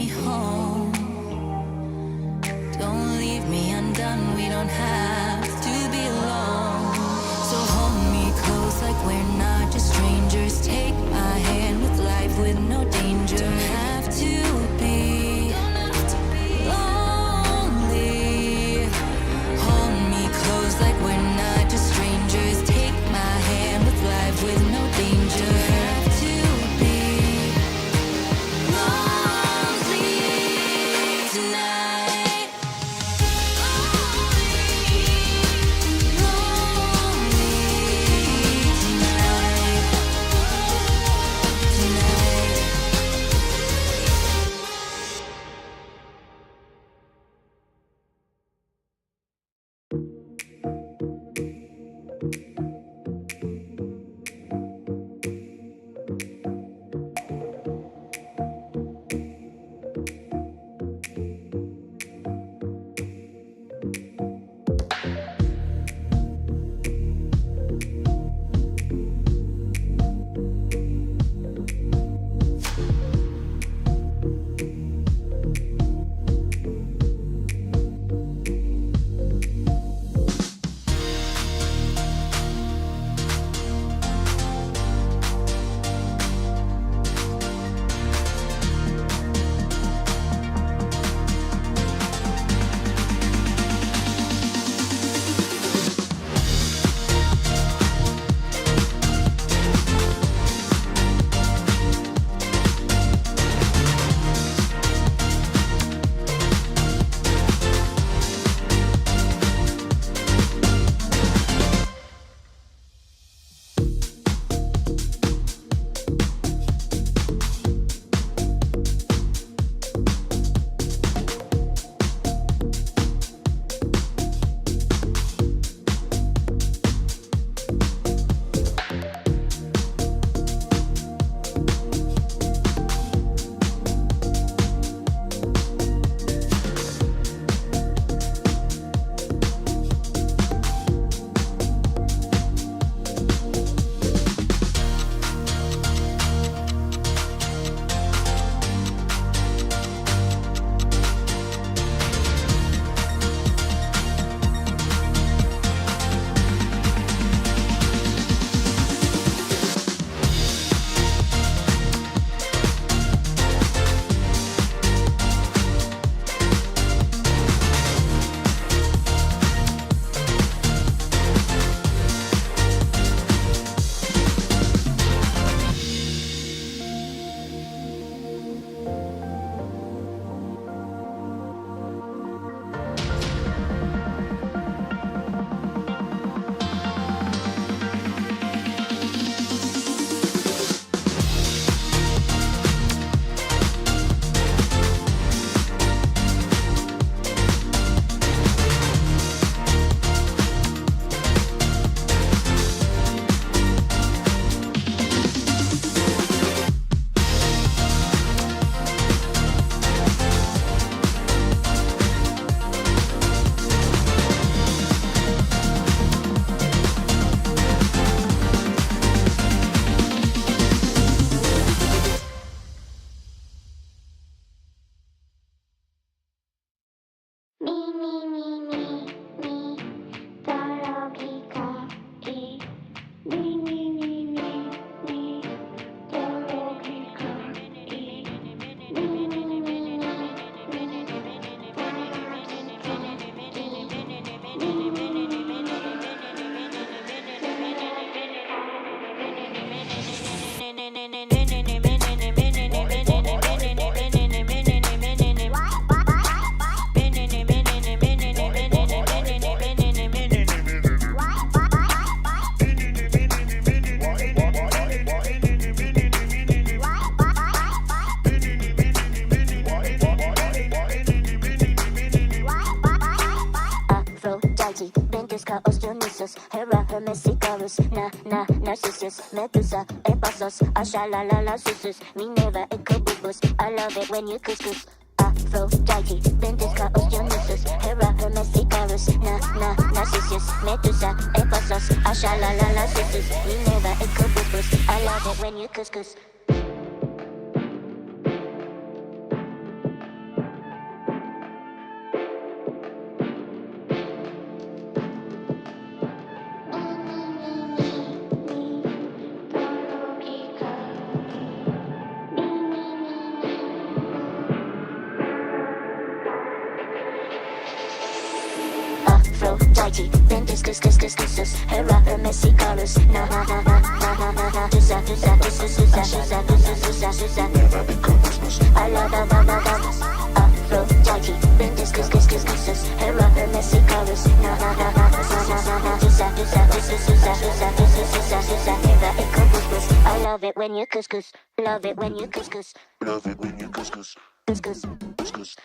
me home. Don't leave me undone, we don't have to be alone. So hold me close like we're not just strangers. Take my hand with life with no danger. Don't have to be lonely. Hold me close like we're not just strangers. Take my hand with life with no danger. Don't have to be lonely tonight. Narcissus, Medusa, Epasos, Ashalalala, Susus, Minerva, Ecobubus. I love it when you couscous. Aphrodite, Bendica, Osteonisus, Hera, Hermes, Icarus, Narcissus, Medusa, Epasos, Ashalalala, Susus, Minerva, Ecobubus. I love it when you couscous. Aphrodite, then discuss, Hera, her messy colors. Na na na na na na na na. Never become Christmas. I love Aphrodite, then discuss, Hera, her messy colors. Na na na na na na na na. Never become Christmas. I love it when you couscous. Love it when you couscous. Love it when you couscous. Couscous. Couscous.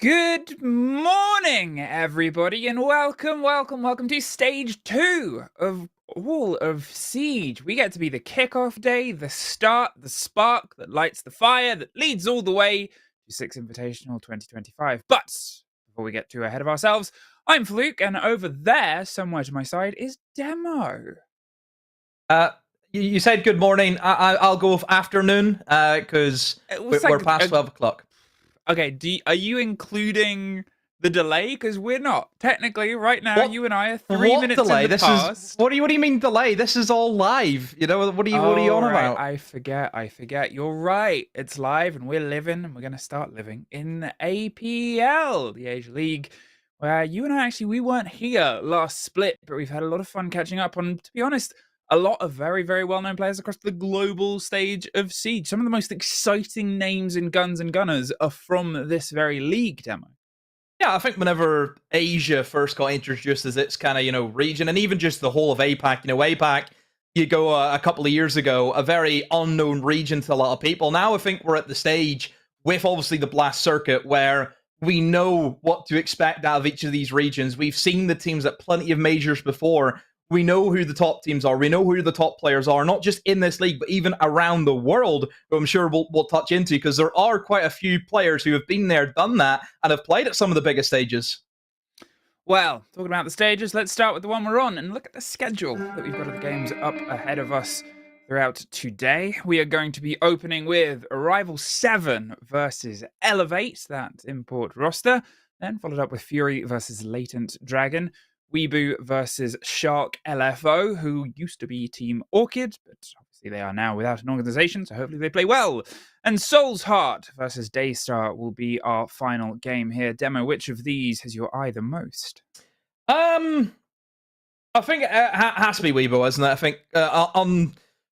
Good morning, everybody, and welcome to stage 2 of Wall of Siege. We get to be the kickoff day, the start, the spark that lights the fire, that leads all the way to 6 Invitational 2025. But before we get too ahead of ourselves, I'm Fluke, and over there, somewhere to my side, is Demo. You said good morning. I'll go with afternoon because we're past 12 o'clock. Okay, are you including the delay? Because we're not. Technically, right now, you and I are 3 minutes delay? in the past. What do you mean delay? This is all live. You know, what are you on about? I forget. You're right. It's live and we're living and we're going to start living in the APL, the Asia League, where you and I we weren't here last split, but we've had a lot of fun catching up on, to be honest, a lot of very, very well-known players across the global stage of Siege. Some of the most exciting names in Guns and Gunners are from this very league, Demo. Yeah, I think whenever Asia first got introduced as its kind of, region, and even just the whole of APAC, APAC, you go a couple of years ago, a very unknown region to a lot of people. Now I think we're at the stage with obviously the Blast Circuit where we know what to expect out of each of these regions. We've seen the teams at plenty of majors before. We know who the top teams are. We know who the top players are, not just in this league, but even around the world, who I'm sure we'll touch into, because there are quite a few players who have been there, done that, and have played at some of the biggest stages. Well, talking about the stages, let's start with the one we're on and look at the schedule that we've got of the games up ahead of us throughout today. We are going to be opening with Arrival 7 versus Elevate, that import roster, then followed up with Fury versus Latent Dragon, Weibo versus Shark LFO, who used to be Team Orchid, but obviously they are now without an organization, so hopefully they play well. And Soul's Heart versus Daystar will be our final game here. Demo, which of these has your eye the most? I think it has to be Weibo, isn't it? I think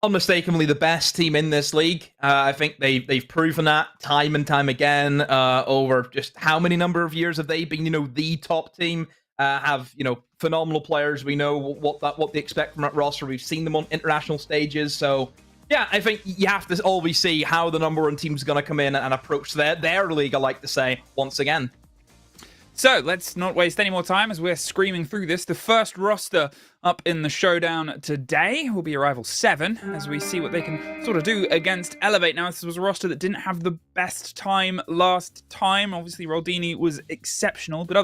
unmistakably the best team in this league. I think they've proven that time and time again over just how many number of years have they been, the top team. Have phenomenal players. We know what they expect from that roster. We've seen them on international stages. So yeah, I think you have to always see how the number one team's going to come in and approach their league, I like to say, once again. So let's not waste any more time as we're screaming through this. The first roster up in the showdown today will be Arrival 7, as we see what they can sort of do against Elevate. Now, this was a roster that didn't have the best time last time. Obviously, Roldini was exceptional, but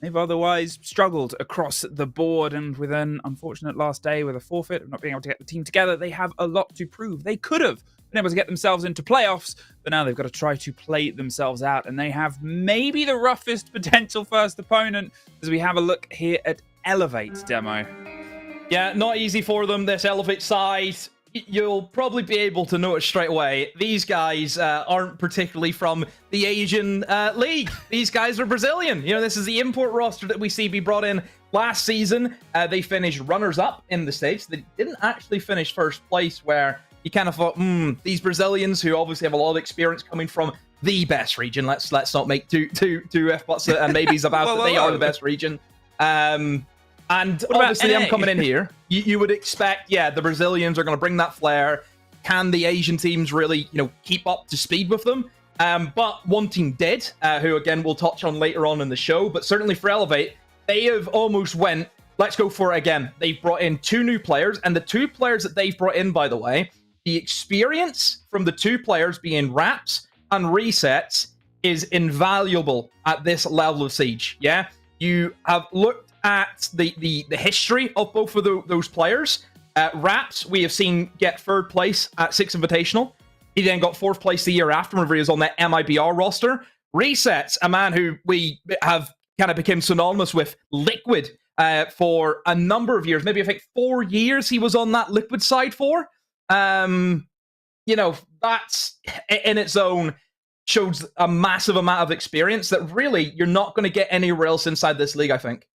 they've struggled across the board, and with an unfortunate last day with a forfeit of not being able to get the team together, they have a lot to prove. They could have been able to get themselves into playoffs, but now they've got to try to play themselves out, and they have maybe the roughest potential first opponent as we have a look here at Elevate, Demo. Yeah, not easy for them, this Elevate side. You'll probably be able to notice straight away, these guys aren't particularly from the Asian league. These guys are Brazilian. This is the import roster that we see be brought in last season. They finished runners-up in the States. They didn't actually finish first place, where you kind of thought, these Brazilians, who obviously have a lot of experience coming from the best region. Let's not make two F-buts and maybes about that they are the best region. And obviously them coming in here, you would expect, the Brazilians are going to bring that flair. Can the Asian teams really, keep up to speed with them? But one team did, who again we'll touch on later on in the show, but certainly for Elevate, they have almost went, let's go for it again. They've brought in 2 new players, and the 2 players that they've brought in, by the way, the experience from the 2 players being Raps and Resets is invaluable at this level of Siege, yeah? You have looked at the history of both of those players. Raps, we have seen get 3rd place at 6 Invitational. He then got 4th place the year after whenever he was on that MIBR roster. Resets, a man who we have kind of become synonymous with Liquid for a number of years. Maybe I think 4 years he was on that Liquid side for. That's in its own shows a massive amount of experience that really you're not going to get anywhere else inside this league, I think.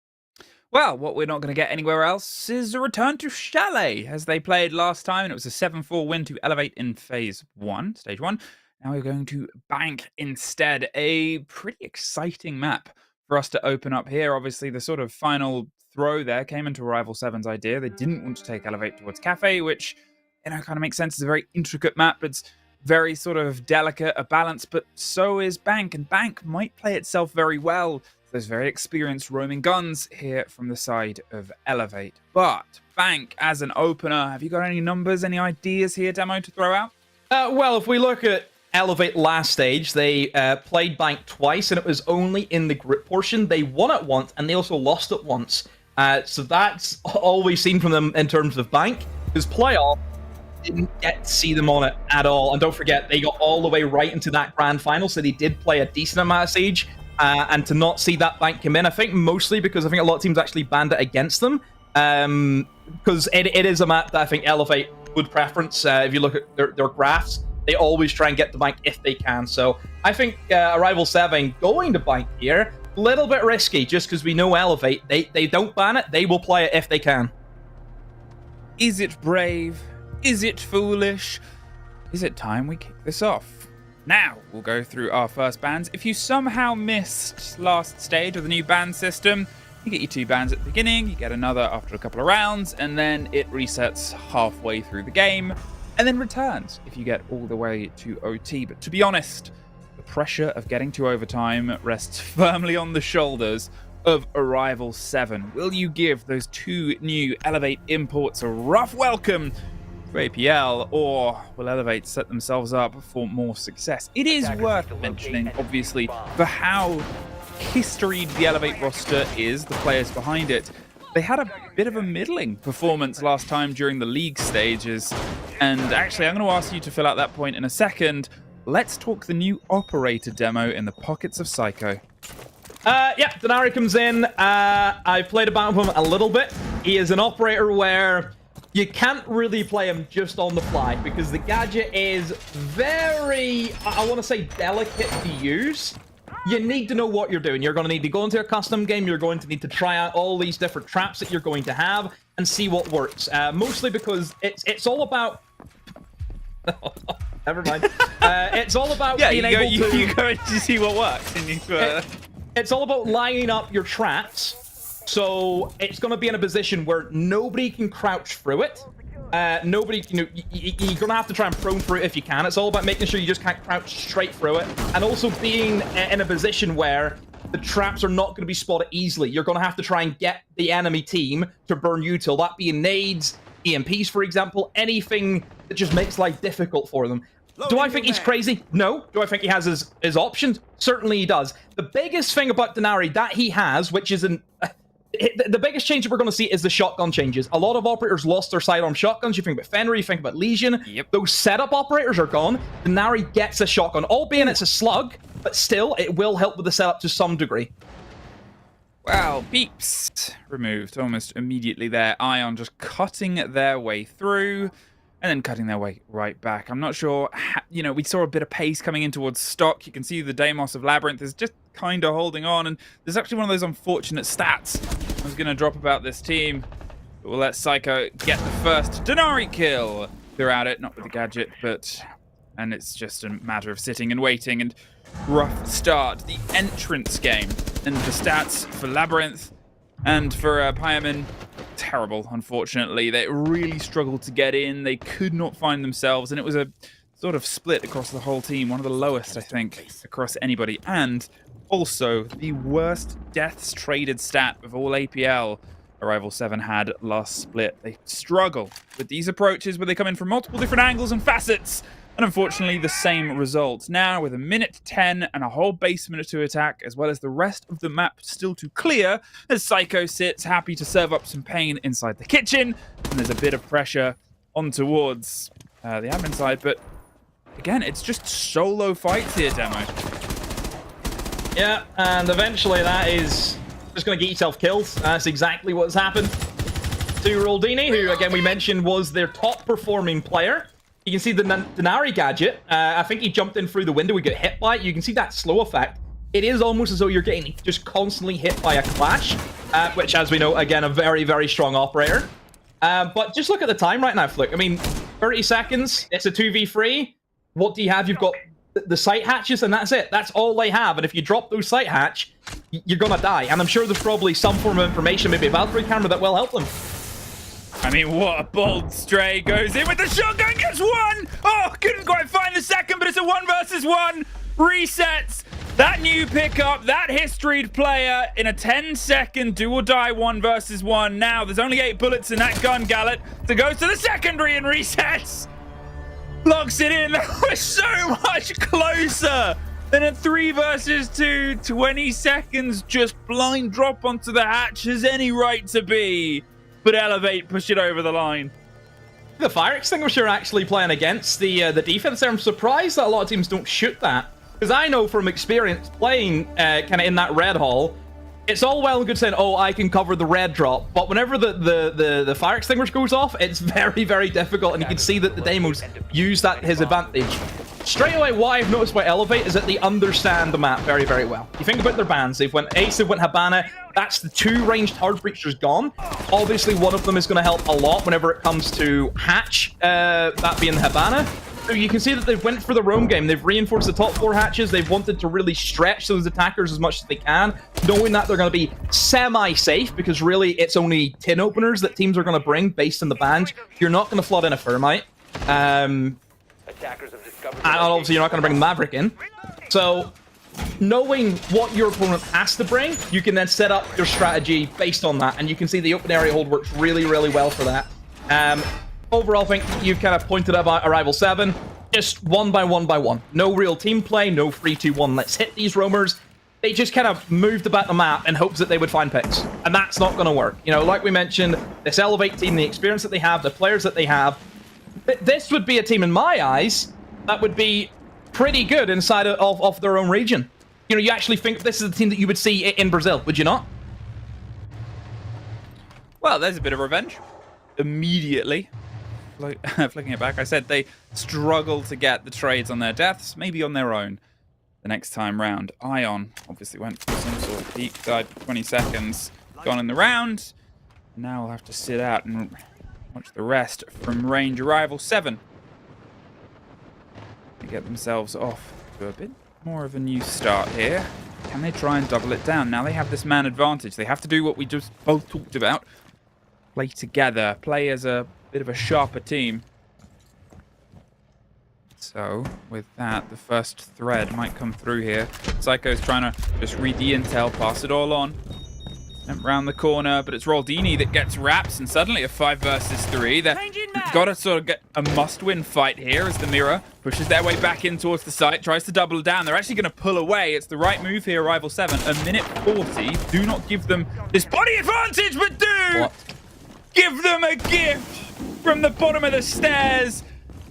Well, what we're not going to get anywhere else is a return to Chalet, as they played last time, and it was a 7-4 win to Elevate in Phase 1, Stage 1. Now we're going to Bank instead. A pretty exciting map for us to open up here. Obviously, the sort of final throw there came into Arrival 7's idea. They didn't want to take Elevate towards Cafe, which, kind of makes sense. It's a very intricate map, but it's very sort of delicate a balance, but so is Bank, and Bank might play itself very well. Those very experienced roaming guns here from the side of Elevate. But Bank, as an opener, have you got any numbers, any ideas here, Demo, to throw out? Well, if we look at Elevate last stage, they played Bank twice, and it was only in the group portion. They won it once, and they also lost it once. So that's all we've seen from them in terms of Bank. Because playoff, didn't get to see them on it at all. And don't forget, they got all the way right into that grand final, so they did play a decent amount of Siege. And to not see that Bank come in, I think mostly because I think a lot of teams actually banned it against them. Because it is a map that I think Elevate would preference. If you look at their graphs, they always try and get to Bank if they can. So I think Arrival 7 going to Bank here, a little bit risky, just because we know Elevate, they don't ban it, they will play it if they can. Is it brave? Is it foolish? Is it time we kick this off? Now, we'll go through our first bans. If you somehow missed last stage of the new ban system, you get your 2 bans at the beginning, you get another after a couple of rounds, and then it resets halfway through the game, and then returns if you get all the way to OT. But to be honest, the pressure of getting to overtime rests firmly on the shoulders of Arrival 7. Will you give those 2 new Elevate imports a rough welcome to APL, or will Elevate set themselves up for more success? It is worth mentioning, obviously, for how historied the Elevate roster is, the players behind it. They had a bit of a middling performance last time during the league stages, and actually I'm going to ask you to fill out that point in a second. Let's talk the new operator demo in the pockets of Psycho. Yeah, Denari comes in. I've played about him a little bit. He is an operator where you can't really play him just on the fly because the gadget is very, I want to say, delicate to use. You need to know what you're doing. You're going to need to go into a custom game. You're going to need to try out all these different traps that you're going to have and see what works. Mostly because it's all about... Never mind. It's all about being able to... You go to see what works. And it's all about lining up your traps. So it's going to be in a position where nobody can crouch through it. Nobody, you're going to have to try and prone through it if you can. It's all about making sure you just can't crouch straight through it. And also being in a position where the traps are not going to be spotted easily. You're going to have to try and get the enemy team to burn you till that being nades, EMPs, for example, anything that just makes life difficult for them. Do I think he's crazy? No. Do I think he has his options? Certainly he does. The biggest thing about Denari that he has, which is the biggest change that we're going to see is the shotgun changes. A lot of operators lost their sidearm shotguns. You think about Fenrir, you think about Legion. Yep. Those setup operators are gone. Denari gets a shotgun, albeit it's a slug, but still, it will help with the setup to some degree. Wow, beeps removed almost immediately there. Ion just cutting their way through and then cutting their way right back. I'm not sure, we saw a bit of pace coming in towards stock. You can see the Deimos of Labyrinth is just kind of holding on, and there's actually one of those unfortunate stats I was going to drop about this team. But we'll let Psycho get the first Denari kill throughout it, not with the gadget, and it's just a matter of sitting and waiting, and rough start. The entrance game and the stats for Labyrinth and for Pyamon, terrible, unfortunately. They really struggled to get in. They could not find themselves, and it was a sort of split across the whole team. One of the lowest, I think, across anybody. And also the worst deaths traded stat of all APL Arrival 7 had last split. They struggle with these approaches where they come in from multiple different angles and facets. And unfortunately, the same result. Now, with a minute 10 and a whole base minute to attack, as well as the rest of the map still to clear, as Psycho sits happy to serve up some pain inside the kitchen. And there's a bit of pressure on towards the admin side. But again, it's just solo fights here, Demo. Yeah, and eventually that is just going to get yourself killed. That's exactly what's happened to Roldini, who, again, we mentioned was their top performing player. You can see the Denari gadget. I think he jumped in through the window. We get hit by it. You can see that slow effect. It is almost as though you're getting just constantly hit by a clash, which, as we know, again, a very, very strong operator. But just look at the time right now, Flick. I mean, 30 seconds. It's a 2v3. What do you have? You've got the sight hatches, and that's it. That's all they have. And if you drop those sight hatch, you're going to die. And I'm sure there's probably some form of information, maybe a Valkyrie camera, that will help them. I mean, what a bold stray. Goes in with the shotgun, gets one! Oh, couldn't quite find the second. 1 versus 1 resets. That new pickup, that historied player in a 10-second do-or-die 1 versus 1. Now, there's only 8 bullets in that gun gallet to go to the secondary and resets. Locks it in. That was so much closer than a 3 versus 2. 20 seconds, just blind drop onto the hatch has any right to be. But Elevate push it over the line. The fire extinguisher actually playing against the defense there. I'm surprised that a lot of teams don't shoot that. Because I know from experience playing kind of in that red hall, it's all well and good saying, oh, I can cover the red drop. But whenever the fire extinguisher goes off, it's very, very difficult. And you can see that the demos use that to his advantage. Straight away, what I've noticed by Elevate is that they understand the map very, very well. You think about their bans. They've went Ace, they've went Habana. That's the 2 ranged hard breachers gone. Obviously, one of them is going to help a lot whenever it comes to hatch, that being Habana. So you can see that they've went for the roam game. They've reinforced the top 4 hatches. They've wanted to really stretch those attackers as much as they can, knowing that they're going to be semi-safe, because really it's only tin openers that teams are going to bring based on the bans. You're not going to flood in a Thermite. And obviously you're not going to bring the Maverick in. So knowing what your opponent has to bring, you can then set up your strategy based on that. And you can see the open area hold works really, really well for that. Overall, I think you've kind of pointed about Arrival 7. Just 1 by 1 by 1. No real team play, no 3-2-1. Let's hit these roamers. They just kind of moved about the map in hopes that they would find picks. And that's not going to work. You know, like we mentioned, this Elevate team, the experience that they have, the players that they have, this would be a team, in my eyes, that would be pretty good inside of their own region. You know, you actually think this is the team that you would see in Brazil, would you not? Well, there's a bit of revenge. Immediately. Flicking it back, I said they struggle to get the trades on their deaths, maybe on their own the next time round. Ion obviously went for some sort of peak, died for 20 seconds, gone in the round. Now we'll have to sit out and watch the rest from range. Arrival 7. They get themselves off to a bit more of a new start here. Can they try and double it down? Now they have this man advantage. They have to do what we just both talked about. Play together, play as a bit of a sharper team. So, with that, the first thread might come through here. Psycho's trying to just read the intel, pass it all on. Jump round the corner, but it's Roldini that gets wraps, and suddenly a 5 versus 3. They've got to sort of get a must-win fight here as the Mirror pushes their way back in towards the site, tries to double down. They're actually going to pull away. It's the right move here, Arrival 7. A minute 40. Do not give them this body advantage, but do give them a gift from the bottom of the stairs.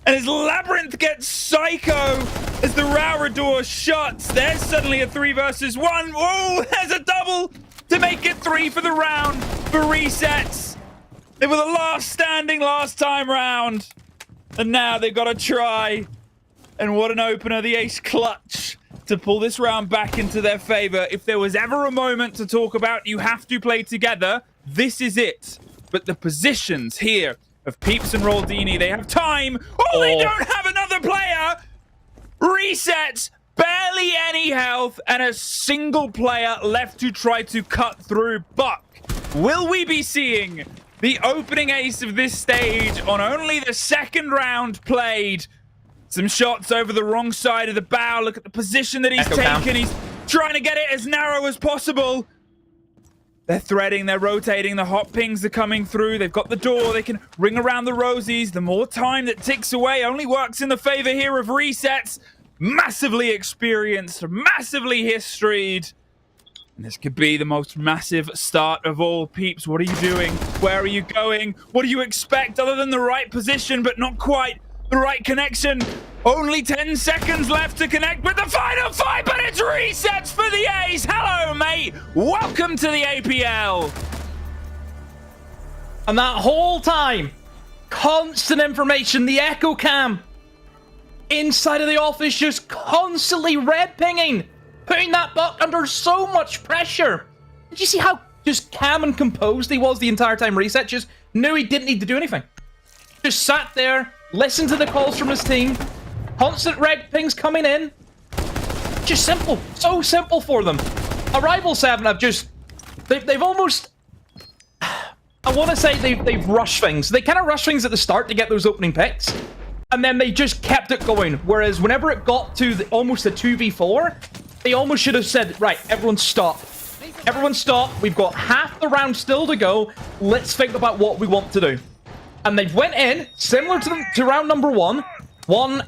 And as Labyrinth gets Psycho, as the Rowra door shuts, there's suddenly a 3 versus 1. Oh, there's a double to make it 3 for the round for resets. They were the last standing last time round. And now they've got to try. And what an opener, the ace clutch to pull this round back into their favor. If there was ever a moment to talk about, you have to play together, this is it. But the positions here of Peeps and Roldini, they have time. Oh, they don't have another player. Resets, barely any health, and a single player left to try to cut through. Buck, will we be seeing the opening ace of this stage on only the second round played? Some shots over the wrong side of the bow. Look at the position that he's taken. He's trying to get it as narrow as possible. They're threading, they're rotating, the hot pings are coming through. They've got the door, they can ring around the rosies. The more time that ticks away only works in the favor here of resets. Massively experienced, massively historied. And this could be the most massive start of all. Peeps, what are you doing? Where are you going? What do you expect other than the right position, but not quite the right connection? Only 10 seconds left to connect with the final fight, but it's resets for the ace. Hello, mate. Welcome to the APL. And that whole time, constant information, the echo cam inside of the office just constantly red pinging, putting that Buck under so much pressure. Did you see how just calm and composed he was the entire time Reset just knew he didn't need to do anything? Just sat there, listened to the calls from his team, constant red pings coming in. Just simple. So simple for them. Arrival 7 have just... They've almost... I want to say they've rushed things. They kind of rush things at the start to get those opening picks. And then they just kept it going. Whereas whenever it got to almost a 2v4, they almost should have said, right, everyone stop. Everyone stop. We've got half the round still to go. Let's think about what we want to do. And they went in, similar to round number one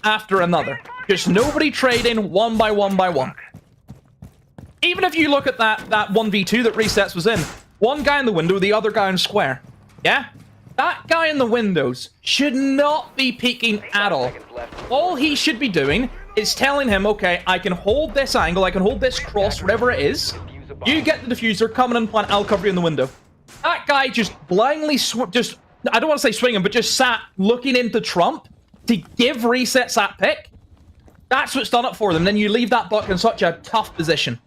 after another. Just nobody trading one by one by one. Even if you look at that 1v2 that Resets was in, one guy in the window, the other guy in square. Yeah? That guy in the windows should not be peeking at all. All he should be doing is telling him, okay, I can hold this angle, I can hold this cross, whatever it is. You get the diffuser, come in and plant, I'll cover you in the window. That guy just blindly, I don't want to say swinging, but just sat looking into Trump to give Resets that pick. That's what's done it for them. Then you leave that buck in such a tough position.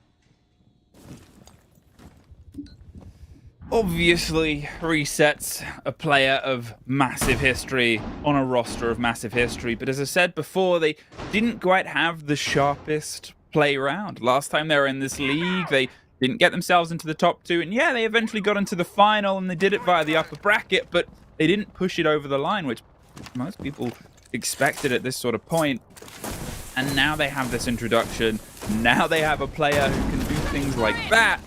Obviously, Resets a player of massive history on a roster of massive history, but as I said before, they didn't quite have the sharpest play round. Last time they were in this league, they didn't get themselves into the top two, and yeah, they eventually got into the final, and they did it via the upper bracket, but they didn't push it over the line, which most people expected at this sort of point. And now they have this introduction. Now they have a player who can do things like that.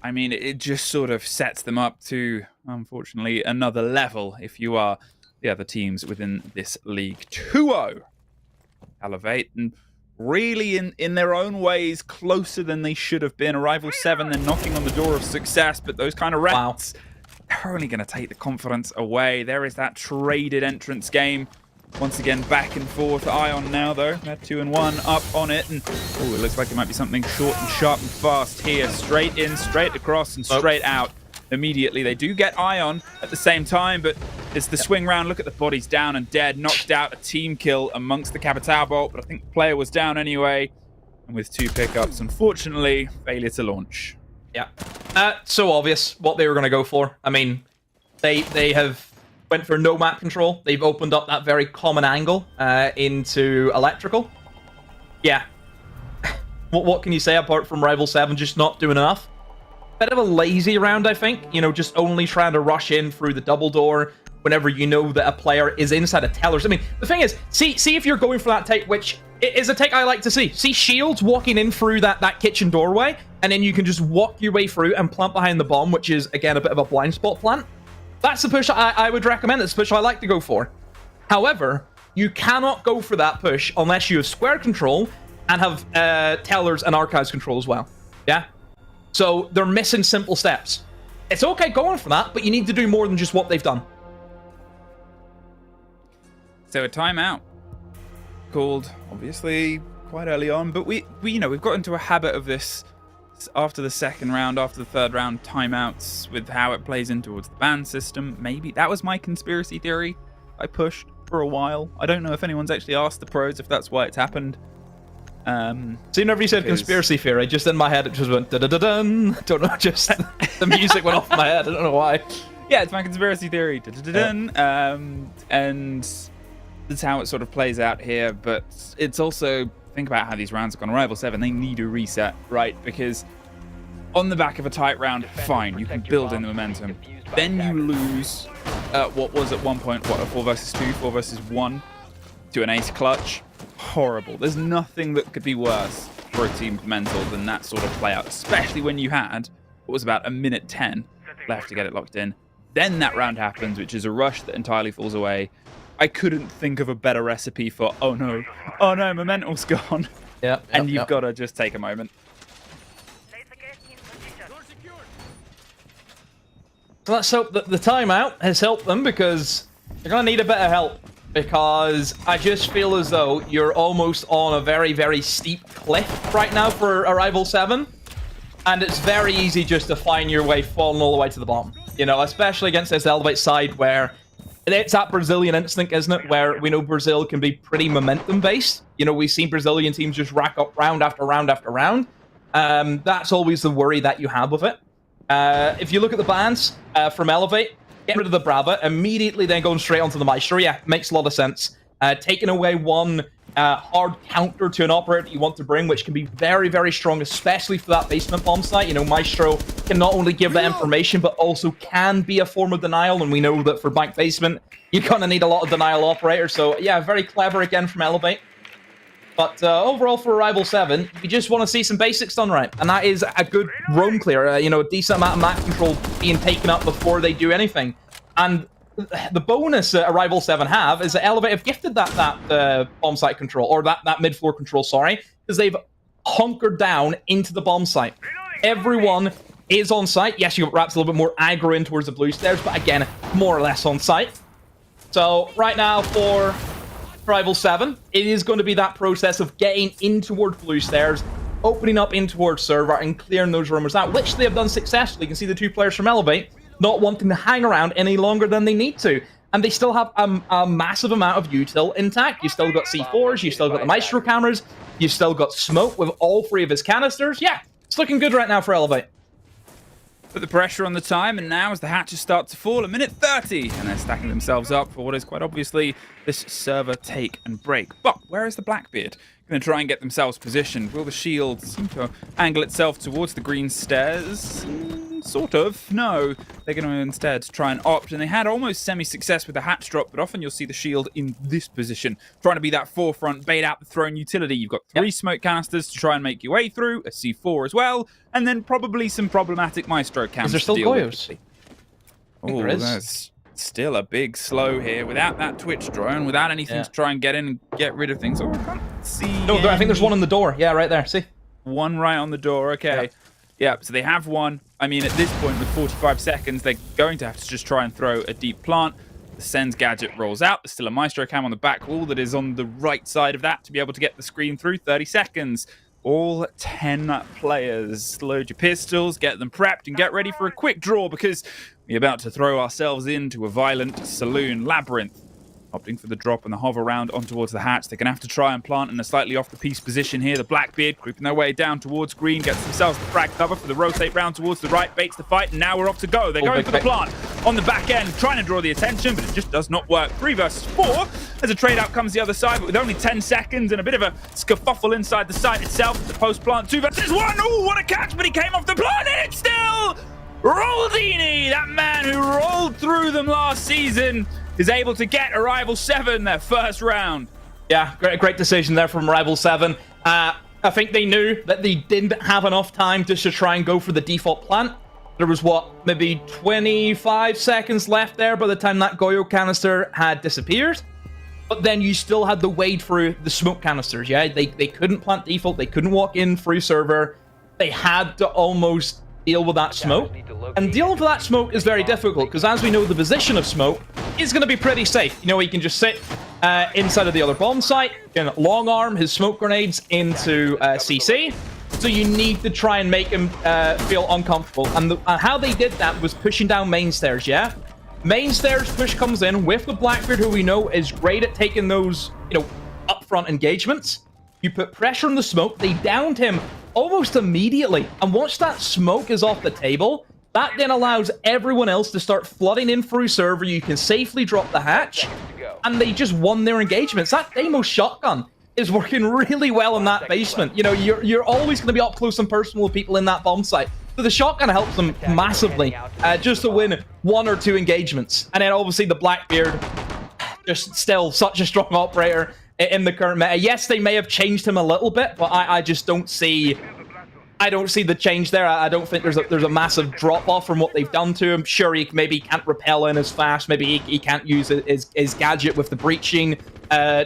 I mean, it just sort of sets them up to, unfortunately, another level if you are the other teams within this league. 2-0. Elevate, and really in their own ways closer than they should have been. Arrival 7, they're knocking on the door of success, but those kind of rounds, they're only going to take the confidence away. There is that traded entrance game. Once again, back and forth. Ion now, though. They're 2-1 up on it. And oh, it looks like it might be something short and sharp and fast here. Straight in, straight across, and straight out immediately. They do get Ion at the same time, but it's the swing round. Look at the bodies down and dead. Knocked out a team kill amongst the Capital Bolt, but I think the player was down anyway. And with 2 pickups, unfortunately, failure to launch. Yeah. So obvious what they were going to go for. I mean, they have went for no map control. They've opened up that very common angle into electrical. Yeah. What can you say apart from Rival 7 just not doing enough? Bit of a lazy round, I think. You know, just only trying to rush in through the double door whenever you know that a player is inside a tellers. I mean, the thing is, see if you're going for that take, which is a take I like to see. See Shields walking in through that kitchen doorway, and then you can just walk your way through and plant behind the bomb, which is, again, a bit of a blind spot plant. That's the push I would recommend. That's the push I like to go for. However, you cannot go for that push unless you have square control and have tellers and archives control as well. Yeah? So they're missing simple steps. It's okay going for that, but you need to do more than just what they've done. So a timeout called, obviously, quite early on, but we you know, we've got into a habit of this after the second round, after the third round, timeouts with how it plays in towards the ban system. Maybe that was my conspiracy theory I pushed for a while. I don't know if anyone's actually asked the pros if that's why it's happened. See, whenever you said conspiracy theory, just in my head it just went da-da-da-dun. Don't know, just the music went off my head. I don't know why. Yeah, it's my conspiracy theory. Da-da-da-dun. And that's how it sort of plays out here. But it's also, think about how these rounds have gone. Rival 7, they need a reset, right? Because on the back of a tight round, fine, you can build in the momentum. Then you lose what was at one point, what, a 4 versus 2, 4 versus 1 to an ace clutch. Horrible. There's nothing that could be worse for a team mental than that sort of play out, especially when you had what was about a minute 10 left to get it locked in. Then that round happens, which is a rush that entirely falls away. I couldn't think of a better recipe for, oh no, momentum's gone. Yeah. And you've got to just take a moment. So let's hope that the timeout has helped them, because they're going to need a bit of help. Because I just feel as though you're almost on a very, very steep cliff right now for Arrival 7. And it's very easy just to find your way falling all the way to the bottom. You know, especially against this Elevate side where it's that Brazilian instinct, isn't it? Where we know Brazil can be pretty momentum-based. You know, we've seen Brazilian teams just rack up round after round after round. That's always the worry that you have with it. If you look at the bans from Elevate, get rid of the Brava, immediately then going straight onto the Maestro. Yeah, makes a lot of sense. Taking away one hard counter to an operator that you want to bring, which can be very, very strong, especially for that basement bomb site. You know, Maestro can not only give that information, but also can be a form of denial, and we know that for bank basement, you're going to need a lot of denial operators. So, yeah, very clever again from Elevate. But overall for Arrival 7, you just want to see some basics done right. And that is a good roam clear, you know, a decent amount of map control being taken up before they do anything. And the bonus Arrival 7 have is that Elevate have gifted that bomb site control, or that mid-floor control, sorry, because they've hunkered down into the bomb site. Everyone is on site. Yes, you got perhaps a little bit more aggro in towards the blue stairs, but again, more or less on site. So right now for Arrival 7, it is going to be that process of getting in towards blue stairs, opening up in towards server, and clearing those rumors out, which they have done successfully. You can see the two players from Elevate not wanting to hang around any longer than they need to. And they still have a massive amount of util intact. You've still got C4s, you've still got the Maestro cameras, you've still got Smoke with all three of his canisters. Yeah, it's looking good right now for Elevate. Put the pressure on the time, and now as the hatches start to fall, a minute 30, and they're stacking themselves up for what is quite obviously this server take and break. But where is the Blackbeard? Going to try and get themselves positioned. Will the shield seem to angle itself towards the green stairs? Sort of. No. They're going to instead try and opt, and they had almost semi-success with the hatch drop, but often you'll see the shield in this position, trying to be that forefront, bait out the thrown utility. You've got 3 smoke canisters to try and make your way through, a C4 as well, and then probably some problematic Maestro cams. Is there still Goyos? Oh, there's still a big slow here. Without that Twitch drone, without anything to try and get in and get rid of things. Oh, I can't see. No, I think there's one on the door. Yeah, right there. See? One right on the door. Okay. Yeah, so they have one. I mean, at this point, with 45 seconds, they're going to have to just try and throw a deep plant. The Sens gadget rolls out. There's still a Maestro cam on the back wall that is on the right side of that to be able to get the screen through. 30 seconds. All 10 players. Load your pistols, get them prepped, and get ready for a quick draw, because we're about to throw ourselves into a violent saloon labyrinth. Opting for the drop and the hover round on towards the hatch. They're going to have to try and plant in a slightly off-the-piece position here. The Blackbeard creeping their way down towards green, gets themselves the frag cover for the rotate round towards the right, baits the fight, and now we're off to go. They're going for the plant on the back end, trying to draw the attention, but it just does not work. 3 versus 4. As a trade out comes the other side, but with only 10 seconds and a bit of a skerfuffle inside the site itself. The post-plant 2 versus 1. Oh, what a catch, but he came off the plant, and it's still Roldini, that man who rolled through them last season, is able to get Arrival 7 their first round. Yeah, great decision there from Arrival 7. I think they knew that they didn't have enough time just to try and go for the default plant. There was, maybe 25 seconds left there by the time that Goyo canister had disappeared. But then you still had to wade through the smoke canisters, yeah? They couldn't plant default, they couldn't walk in through server. They had to almost deal with that smoke. And dealing with that smoke is very difficult, because as we know, the position of smoke is going to be pretty safe. You know, he can just sit inside of the other bomb site, can long arm his smoke grenades into CC. So you need to try and make him feel uncomfortable. And how they did that was pushing down main stairs, yeah? Main stairs push comes in with the Blackbeard, who we know is great at taking those, you know, upfront engagements. You put pressure on the smoke, they downed him almost immediately. And once that smoke is off the table, that then allows everyone else to start flooding in through server. You can safely drop the hatch, and they just won their engagements. That Deimos shotgun is working really well in that basement. You know, you're always going to be up close and personal with people in that bomb site. So the shotgun helps them massively just to win 1 or 2 engagements. And then obviously the Blackbeard, just still such a strong operator in the current meta. Yes, they may have changed him a little bit, but I just don't see... I don't see the change there. I don't think there's a massive drop-off from what they've done to him. Sure, he maybe can't repel in as fast. Maybe he can't use his gadget with the breaching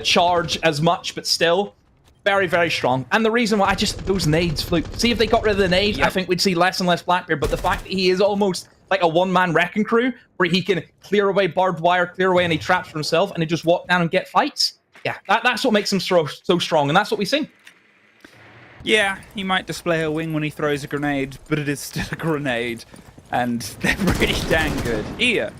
charge as much, but still, very, very strong. And the reason why, those nades, Fluke. See, if they got rid of the nades, I think we'd see less and less Blackbeard. But the fact that he is almost like a one-man wrecking crew, where he can clear away barbed wire, clear away any traps for himself, and he just walk down and get fights. Yeah, that's what makes him so strong, and that's what we see. Yeah, he might display a wing when he throws a grenade, but it is still a grenade, and they're pretty dang good. Here,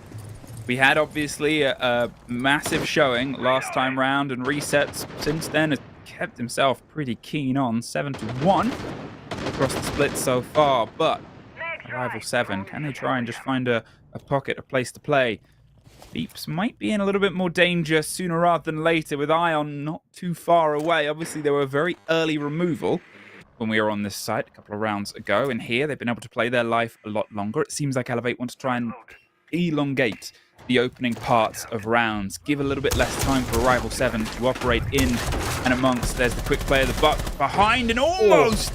we had obviously a massive showing last time round, and resets since then has kept himself pretty keen on 7-1 across the split so far, but Arrival 7, can they try and just find a pocket, a place to play? Beeps might be in a little bit more danger sooner rather than later with Ion not too far away. Obviously, they were a very early removal when we were on this site a couple of rounds ago. And here, they've been able to play their life a lot longer. It seems like Elevate want to try and elongate the opening parts of rounds. Give a little bit less time for Rival 7 to operate in and amongst. There's the quick play of the buck behind and almost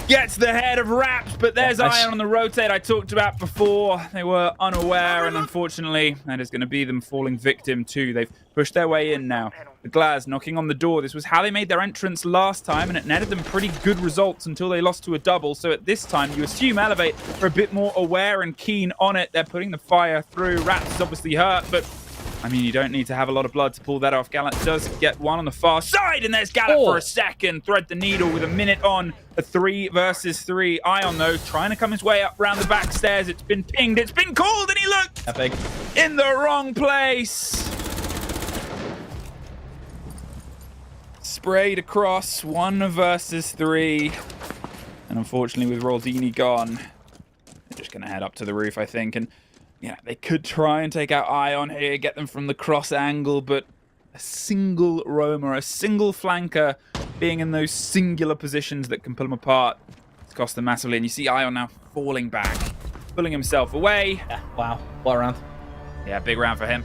gets the head of Raps, but there's Ion on the rotate I talked about before. They were unaware, and unfortunately, that is going to be them falling victim too. They've pushed their way in now. The Glaz knocking on the door. This was how they made their entrance last time, and it netted them pretty good results until they lost to a double. So at this time, you assume Elevate are a bit more aware and keen on it. They're putting the fire through. Raps is obviously hurt, but I mean, you don't need to have a lot of blood to pull that off. Gallant does get one on the far side, and there's Gallant for a second. Thread the needle with a minute on. A 3 versus 3. Ion, though, trying to come his way up around the back stairs. It's been pinged. It's been called, and he looked Epic. in the wrong place. Sprayed across. 1 versus 3. And unfortunately, with Roldini gone, they're just going to head up to the roof, I think. And yeah, they could try and take out Ion here, get them from the cross angle, but a single roamer, a single flanker being in those singular positions that can pull them apart, it's cost them massively. And you see Ion now falling back, pulling himself away. Yeah, wow. What a round. Yeah, big round for him.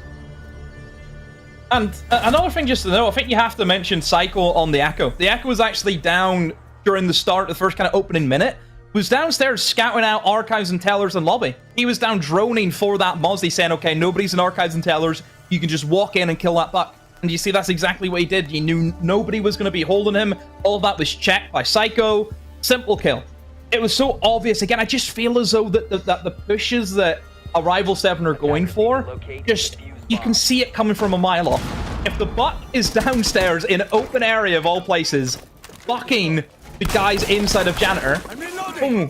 And another thing just to know, I think you have to mention Psycho on the Echo. The Echo was actually down during the start, the first kind of opening minute. Was downstairs scouting out archives and tellers and lobby. He was down droning for that Mozzie saying, okay, nobody's in archives and tellers. You can just walk in and kill that buck. And you see, that's exactly what he did. He knew nobody was going to be holding him. All of that was checked by Psycho. Simple kill. It was so obvious. Again, I just feel as though that the pushes that a Rival 7 are going for, just, you can see it coming from a mile off. If the buck is downstairs in an open area of all places, bucking the guys inside of Janitor,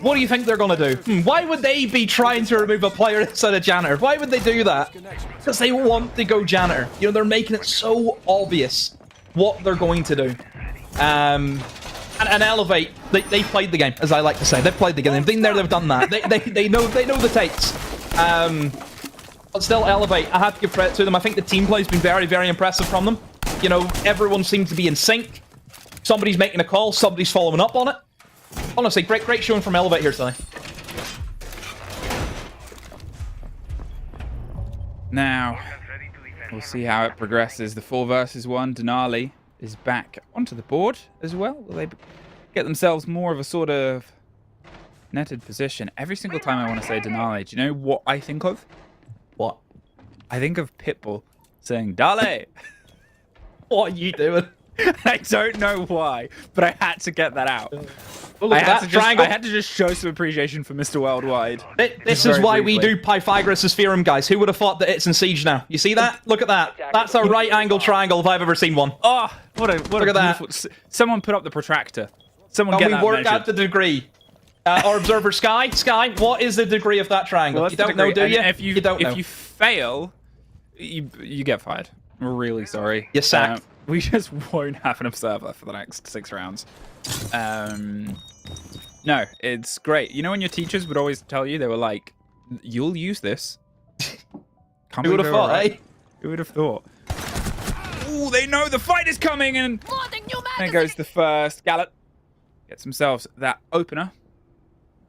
what do you think they're going to do? Why would they be trying to remove a player inside of Janitor? Why would they do that? Because they want to go Janitor. You know, they're making it so obvious what they're going to do. And Elevate, they played the game, as I like to say. They played the game. They've been there, they've done that. They know the takes. But still, Elevate, I have to give credit to them. I think the team play has been very, very impressive from them. You know, everyone seems to be in sync. Somebody's making a call, somebody's following up on it. Honestly, great showing from Elevate here today. Now, we'll see how it progresses. The 4 versus 1, Denali is back onto the board as well. Will they get themselves more of a sort of netted position? Every single time I want to say Denali, do you know what I think of? What? I think of Pitbull saying, Dale! What are you doing? I don't know why, but I had to get that out. Well, look at that triangle. I had to just show some appreciation for Mr. Worldwide. This is why we do Pythagoras' theorem, guys. Who would have thought that it's in Siege now? You see that? Look at that. That's a right angle triangle if I've ever seen one. Oh, what a look at that. Someone put up the protractor. Someone get that we work measured. out the degree. Our observer, Sky, what is the degree of that triangle? Well, you don't know, do you? If you don't know. If you fail, you get fired. I'm really sorry. You're sacked. We just won't have an observer for the next 6 rounds. No, it's great. You know when your teachers would always tell you, they were like, you'll use this. Who would have thought, eh? Who would have thought? Ooh, they know the fight is coming, and there goes the first. Gallant gets themselves that opener.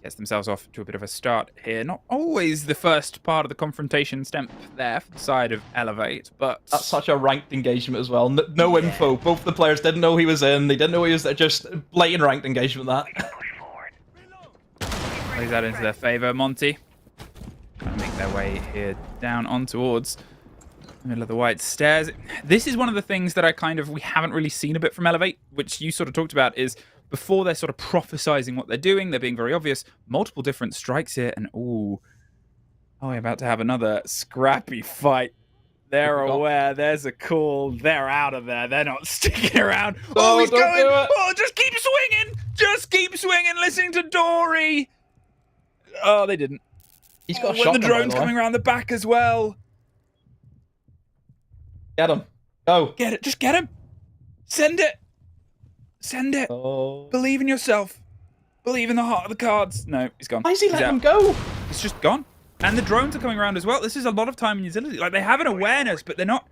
Gets themselves off to a bit of a start here. Not always the first part of the confrontation stemp there for the side of Elevate, but that's such a ranked engagement as well. No info. Both the players didn't know he was in. They didn't know he was there. Just blatant ranked engagement, that. Plays that into their favor. Monty trying to make their way here down on towards the middle of the white stairs. This is one of the things that we haven't really seen a bit from Elevate, which you sort of talked about, is before they're sort of prophesizing what they're doing, they're being very obvious. Multiple different strikes here, and ooh, we're about to have another scrappy fight. They're aware. There's a call. They're out of there. They're not sticking around. Oh, he's going. Oh, just keep swinging. Just keep swinging. Listening to Dory. Oh, they didn't. He's got a shotgun. The drone's coming around the back as well. Get him. Go. Get it. Just get him. Send it. Send it. Oh. Believe in yourself. Believe in the heart of the cards. No, he's gone. Why is he letting him go? It's just gone. And the drones are coming around as well. This is a lot of time and utility. Like, they have an awareness, but they're not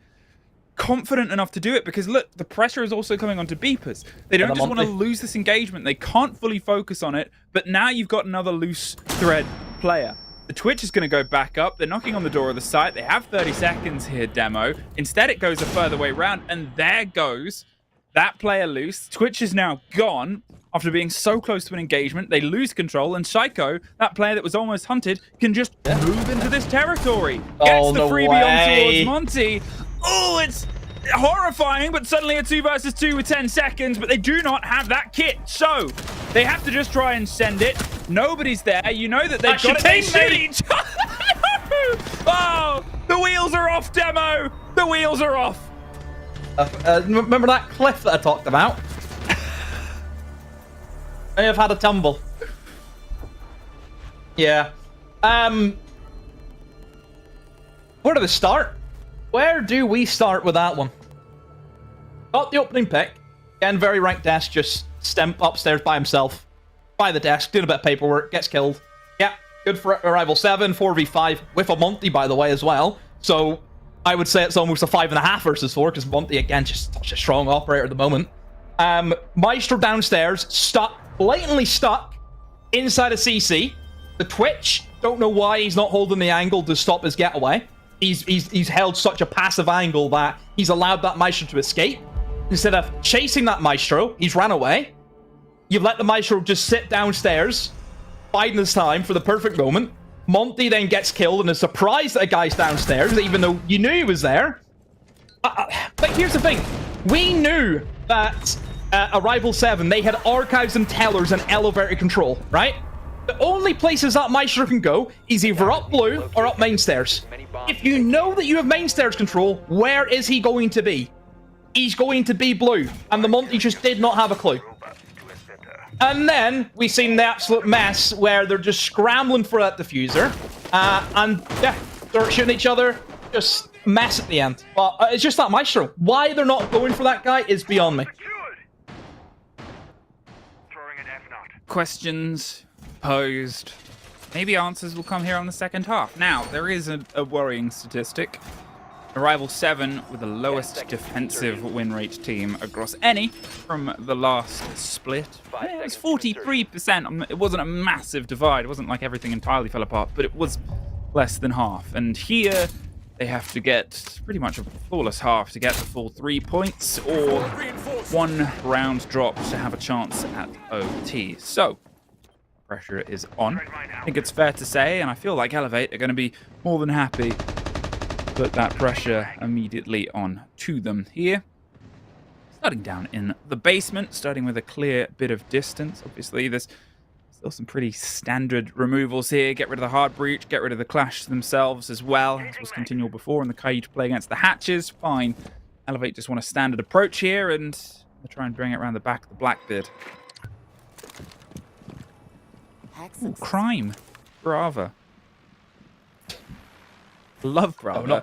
confident enough to do it because, look, the pressure is also coming onto beepers. They don't just want to lose this engagement. They can't fully focus on it, but now you've got another loose thread player. The Twitch is going to go back up. They're knocking on the door of the site. They have 30 seconds here, Demo. Instead, it goes a further way round, and there goes that player loose. Twitch is now gone after being so close to an engagement. They lose control, and Psycho, that player that was almost hunted, can just move into this territory. Gets the freebie on towards Monty. Oh, it's horrifying, but suddenly a 2 versus 2 with 10 seconds, but they do not have that kit, so they have to just try and send it. Nobody's there. You know that they've got it. They shoot each other. Oh, the wheels are off, Demo. The wheels are off. Remember that cliff that I talked about? I have had a tumble. Yeah. Where do we start? Where do we start with that one? Got the opening pick. Again, very ranked desk, just stemp upstairs by himself. By the desk, doing a bit of paperwork, gets killed. Yeah, good for Arrival 7, 4v5, with a Monty, by the way, as well. So, I would say it's almost a 5.5 versus 4, because Monty, again, just such a strong operator at the moment. Maestro downstairs, stuck, blatantly stuck, inside a CC. The Twitch, don't know why he's not holding the angle to stop his getaway. He's held such a passive angle that he's allowed that Maestro to escape. Instead of chasing that Maestro, he's ran away. You've let the Maestro just sit downstairs, biding his time for the perfect moment. Monty then gets killed and is surprised that a guy's downstairs, even though you knew he was there. But here's the thing. We knew that Arrival 7, they had archives and tellers and elevator control, right? The only places that Maestro can go is either up blue or up main stairs. If you know that you have main stairs control, where is he going to be? He's going to be blue. And the Monty just did not have a clue. And then we've seen the absolute mess where they're just scrambling for that diffuser. And yeah, they're shooting each other. Just mess at the end. But it's just that Maestro. Why they're not going for that guy is beyond me. Questions posed. Maybe answers will come here on the second half. Now, there is a worrying statistic. Arrival 7 with the lowest defensive win rate team across any from the last split. Yeah, it was 43%. It wasn't a massive divide. It wasn't like everything entirely fell apart, but it was less than half. And here, they have to get pretty much a flawless half to get the full 3 points, or 1 round drop to have a chance at OT. So, pressure is on. I think it's fair to say, and I feel like Elevate are going to be more than happy to put that pressure immediately on to them here. Starting down in the basement, starting with a clear bit of distance. Obviously, there's still some pretty standard removals here. Get rid of the hard breach, get rid of the clash themselves as well, as was continual before in the cage play against the hatches. Fine. Elevate just want a standard approach here, and they'll try and bring it around the back of the Blackbeard. Ooh, crime. Brava. Love Brava. Oh, no.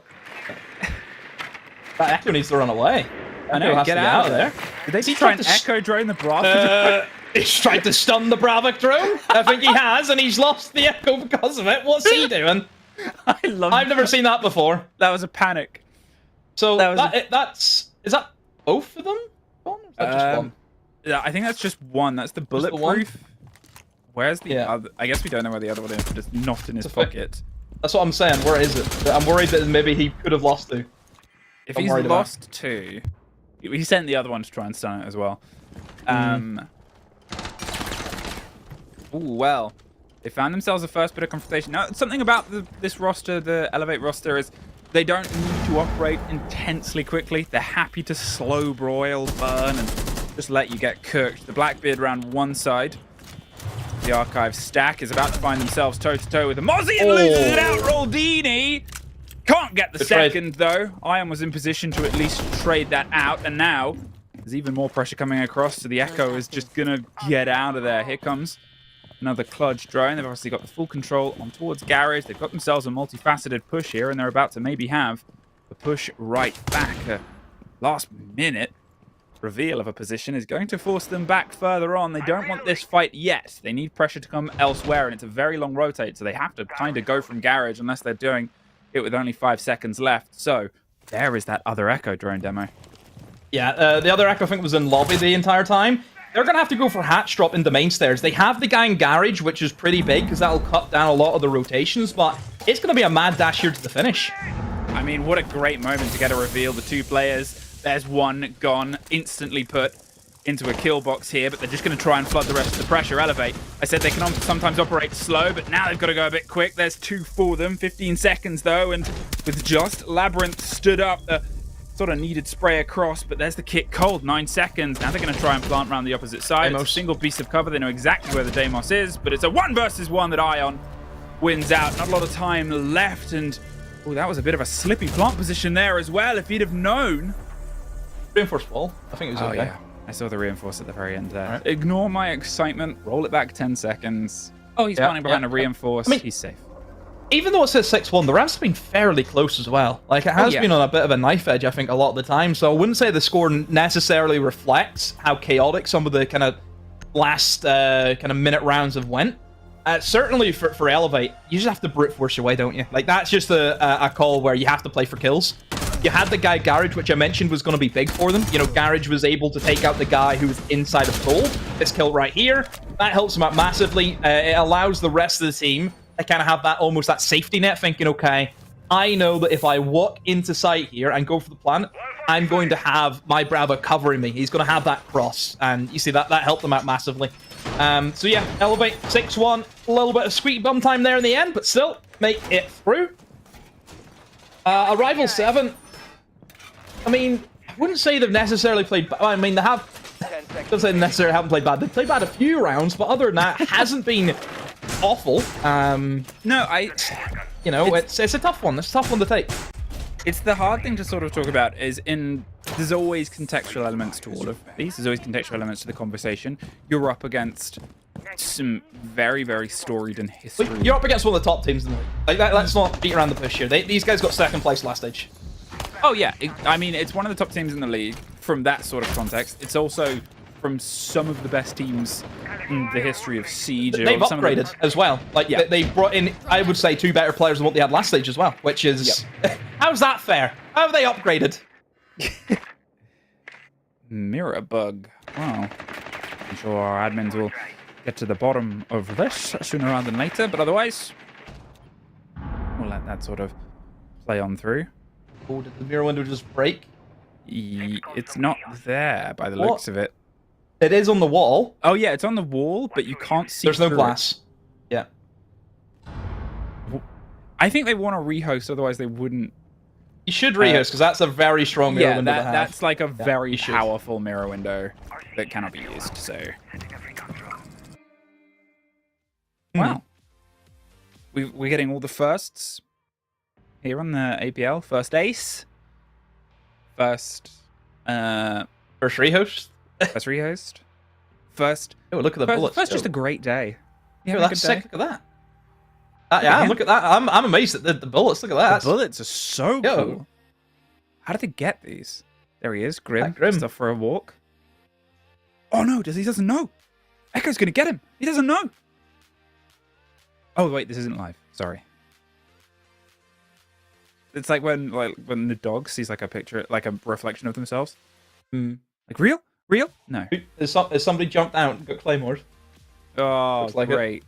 That Echo needs to run away. I know, has get to out of there. Did they try and Echo drone the Brava? He's tried to stun the Brava drone. I think he has, and he's lost the Echo because of it. What's he doing? I've never seen that before. That was a panic. So that's... Is that both of them? Or is that just one? Yeah, I think that's just one. That's the bulletproof. Where's the other? I guess we don't know where the other one is. Just not in his pocket. That's what I'm saying. Where is it? I'm worried that maybe he could have lost two. If he's lost two, he sent the other one to try and stun it as well. Ooh, well, they found themselves the first bit of confrontation. Now, something about this roster, the Elevate roster, is they don't need to operate intensely quickly. They're happy to slow broil, burn, and just let you get cooked. The Blackbeard around one side. The Archive stack is about to find themselves toe-to-toe with the Mozzie and loses it out. Roldini can't get the second, though. Ion was in position to at least trade that out, and now there's even more pressure coming across, so the Echo is just going to get out of there. Here comes another Kludge drone. They've obviously got the full control on towards Garage. They've got themselves a multifaceted push here, and they're about to maybe have the push right back. Last minute. reveal of a position is going to force them back further on. They don't want this fight yet. They need pressure to come elsewhere, and it's a very long rotate, so they have to kind of go from garage unless they're doing it with only 5 seconds left. So there is that other Echo drone demo. Yeah, the other Echo, I think, was in lobby the entire time. They're going to have to go for hatch drop into main stairs. They have the guy in garage, which is pretty big, because that'll cut down a lot of the rotations, but it's going to be a mad dash here to the finish. I mean, what a great moment to get a reveal. The 2 players, there's one gone, instantly put into a kill box here, but they're just going to try and flood the rest of the pressure. Elevate. I said they can sometimes operate slow, but now they've got to go a bit quick. There's 2 for them, 15 seconds though, and with just Labyrinth stood up, the sort of needed spray across, but there's the kick cold, 9 seconds. Now they're going to try and plant around the opposite side. It's a single piece of cover. They know exactly where the Deimos is, but it's a 1 versus 1 that Ion wins out. Not a lot of time left, and oh, that was a bit of a slippy plant position there as well. If he'd have known. Reinforced wall. I think it was okay. Yeah. I saw the reinforce at the very end there. Right. Ignore my excitement. Roll it back 10 seconds. Oh, he's planning behind a reinforce. I mean, he's safe. Even though it says 6-1, the round's been fairly close as well. Like, it has been on a bit of a knife edge, I think, a lot of the time. So I wouldn't say the score necessarily reflects how chaotic some of the kind of last kind of minute rounds have went. Certainly for Elevate, you just have to brute force your way, don't you? Like, that's just a call where you have to play for kills. You had the guy Garage, which I mentioned was going to be big for them. You know, Garage was able to take out the guy who was inside of gold. This kill right here, that helps him out massively. It allows the rest of the team to kind of have that almost that safety net, thinking, okay, I know that if I walk into sight here and go for the plant, I'm going to have my Bravo covering me. He's going to have that cross, and you see that helped them out massively. So yeah, Elevate 6-1, a little bit of squeaky bum time there in the end, but still make it through. Arrival 7. I mean, I wouldn't say they've necessarily played bad. I mean, they have. I don't say necessarily haven't played bad. They've played bad a few rounds, but other than that, hasn't been awful. No, you know, it's a tough one. It's a tough one to take. It's the hard thing to sort of talk about is there's always contextual elements to all of these. There's always contextual elements to the conversation. You're up against some very, very storied and history. You're up against one of the top teams in the league. Like, let's not beat around the bush here. These guys got 2nd place last stage. Oh, yeah. I mean, it's one of the top teams in the league from that sort of context. It's also from some of the best teams in the history of Siege. They've upgraded as well. Like, they brought in, I would say, 2 better players than what they had last stage as well, which is... Yep. How's that fair? How have they upgraded? Mirror bug. Wow. I'm sure our admins will get to the bottom of this sooner rather than later, but otherwise, we'll let that sort of play on through. Oh, did the mirror window just break? It's not there by the looks of it. It is on the wall. Oh, yeah, it's on the wall, but you can't see There's no glass. Yeah. I think they want to rehost, otherwise they wouldn't. You should rehost, because that's a very strong mirror window. That's like a very powerful mirror window that cannot be used, so... Wow. We're getting all the firsts here on the APL. First ace. First rehost. First rehost. First... Oh, look at the bullets. First, just a great day. Yeah, that's sick. Look at that. Yeah, look at that. I'm amazed at the bullets. Look at that. The bullets are so cool. How did they get these? There he is, Grim. Stuff for a walk. Oh no, he doesn't know. Echo's gonna get him. He doesn't know. Oh wait, this isn't live. Sorry. It's like when the dog sees like a picture, like a reflection of themselves. Like real? No. Has somebody jumped out and got claymores? Oh, like great.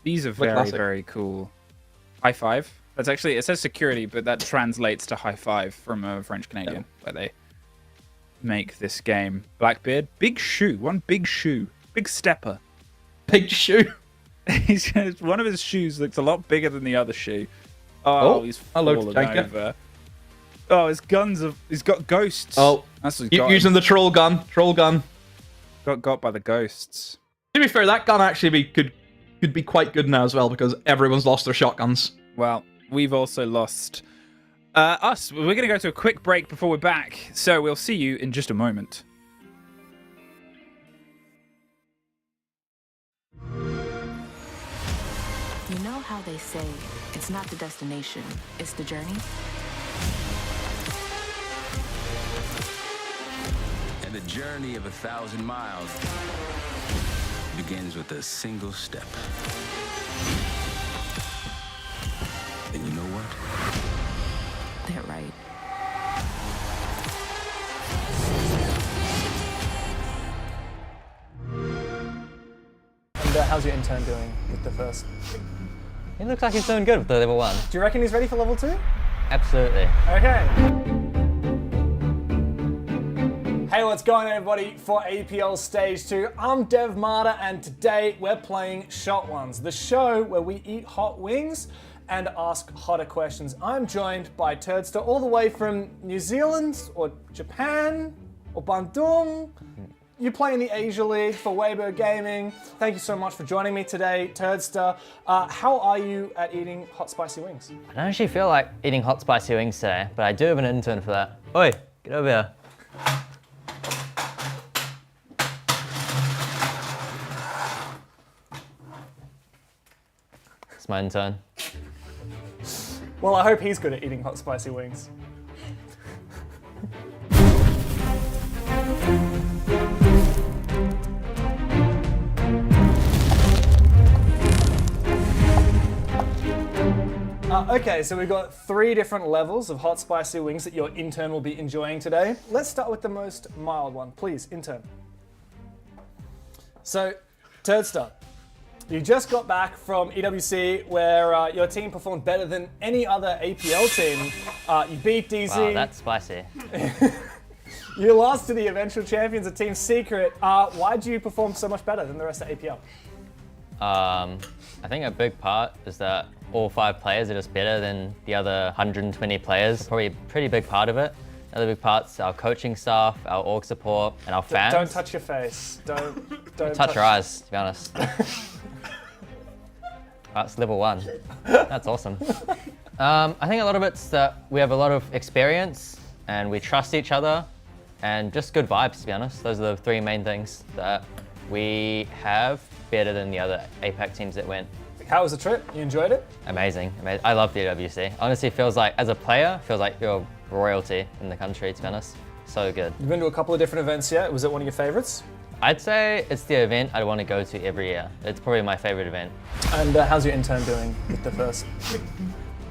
These are very, very cool. High five. That's actually, it says security, but that translates to high five from a French Canadian, where they make this game. Blackbeard, big shoe, one big shoe, big stepper. Big shoe. One of his shoes looks a lot bigger than the other shoe. Oh, he's fallen over. Oh, his guns have, he's got ghosts. Oh, that's what he's got. Using the troll gun. Got by the ghosts. To be fair, that gun actually could be quite good now as well, because everyone's lost their shotguns. Well, we've also lost us. We're going to go to a quick break before we're back, so we'll see you in just a moment. You know how they say, it's not the destination, it's the journey? The journey of 1,000 miles begins with a single step. And you know what? They're right. And how's your intern doing with the first? He looks like he's doing good with the level 1. Do you reckon he's ready for level 2? Absolutely. Okay. Hey, what's going on, everybody? For APL Stage 2, I'm Dev Marta, and today we're playing Shot Ones, the show where we eat hot wings and ask hotter questions. I'm joined by Turdster all the way from New Zealand, or Japan, or Bandung. You play in the Asia League for Weibo Gaming. Thank you so much for joining me today, Turdster. How are you at eating hot spicy wings? I don't actually feel like eating hot spicy wings today, but I do have an intern for that. Oi, get over here. It's my intern. Well, I hope he's good at eating hot spicy wings. Okay, so we've got 3 different levels of hot spicy wings that your intern will be enjoying today. Let's start with the most mild one. Please, intern. So, Turdster, you just got back from EWC where your team performed better than any other APL team. You beat DZ. Wow, that's spicy. You lost to the eventual champions of Team Secret. Why do you perform so much better than the rest of APL? I think a big part is that all 5 players are just better than the other 120 players. Probably a pretty big part of it. Another big part's our coaching staff, our org support, and our fans. Don't touch your face. Don't touch your eyes, to be honest. That's level 1. That's awesome. I think a lot of it's that we have a lot of experience and we trust each other and just good vibes, to be honest. Those are the 3 main things that we have better than the other APAC teams that went. How was the trip? You enjoyed it? Amazing. I love the EWC. Honestly, it feels like, as a player, feels like you're royalty in the country, to be honest. So good. You've been to a couple of different events yet. Was it one of your favorites? I'd say it's the event I'd want to go to every year. It's probably my favorite event. And how's your intern doing with the first?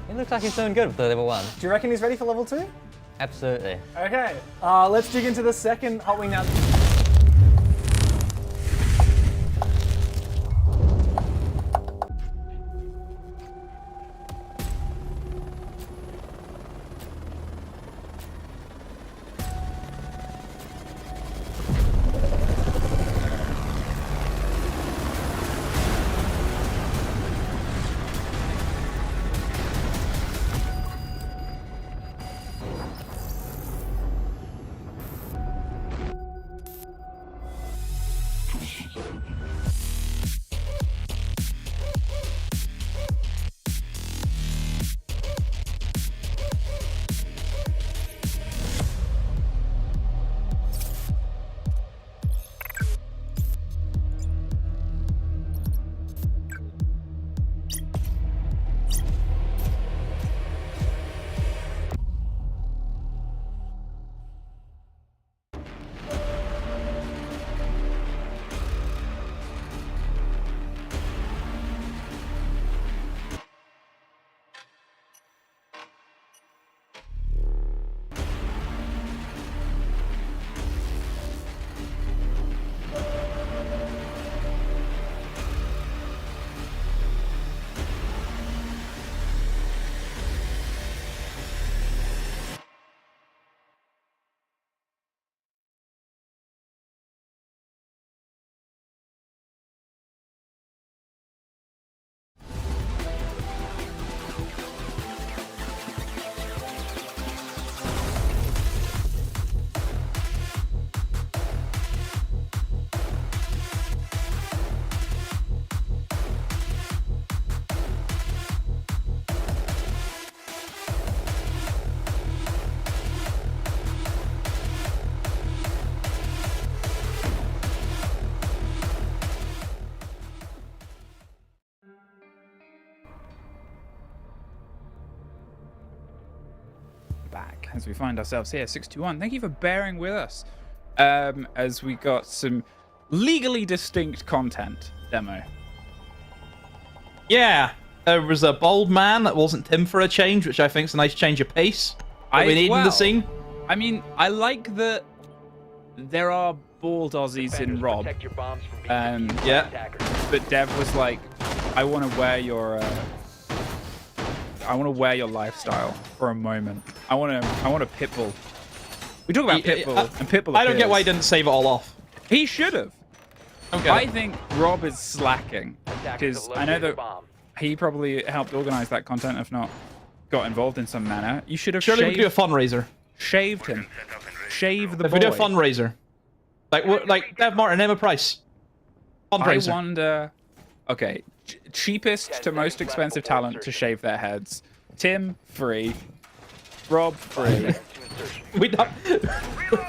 He looks like he's doing good with the level 1. Do you reckon he's ready for level 2? Absolutely. Okay, let's dig into the second hot wing now. Back as we find ourselves here, 621. Thank you for bearing with us. as we got some legally distinct content demo. Yeah, there was a bald man that wasn't Tim for a change, which I think is a nice change of pace that we need in the scene. I mean, I like that there are bald Aussies in Rob. Yeah. But Dev was like, I want to wear your lifestyle for a moment. I want a Pitbull. We talk about Pitbull and Pitbull. I don't get appears. why he didn't save it all off. He should have. Okay. I think Rob is slacking because I know that he probably helped organize that content, if not got involved in some manner. You should have Surely we could do a fundraiser. shaved him. Shave the If boy. we do a fundraiser, like Dev Martin, name a price. Fundraiser. I wonder. Okay, cheapest to most expensive talent to shave their heads. Tim, free. Rob, free.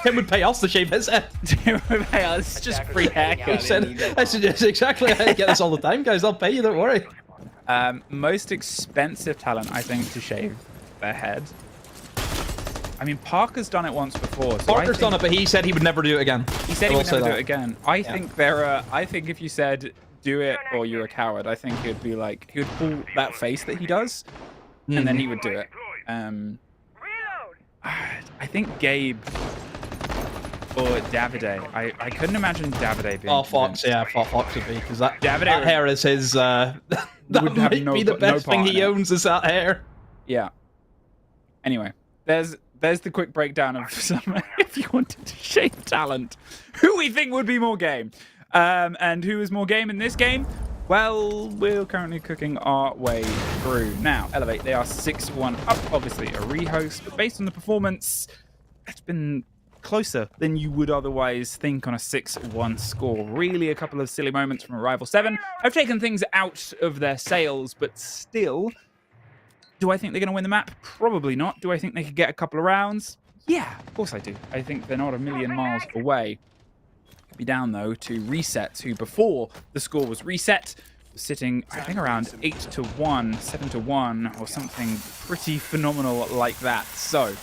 Tim would pay us to shave his head. Tim would pay us just free haircut. That's exactly how I get this all the time, guys. I'll pay you, don't worry. Most expensive talent, I think, to shave their head. I mean, Parker's done it once before. So Parker's done it, but he said he would never do it again. He said he would never do it again. I think I think if you said do it or you're a coward, I think he'd be like, he would pull that face that he does, and then he would do it. I think Gabe or Davide. I couldn't imagine Davide being. Oh, Fox, yeah, Fox would be, because that Davide hair is his. That would have might be the best thing he owns is that hair. Yeah. Anyway, there's the quick breakdown of some. If you wanted to shave talent, who we think would be more game, and who is more game in this game. Well, we're currently cooking our way through. Now, Elevate, they are 6-1 up, obviously a rehost, but based on the performance, it's been closer than you would otherwise think on a 6-1 score. Really a couple of silly moments from Arrival 7. I've taken things out of their sails, but still, do I think they're going to win the map? Probably not. Do I think they could get a couple of rounds? Yeah, of course I do. I think they're not a million miles away. Be down though to Reset, who before the score was reset was sitting I think around 8-1, 7-1 or something pretty phenomenal like that. So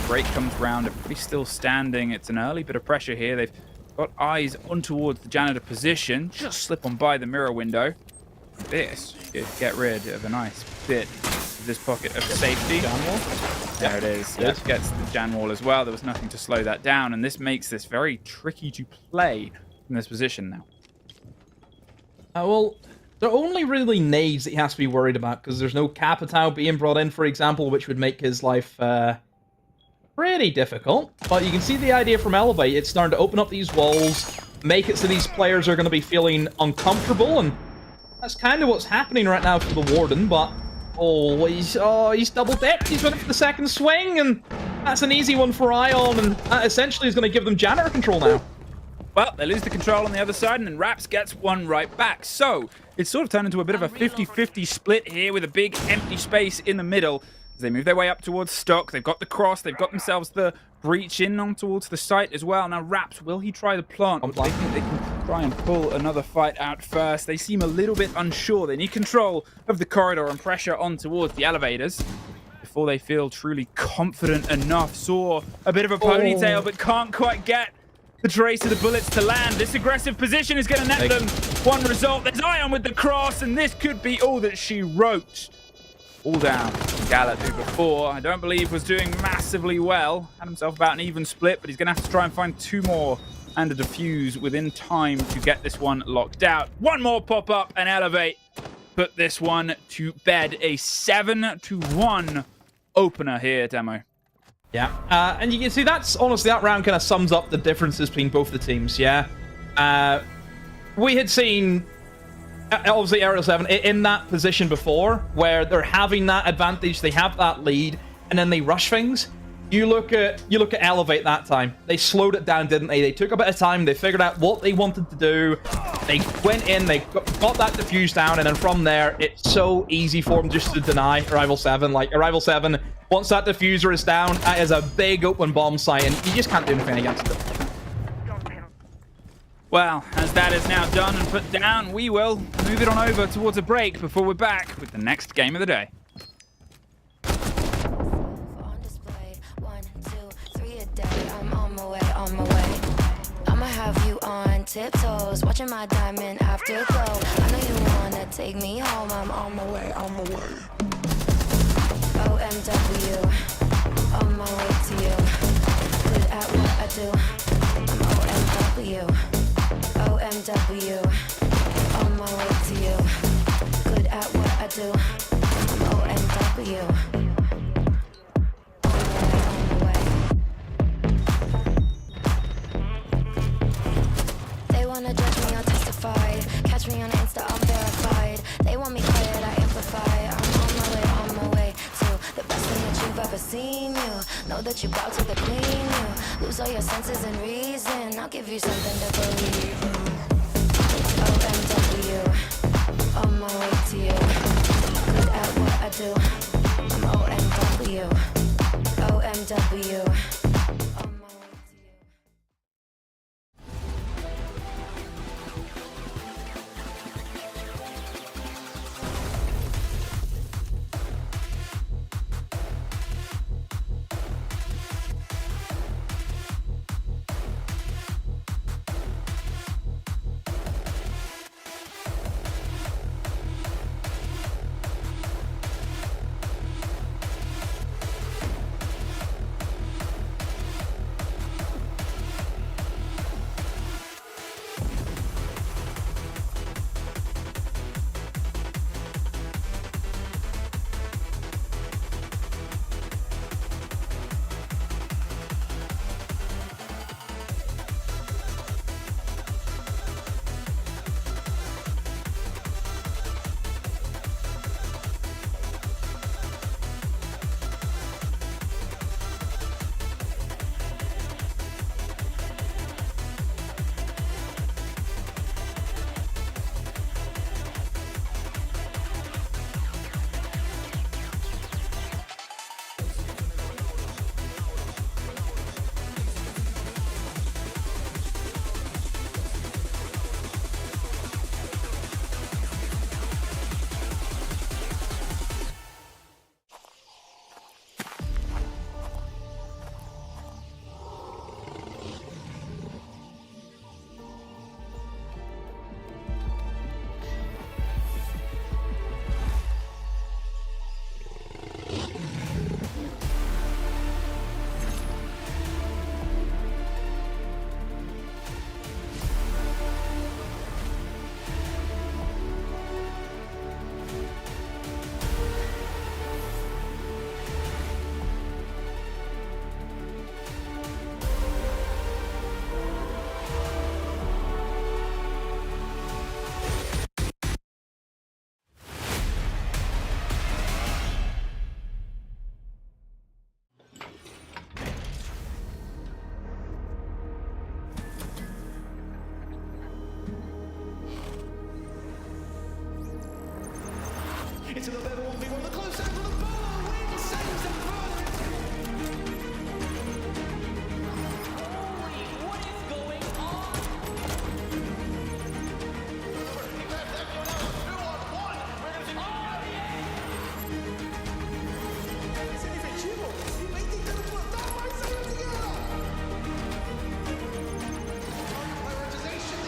break comes round, are pretty still standing. It's an early bit of pressure here. They've got eyes on towards the janitor position, just slip on by the mirror window. This should get rid of a nice bit of this pocket of safety. There it is. That gets the Jan wall as well. There was nothing to slow that down, and this makes this very tricky to play in this position now. Well, there are only really nades that he has to be worried about, because there's no Capitao being brought in, for example, which would make his life pretty difficult. But you can see the idea from Elevate. It's starting to open up these walls, make it so these players are going to be feeling uncomfortable, and that's kind of what's happening right now for the Warden, but he's double dipped. He's running for the second swing, and that's an easy one for Ion, and that essentially is going to give them janitor control now. Well, they lose the control on the other side, and then Raps gets one right back. So it's sort of turned into a bit of a 50-50 split here with a big empty space in the middle. As they move their way up towards Stock, they've got the cross, they've got themselves the breach in on towards the site as well. Now Raps, will he try the plant? Or do they think they can try and pull another fight out first? They seem a little bit unsure. They need control of the corridor and pressure on towards the elevators before they feel truly confident enough. Saw a bit of a ponytail, but can't quite get the trace of the bullets to land. This aggressive position is going to net them one result. There's Ion with the cross, and this could be all that she wrote. All down. Gallup, who before I don't believe was doing massively well. Had himself about an even split, but he's going to have to try and find two more and a defuse within time to get this one locked out. One more pop up and Elevate. Put this one to bed. A 7-1 opener here, Demo. Yeah, and you can see that's honestly, that round kind of sums up the differences between both the teams, yeah? We had seen obviously Aerial 7 in that position before, where they're having that advantage, they have that lead, and then they rush things. You look at Elevate that time. They slowed it down, didn't they? They took a bit of time, they figured out what they wanted to do, they went in, they got that defuse down, and then from there, it's so easy for them just to deny Arrival 7. Like, Arrival 7, once that diffuser is down, that is a big open bomb site, and you just can't do anything against it. Well, as that is now done and put down, we will move it on over towards a break before we're back with the next game of the day. On display, 1, 2, 3 a day. I'm on my way, on my way. tiptoes, watching my diamond afterglow. I know you wanna take me home. I'm on my way, on my way. OMW, on my way to you. Good at what I do. I'm OMW, OMW, on my way to you. Good at what I do. I'm OMW. They wanna judge me, I'll testify. Catch me on Insta, I'm verified. They want me quiet, I amplify. I'm on my way to the best thing that you've ever seen. You know that you're about to the queen. You lose all your senses and reason. I'll give you something to believe in. OMW, on my way to you. Good at what I do. I'm OMW, OMW. On my way to you. Into the level 1v1, the close out for the ball. Win saves the first. Holy, what is going on? He left that one out. 2-on-1. We're going to see. Oh, yeah! Se effettivo, il 20 tempo da mai salutiera. Prioritization.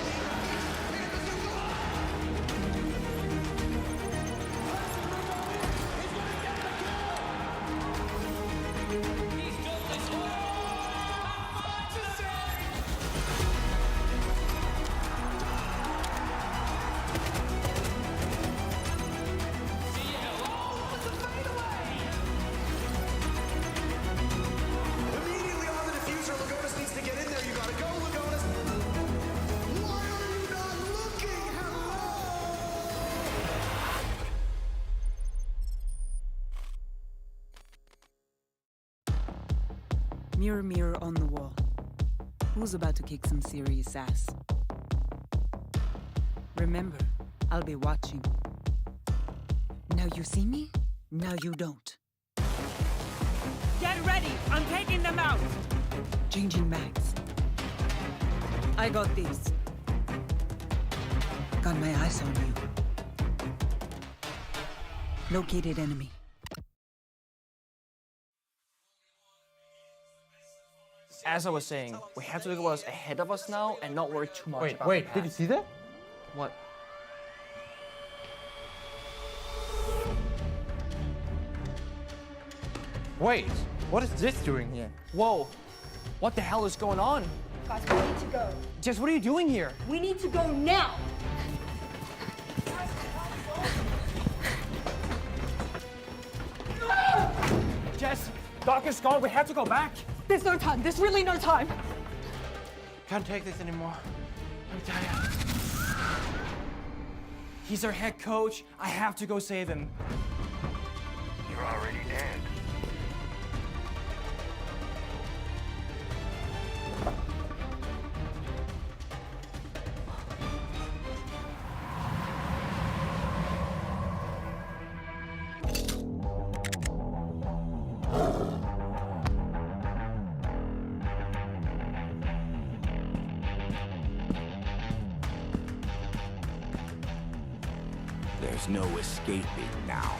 Immediately on the diffuser, Lagonis needs to get in there. You gotta go, Lagonis. Why are you not looking? Mirror, mirror on the wall. Who's about to kick some serious ass? Remember, I'll be watching. Now you see me, now you don't. Get ready! I'm taking them out! Changing mags. I got this. Got my eyes on you. Located enemy. As I was saying, we have to look at what's ahead of us now and not worry too much about Wait, the did you past. see that? What? Wait, what is this doing here? Whoa! What the hell is going on? Guys, we need to go. Jess, what are you doing here? We need to go now. Jess, Doc is gone. We have to go back. There's no time. There's really no time. Can't take this anymore. I'm tired. He's our head coach. I have to go save him. You're already dead. There's no escaping now.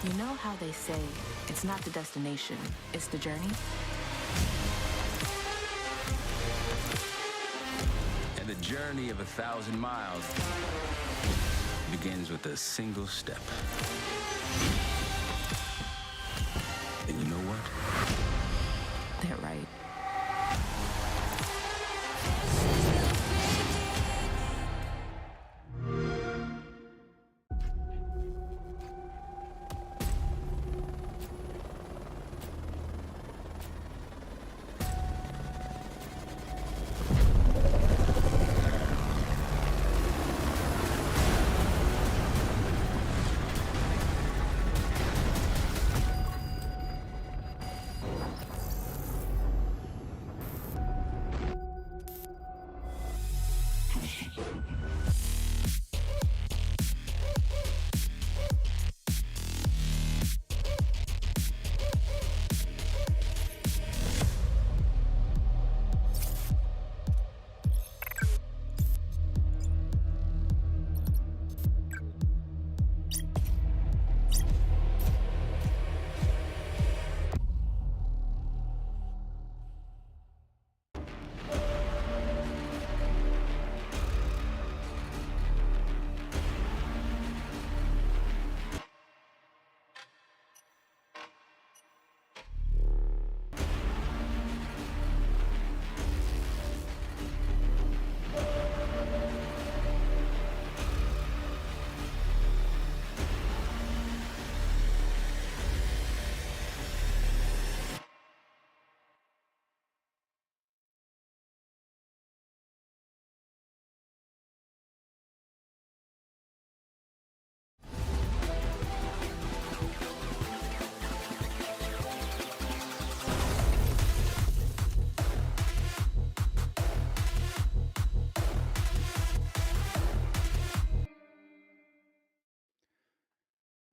You know how they say it's not the destination, it's the journey? And the journey of 1,000 miles begins with a single step. And you know what? They're right.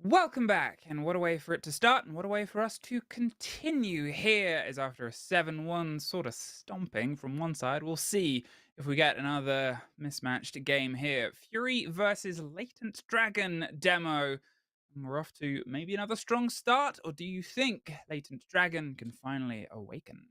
Welcome back, and what a way for it to start, and what a way for us to continue. Here is after a 7-1 sort of stomping from one side. We'll see if we get another mismatched game here. Fury versus Latent Dragon demo. And we're off to maybe another strong start, or do you think Latent Dragon can finally awaken?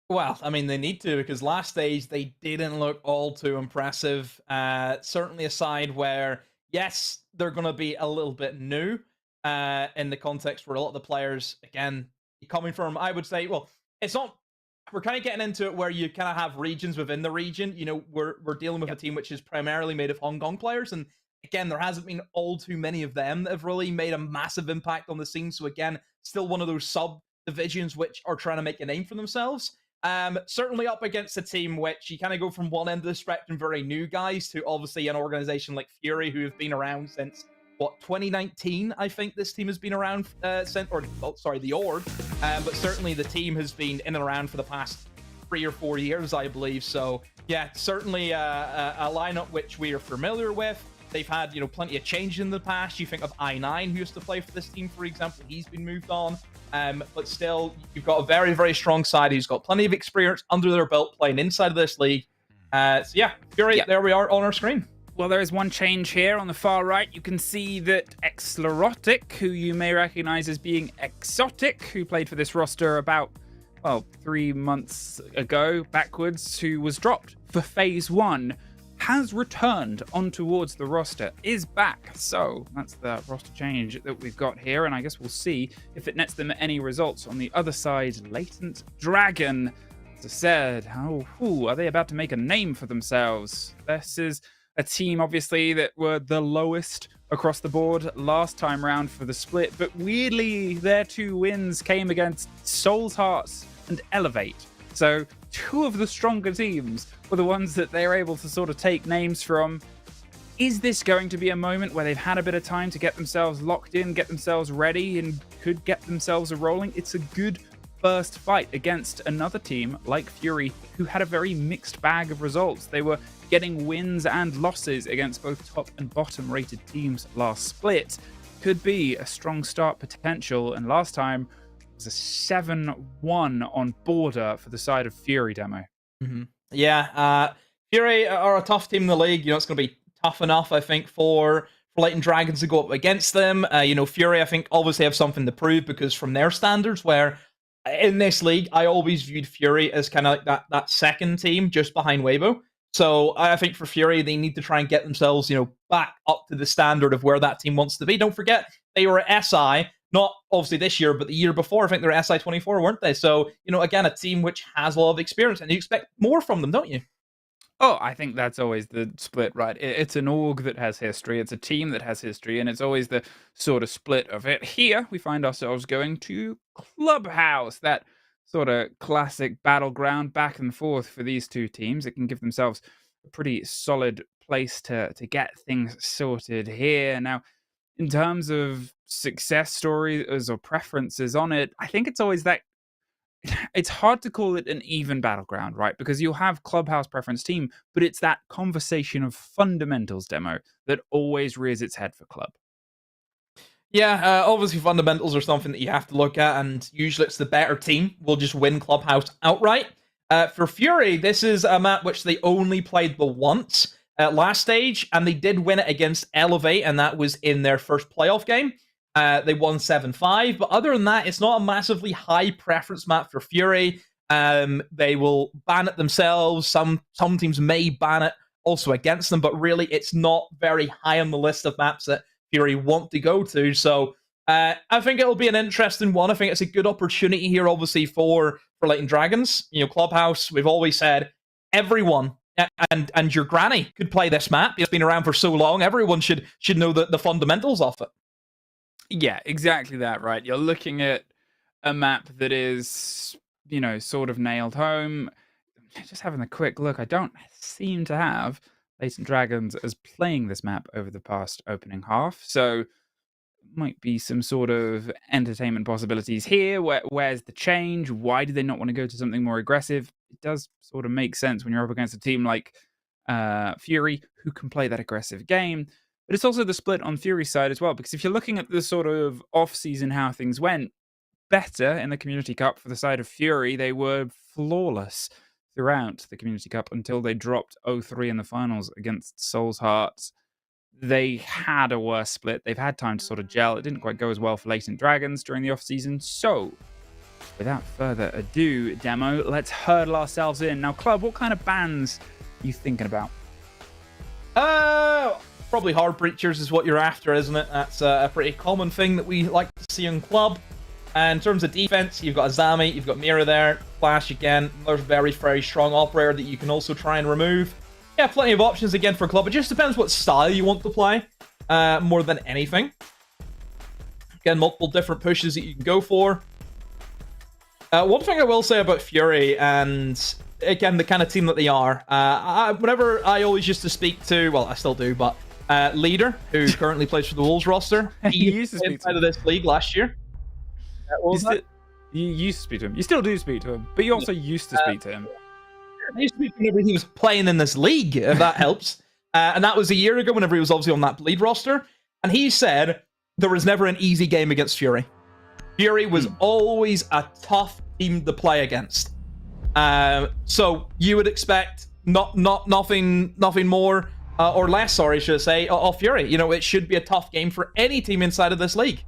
Well, I mean, they need to, because last stage they didn't look all too impressive. Certainly a side where, yes, they're going to be a little bit new in the context where a lot of the players, again, coming from, I would say, well, it's not. We're kind of getting into it where you kind of have regions within the region. You know, we're dealing with a team which is primarily made of Hong Kong players, and again, there hasn't been all too many of them that have really made a massive impact on the scene. So again, still one of those sub divisions which are trying to make a name for themselves. Certainly up against a team which you kind of go from one end of the spectrum, very new guys, to obviously an organization like Fury, who have been around since, what, 2019, I think this team has been around since, or, oh, sorry, the org. But certainly the team has been in and around for the past 3 or 4 years, I believe. So, yeah, certainly a lineup which we are familiar with. They've had, plenty of change in the past. You think of I9, who used to play for this team, for example. He's been moved on. But still, you've got a very, very strong side who's got plenty of experience under their belt playing inside of this league. So yeah, Fury, there we are on our screen. Well, there is one change here on the far right. You can see that Exlerotic, who you may recognize as being Exotic, who played for this roster about, 3 months ago backwards, who was dropped for Phase 1, has returned on towards the roster, is back. So that's the roster change that we've got here, and I guess we'll see if it nets them any results. On the other side, Latent Dragon, as I said, are they about to make a name for themselves? This is a team, obviously, that were the lowest across the board last time round for the split, but weirdly, their 2 wins came against Soul's Hearts and Elevate. So 2 of the stronger teams were the ones that they're able to sort of take names from. Is this going to be a moment where they've had a bit of time to get themselves locked in, get themselves ready, and could get themselves a rolling? It's a good first fight against another team like Fury, who had a very mixed bag of results. They were getting wins and losses against both top and bottom rated teams last split. Could be a strong start potential, and last time was a 7-1 on border for the side of Fury demo. Mm-hmm. Yeah, Fury are a tough team in the league. It's going to be tough enough, I think, for Latent Dragons to go up against them. Fury, I think, obviously have something to prove, because from their standards, where in this league, I always viewed Fury as kind of like that second team just behind Weibo. So I think for Fury, they need to try and get themselves, back up to the standard of where that team wants to be. Don't forget, they were SI, not obviously this year, but the year before. I think they were SI 24, weren't they? So, again, a team which has a lot of experience, and you expect more from them, don't you? Oh, I think that's always the split, right? It's an org that has history, it's a team that has history, and it's always the sort of split of it. Here, we find ourselves going to Clubhouse, that sort of classic battleground back and forth for these 2 teams. It can give themselves a pretty solid place to get things sorted here. Now, in terms of success stories or preferences on it, I think it's always that it's hard to call it an even battleground, right? Because you'll have Clubhouse preference team, but it's that conversation of fundamentals demo that always rears its head for Club. Yeah, obviously fundamentals are something that you have to look at, and usually it's the better team will just win Clubhouse outright. For Fury, this is a map which they only played the once last stage, and they did win it against Elevate, and that was in their first playoff game. They won 7-5, but other than that, it's not a massively high preference map for Fury. They will ban it themselves. Some teams may ban it also against them, but really it's not very high on the list of maps that Fury want to go to. So I think it'll be an interesting one. I think it's a good opportunity here, obviously, for Latent Dragons. Clubhouse, we've always said everyone and your granny could play this map. It's been around for so long. Everyone should know the fundamentals of it. Yeah, exactly that, right? You're looking at a map that is, sort of nailed home. Just having a quick look, I don't seem to have Latent Dragons as playing this map over the past opening half, so might be some sort of entertainment possibilities here. Where's the change? Why do they not want to go to something more aggressive? It does sort of make sense when you're up against a team like Fury, who can play that aggressive game. but it's also the split on Fury's side as well. Because if you're looking at the sort of off-season how things went, better in the Community Cup for the side of Fury. They were flawless throughout the Community Cup until they dropped 0-3 in the finals against Soul's Hearts. They had a worse split. They've had time to sort of gel. It didn't quite go as well for Latent Dragons during the off-season. So, without further ado, Demo, let's hurdle ourselves in. Now, Club, what kind of bans are you thinking about? Probably Hard Breachers is what you're after, isn't it? That's a pretty common thing that we like to see in Club. And in terms of defense, you've got Azami, you've got Mira there, Flash again. There's a very, very strong operator that you can also try and remove. Yeah, plenty of options again for Club. It just depends what style you want to play, more than anything. Again, multiple different pushes that you can go for. One thing I will say about Fury, and again, the kind of team that they are, whenever I always used to speak to, well, I still do, but Leader, who currently plays for the Wolves roster, he used to speak inside of this league last year. You used to speak to him. You still do speak to him, but you also used to speak to him. I used to speak whenever he was playing in this league, if that helps. And that was a year ago, whenever he was obviously on that lead roster. And he said there was never an easy game against Fury. Fury was always a tough team to play against. So you would expect nothing more or less, sorry, should I say, of Fury. You know, it should be a tough game for any team inside of this league.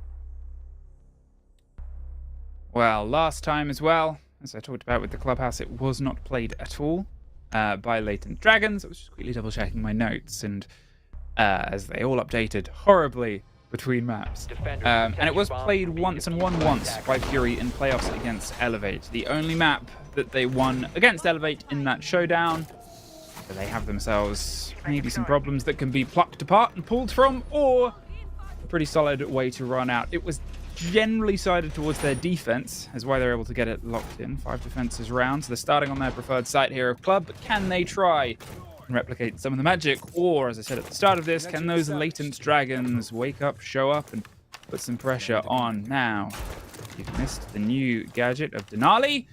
Well, last time as well, as I talked about with the Clubhouse, it was not played at all by Latent Dragons. I was just quickly double-checking my notes, and as they all updated horribly between maps. And it was played once and won once by Fury in playoffs against Elevate. The only map that they won against Elevate in that showdown. So they have themselves maybe some problems that can be plucked apart and pulled from, or a pretty solid way to run out. It was generally sided towards their defense, is why they're able to get it locked in. 5 defenses rounds. They're starting on their preferred site here of Club, but can they try and replicate some of the magic? Or, as I said at the start of this, can those Latent Dragons wake up, show up, and put some pressure on? Now, you've missed the new gadget of Denali.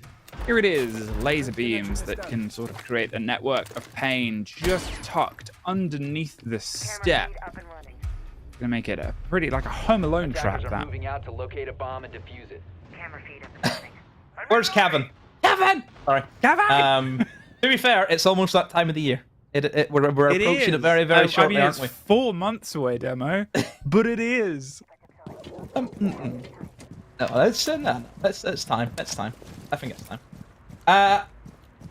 Here it is, laser beams that can sort of create a network of pain just tucked underneath the step. Gonna make it a pretty, like a Home Alone trap, that. Moving out to locate a bomb and defuse it. Where's Kevin? Kevin! Sorry. Kevin! To be fair, it's almost that time of the year. We're approaching it very, very shortly, aren't we? It's 4 months away, Demo, but it is. No, it's time. It's time. I think it's time.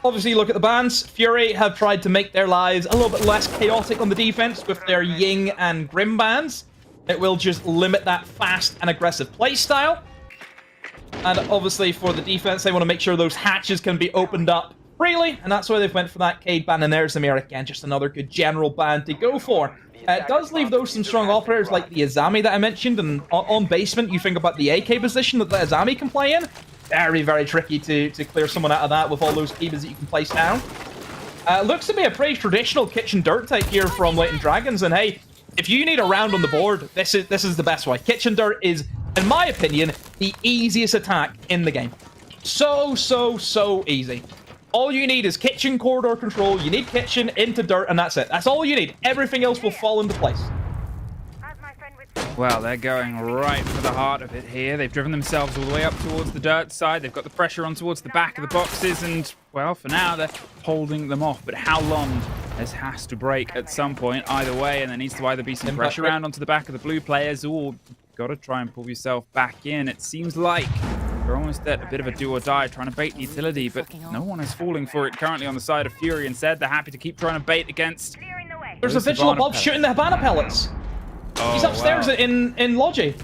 Obviously, look at the bans. Fury have tried to make their lives a little bit less chaotic on the defense with their Ying and Grim bans. It will just limit that fast and aggressive playstyle. And obviously, for the defense, they want to make sure those hatches can be opened up freely, and that's why they've went for that Cade ban. And there's Amir again, just another good general ban to go for. It does leave those some strong operators like the Azami that I mentioned, and on basement, you think about the AK position that the Azami can play in. Very, very tricky to clear someone out of that with all those keybers that you can place down. Looks to be a pretty traditional kitchen dirt type here from Latent Dragons, and hey, if you need a round on the board, this is the best way. Kitchen dirt is, in my opinion, the easiest attack in the game. So easy. All you need is kitchen corridor control, you need kitchen into dirt, and that's it. That's all you need. Everything else will fall into place. Well, they're going right for the heart of it here. They've driven themselves all the way up towards the dirt side. They've got the pressure on towards the back of the boxes, and, well, for now, they're holding them off. But how long? This has to break at some point, either way, and there needs to either be some pressure around onto the back of the blue players, or you've got to try and pull yourself back in. It seems like we're almost at a bit of a do or die, trying to bait the utility, but no one is falling for it currently on the side of Fury. Instead, they're happy to keep trying to bait against... There's a Vigil Bob shooting the Habana pellets. Oh, he's upstairs in Logi.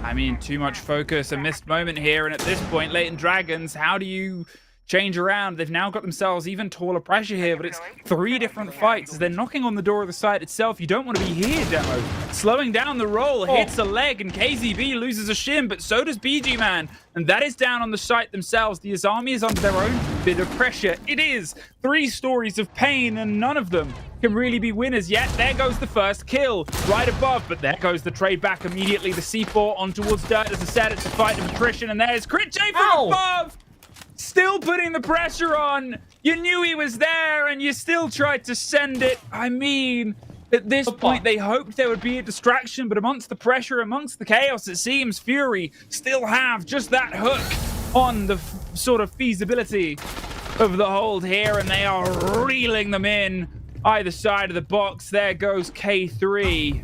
I mean, too much focus, a missed moment here, and at this point, Latent Dragons, how do you change around? They've now got themselves even taller pressure here, but it's 3 different fights as they're knocking on the door of the site itself. You don't want to be here, Demo. Slowing down the roll, hits a leg, and KZB loses a shin, but so does BG Man, and that is down on the site themselves. The Azami is under their own bit of pressure. It is 3 stories of pain, and none of them can really be winners yet. There goes the first kill right above, but there goes the trade back immediately. The C4 on towards dirt. As I said, it's a fight of attrition, and there's Crit J from above. Still putting the pressure on. You knew he was there, and you still tried to send it. I mean, At this point, they hoped there would be a distraction, but amongst the pressure, amongst the chaos, it seems Fury still have just that hook on the sort of feasibility of the hold here, and they are reeling them in either side of the box. There goes K3.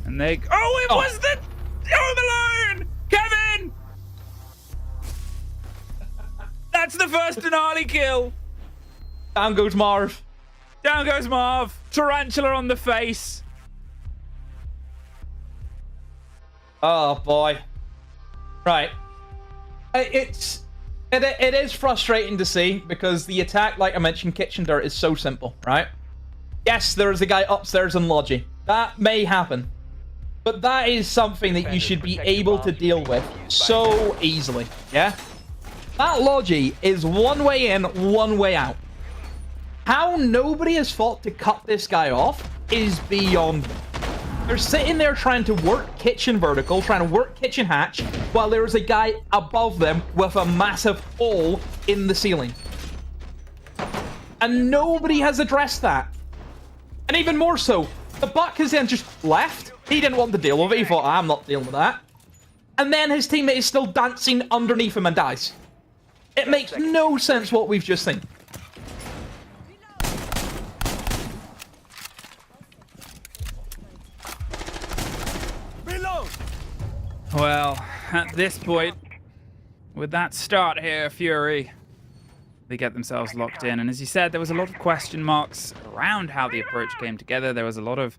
And they... Oh, it was the Home Alone! Kevin! That's the first Denali kill. Down goes Marv. Down goes Marv. Tarantula on the face. Oh, boy. Right. It is frustrating to see because the attack, like I mentioned, Kitchen Dirt is so simple, right? Yes, there is a guy upstairs in Logi. That may happen. But that is something that you should be able to deal with so easily, yeah? That Logi is one way in, one way out. How nobody has fought to cut this guy off is beyond me. They're sitting there trying to work kitchen vertical, trying to work kitchen hatch, while there is a guy above them with a massive hole in the ceiling. And nobody has addressed that. And even more so, the Buck has then just left. He didn't want to deal with it. He thought, I'm not dealing with that. And then his teammate is still dancing underneath him and dies. It makes no sense what we've just seen. Well, at this point, with that start here, Fury, they get themselves locked in. And as you said, there was a lot of question marks around how the approach came together. There was a lot of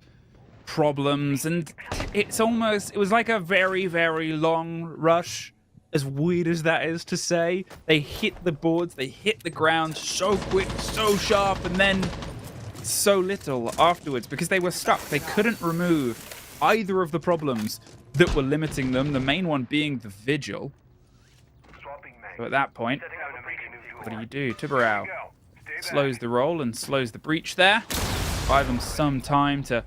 problems, and it was like a very, very long rush, as weird as that is to say. They hit the boards, they hit the ground so quick, so sharp, and then so little afterwards because they were stuck. They couldn't remove either of the problems that were limiting them, the main one being the Vigil. So at that point, what do? Tiburao slows the roll and slows the breach there. Buy them some time to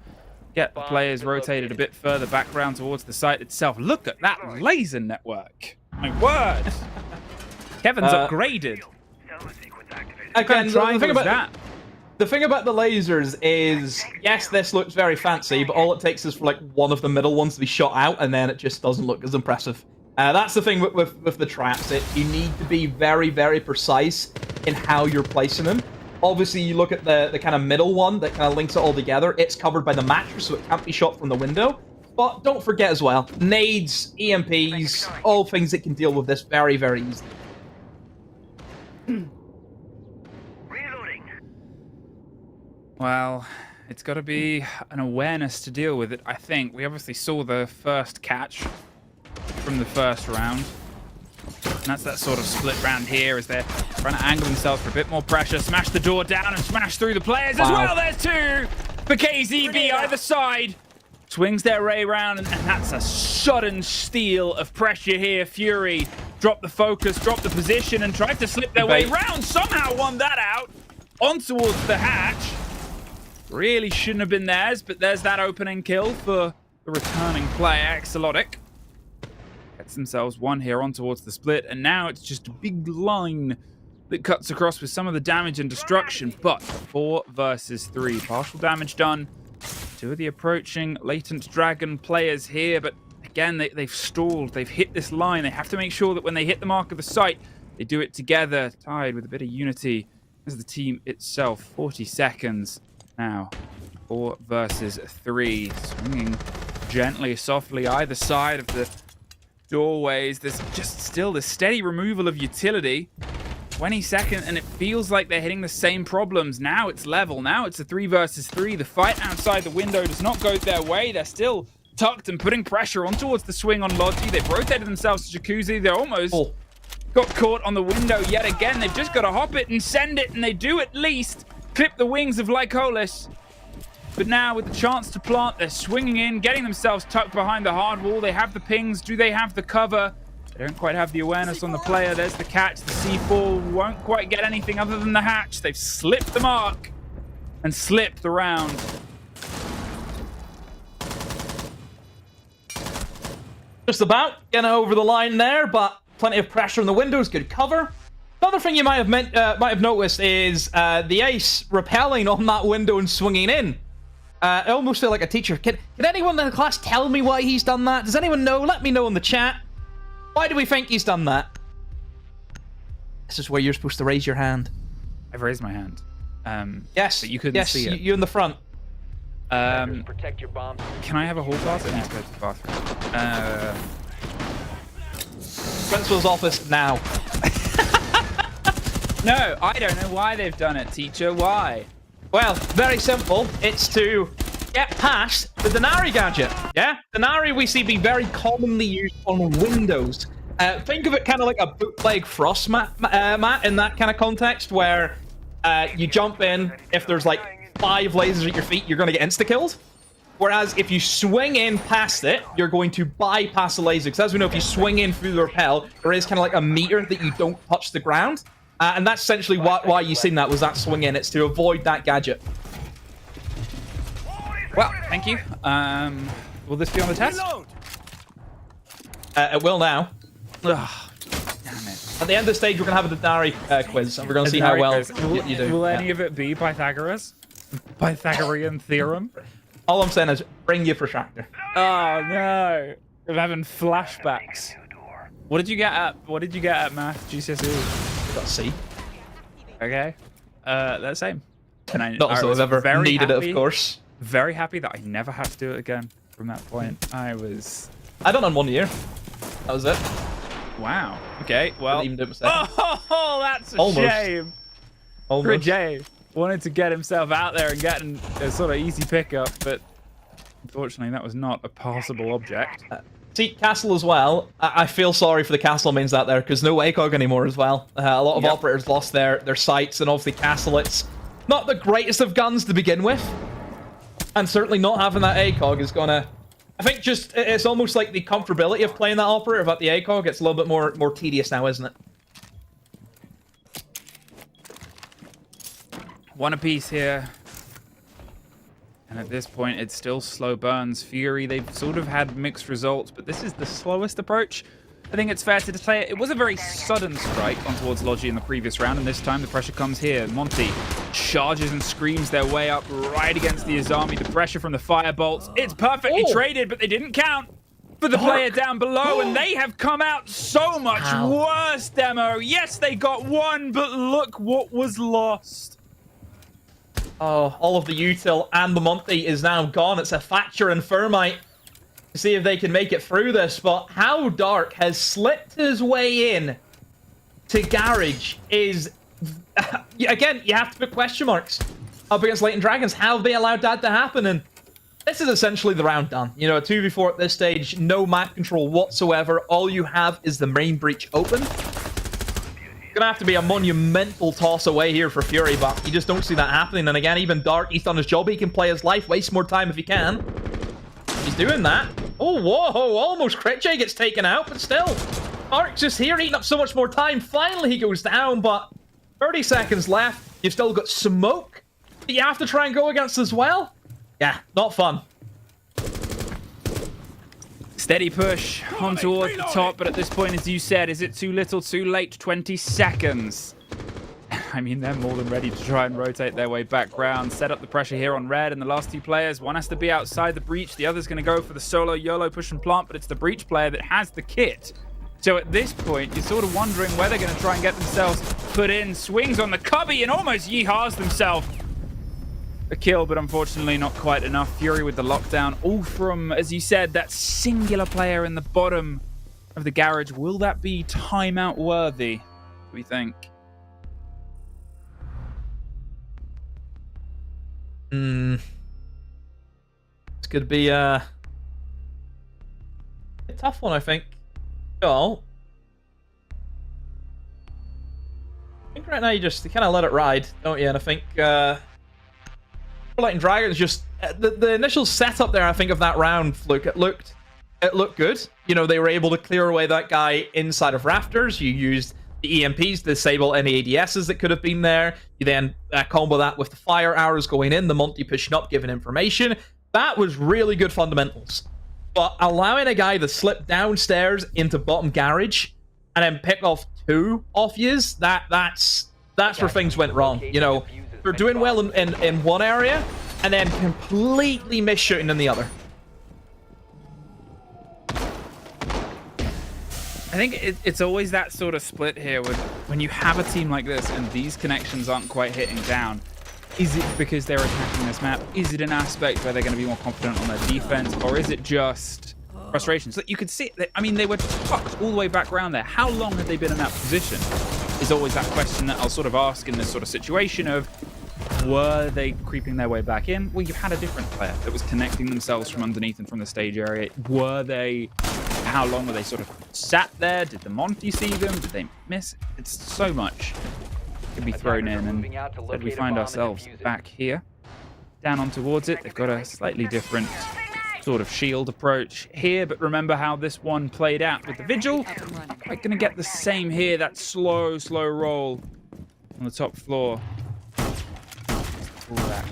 get the players rotated a bit further back round towards the site itself. Look at that laser network. My word. Kevin's upgraded. Again, the thing about the lasers is, yes, this looks very fancy, but all it takes is for like one of the middle ones to be shot out, and then it just doesn't look as impressive. That's the thing with the traps. You need to be very, very precise in how you're placing them. Obviously, you look at the kind of middle one that kind of links it all together. It's covered by the mattress, so it can't be shot from the window. But don't forget as well, nades, EMPs, all things that can deal with this very, very easily. Well, it's got to be an awareness to deal with it, I think. We obviously saw the first catch from the first round. And that's that sort of split round here as they're trying to angle themselves for a bit more pressure. Smash the door down and smash through the players as well. There's two for KZB either side. Swings their ray round, and that's a sudden steal of pressure here. Fury dropped the focus, dropped the position, and tried to slip their way round. Somehow won that out on towards the hatch. Really shouldn't have been theirs, but there's that opening kill for the returning player, Exolotic. Gets themselves one here on towards the split, and now it's just a big line that cuts across with some of the damage and destruction. But 4 versus 3. Partial damage done. 2 of the approaching Latent Dragon players here, but again, they've stalled. They've hit this line. They have to make sure that when they hit the mark of the site, they do it together, tied with a bit of unity as the team itself. 40 seconds now. 4 versus 3. Swinging gently, softly either side of the doorways. There's just still the steady removal of utility. 20 seconds, and it feels like they're hitting the same problems. Now it's level. Now it's a 3 versus 3. The fight outside the window does not go their way. They're still tucked and putting pressure on towards the swing on Logi. They've rotated themselves to Jacuzzi. They're almost got caught on the window yet again. They've just got to hop it and send it, and they do at least clip the wings of Lycolis. But now with the chance to plant, they're swinging in, getting themselves tucked behind the hard wall. They have the pings. Do they have the cover? They don't quite have the awareness on the player. There's the catch. The C4 won't quite get anything other than the hatch. They've slipped the mark and slipped the round. Just about getting over the line there, but plenty of pressure in the windows, good cover. Another thing you might have noticed is the ace repelling on that window and swinging in. I almost feel like a teacher. Can anyone in the class tell me why he's done that? Does anyone know? Let me know in the chat. Why do we think he's done that? This is where you're supposed to raise your hand. I've raised my hand. Yes. But you couldn't see it. You in the front. Protect your bombs. Can I have a hall pass? I need to go to the bathroom. Principal's office now. No, I don't know why they've done it, teacher. Why? Well, very simple. It's to get past the Denari gadget. Yeah? Denari we see be very commonly used on Windows. Think of it kind of like a bootleg Frost mat in that kind of context where you jump in, if there's like 5 lasers at your feet, you're going to get insta-killed. Whereas if you swing in past it, you're going to bypass the laser. Because as we know, if you swing in through the rappel, there is kind of like a meter that you don't touch the ground. And that's essentially why you've seen that, was that swing in. It's to avoid that gadget. Well, thank you. Will this be on the test? It will now. Ugh, damn it. At the end of the stage, we're going to have a Denari quiz, and we're going to see how well you do. Will any of it be Pythagoras? Pythagorean theorem? All I'm saying is, bring your protractor. Oh no! I'm having flashbacks. What did you get at math GCSE? Got a C. Okay. That's same. And Not as though I've ever needed it, of course. Very happy that I never have to do it again from that point. I done on 1 year. That was it. Wow. Okay, well. Even do it myself. Oh, that's a Almost. shame. Almost. Jay wanted to get himself out there and get a sort of easy pickup, but unfortunately that was not a passable object. See, castle as well. I feel sorry for the castle mains out there, because no ACOG anymore as well. A lot of operators lost their sights, and obviously castle, it's not the greatest of guns to begin with. And certainly not having that ACOG is gonna... I think just, it's almost like the comfortability of playing that operator without the ACOG. It's a little bit more tedious now, isn't it? One apiece here. And at this point, it's still slow burns. Fury, they've sort of had mixed results, but this is the slowest approach. I think it's fair to say it was a very sudden strike on towards Logi in the previous round, and this time the pressure comes here. Monty charges and screams their way up right against the Azami. The pressure from the fire bolts. It's perfectly traded, but they didn't count for the player down below, and they have come out so much worse, Demo. Yes, they got one, but look what was lost. Oh, all of the util and the Monty is now gone. It's a Thatcher and Thermite to see if they can make it through this. But how Dark has slipped his way in to Garage is... Again, you have to put question marks up against Latent Dragons. How have they allowed that to happen? And this is essentially the round done. You know, a 2v4 at this stage, no map control whatsoever. All you have is the main breach open. Gonna have to be a monumental toss away here for Fury, but you just don't see that happening. And again, even Dark, he's done his job. He can play his life, waste more time if he can. He's doing that. Oh, whoa, almost Crit J gets taken out, but still. Dark's just here eating up so much more time. Finally, he goes down, but 30 seconds left. You've still got Smoke that you have to try and go against as well. Yeah, not fun. Steady push on towards the top, but at this point, as you said, is it too little, too late? 20 seconds. I mean, they're more than ready to try and rotate their way back round, set up the pressure here on red, and the last two players, one has to be outside the breach, the other's going to go for the solo YOLO push and plant, but it's the breach player that has the kit. So at this point, you're sort of wondering where they're going to try and get themselves put in. Swings on the cubby and almost yeehaws themselves a kill, but unfortunately not quite enough. Fury with the lockdown, all from, as you said, that singular player in the bottom of the garage. Will that be timeout worthy, do we think? It's going to be a tough one, I think. Oh. I think right now you kind of let it ride, don't you? And I think Latent Dragon is just the initial setup there. I think of that round, Luke, it looked good. You know, they were able to clear away that guy inside of rafters. You used the EMPs to disable any ADSs that could have been there. You then combo that with the fire arrows going in, the Monty pushing up, giving information. That was really good fundamentals. But allowing a guy to slip downstairs into bottom garage and then pick off 2 off yous, that's where things went wrong. You know, they're doing well in one area, and then completely miss shooting in the other. I think it's always that sort of split here when you have a team like this and these connections aren't quite hitting down. Is it because they're attacking this map? Is it an aspect where they're going to be more confident on their defense? Or is it just frustration? So you could see, I mean, they were tucked all the way back around there. How long had they been in that position? Is always that question that I'll sort of ask in this sort of situation of, were they creeping their way back in? Well, you had a different player that was connecting themselves from underneath and from the stage area. Were they, how long were they sort of sat there? Did the Monty see them? Did they miss? It's so much could be thrown in, and instead we find ourselves back here, down on towards it. They've got a slightly different sort of shield approach here, but remember how this one played out with the Vigil. Not quite going to get the same here. That slow roll on the top floor. Pull back.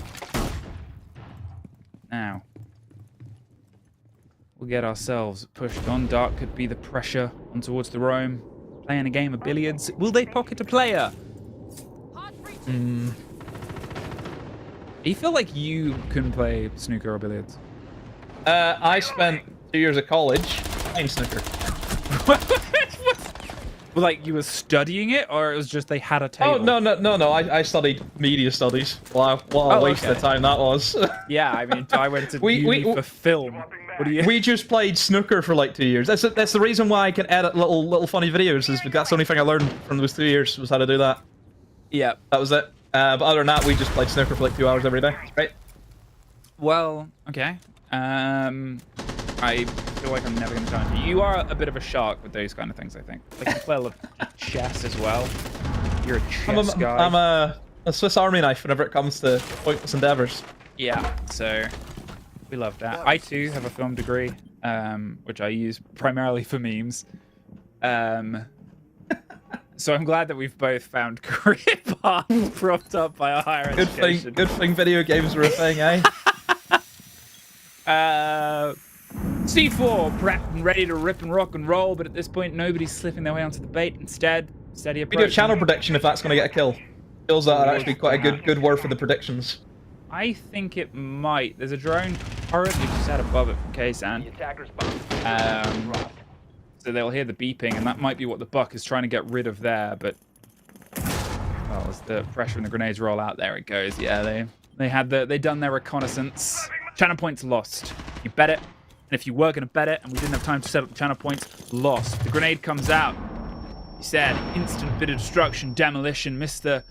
Now, we'll get ourselves pushed on. Dark could be the pressure on towards the roam. Playing a game of billiards. Will they pocket a player? Do you feel like you couldn't play snooker or billiards? I spent 2 years of college playing snooker. Like you were studying it, or it was just they had a table? Oh, no. I studied media studies. Wow, what a waste of time that was. Yeah, I mean, I went to uni for film. What do you... We just played snooker for like 2 years. That's the reason why I can edit little funny videos. Is that's the only thing I learned from those 2 years was how to do that. Yeah, that was it. But other than that, we just played snooker for like 2 hours every day. Right? Well, okay. I feel like I'm never going to challenge you. You are a bit of a shark with those kind of things, I think. Like you play a lot of chess as well. You're a chess guy. I'm a Swiss Army knife whenever it comes to pointless endeavors. Yeah, so we love that. I too have a film degree, which I use primarily for memes. So I'm glad that we've both found career paths propped up by a higher education. Good thing video games were a thing, eh? C4 prepped and ready to rip and rock and roll, but at this point nobody's slipping their way onto the bait. Instead, steady approach. We do a channel prediction if that's going to get a kill. Kills that are actually quite a good word for the predictions. I think it might. There's a drone currently just out above it from K-San. So they'll hear the beeping, and that might be what the Buck is trying to get rid of there, but... Well, as the pressure and the grenades roll out, there it goes. Yeah, they done their reconnaissance. Channel points lost. You bet it. And if you were going to bet it, and we didn't have time to set up the channel points, lost. The grenade comes out. He said, instant bit of destruction, demolition, Mr.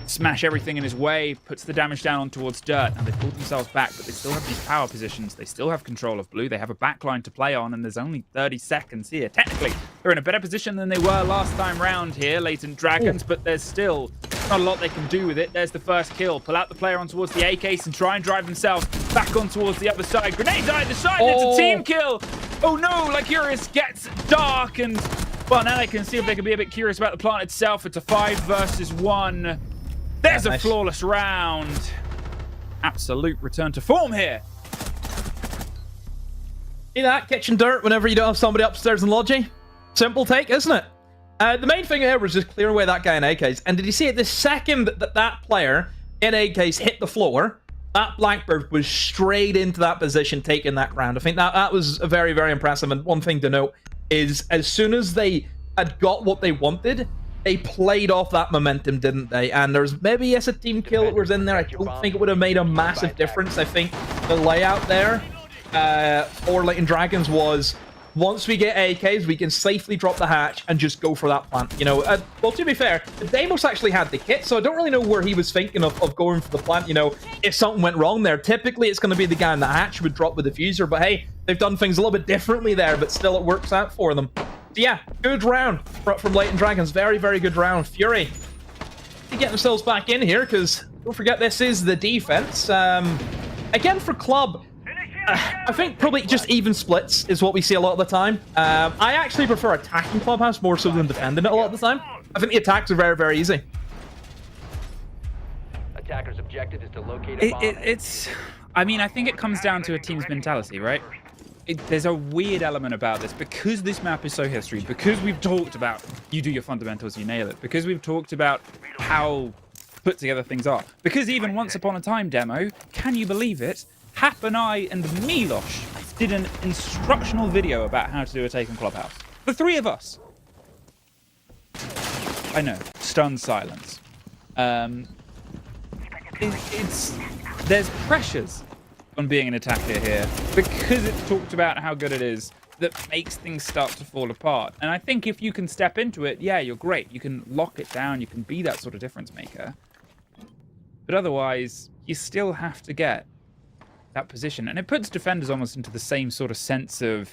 Smash everything in his way, puts the damage down on towards dirt, and they pulled themselves back, but they still have these power positions. They still have control of blue. They have a backline to play on, and there's only 30 seconds here. Technically, they're in a better position than they were last time round here, Latent Dragons, but there's still not a lot they can do with it. There's the first kill. Pull out the player on towards the A-case and try and drive themselves back on towards the other side. Grenades either side. It's a team kill. Oh no, Lycurus gets Dark, and well, now they can see if they can be a bit curious about the plant itself. It's a 5 versus 1. There's a flawless round. Absolute return to form here. See that? Kitchen dirt whenever you don't have somebody upstairs in Logi? Simple take, isn't it? The main thing there was just clearing away that guy in A-case. And did you see it? The second that player in A-case hit the floor, that Blackbird was straight into that position, taking that round. I think that was very, very impressive. And one thing to note is as soon as they had got what they wanted, they played off that momentum, didn't they? And there's maybe, yes, a team kill that was in there. I don't think it would have made a massive difference. I think the layout there for Latent Dragons was, once we get AKs, we can safely drop the hatch and just go for that plant. You know, well, to be fair, Deimos actually had the kit, so I don't really know where he was thinking of going for the plant. You know, if something went wrong there, typically it's going to be the guy in the hatch who would drop with the diffuser. But hey, they've done things a little bit differently there, but still it works out for them. So yeah, good round from Latent Dragons. Very, very good round. Fury to get themselves back in here, because don't forget this is the defense. Again, for Club, I think probably just even splits is what we see a lot of the time. I actually prefer attacking Clubhouse more so than defending it a lot of the time. I think the attacks are very, very easy. Attacker's objective is to locate a bomb. I mean, I think it comes down to a team's mentality, right? There's a weird element about this because this map is so history, because we've talked about you do your fundamentals, you nail it, because we've talked about how put together things are. Because even Once Upon a Time demo, can you believe it? Hap and I and Milosh did an instructional video about how to do a Taken Clubhouse. The three of us. I know, stunned silence. There's pressures on being an attacker here because it's talked about how good it is that makes things start to fall apart. And I think if you can step into it, yeah, you're great. You can lock it down. You can be that sort of difference maker. But otherwise, you still have to get that position. And it puts defenders almost into the same sort of sense of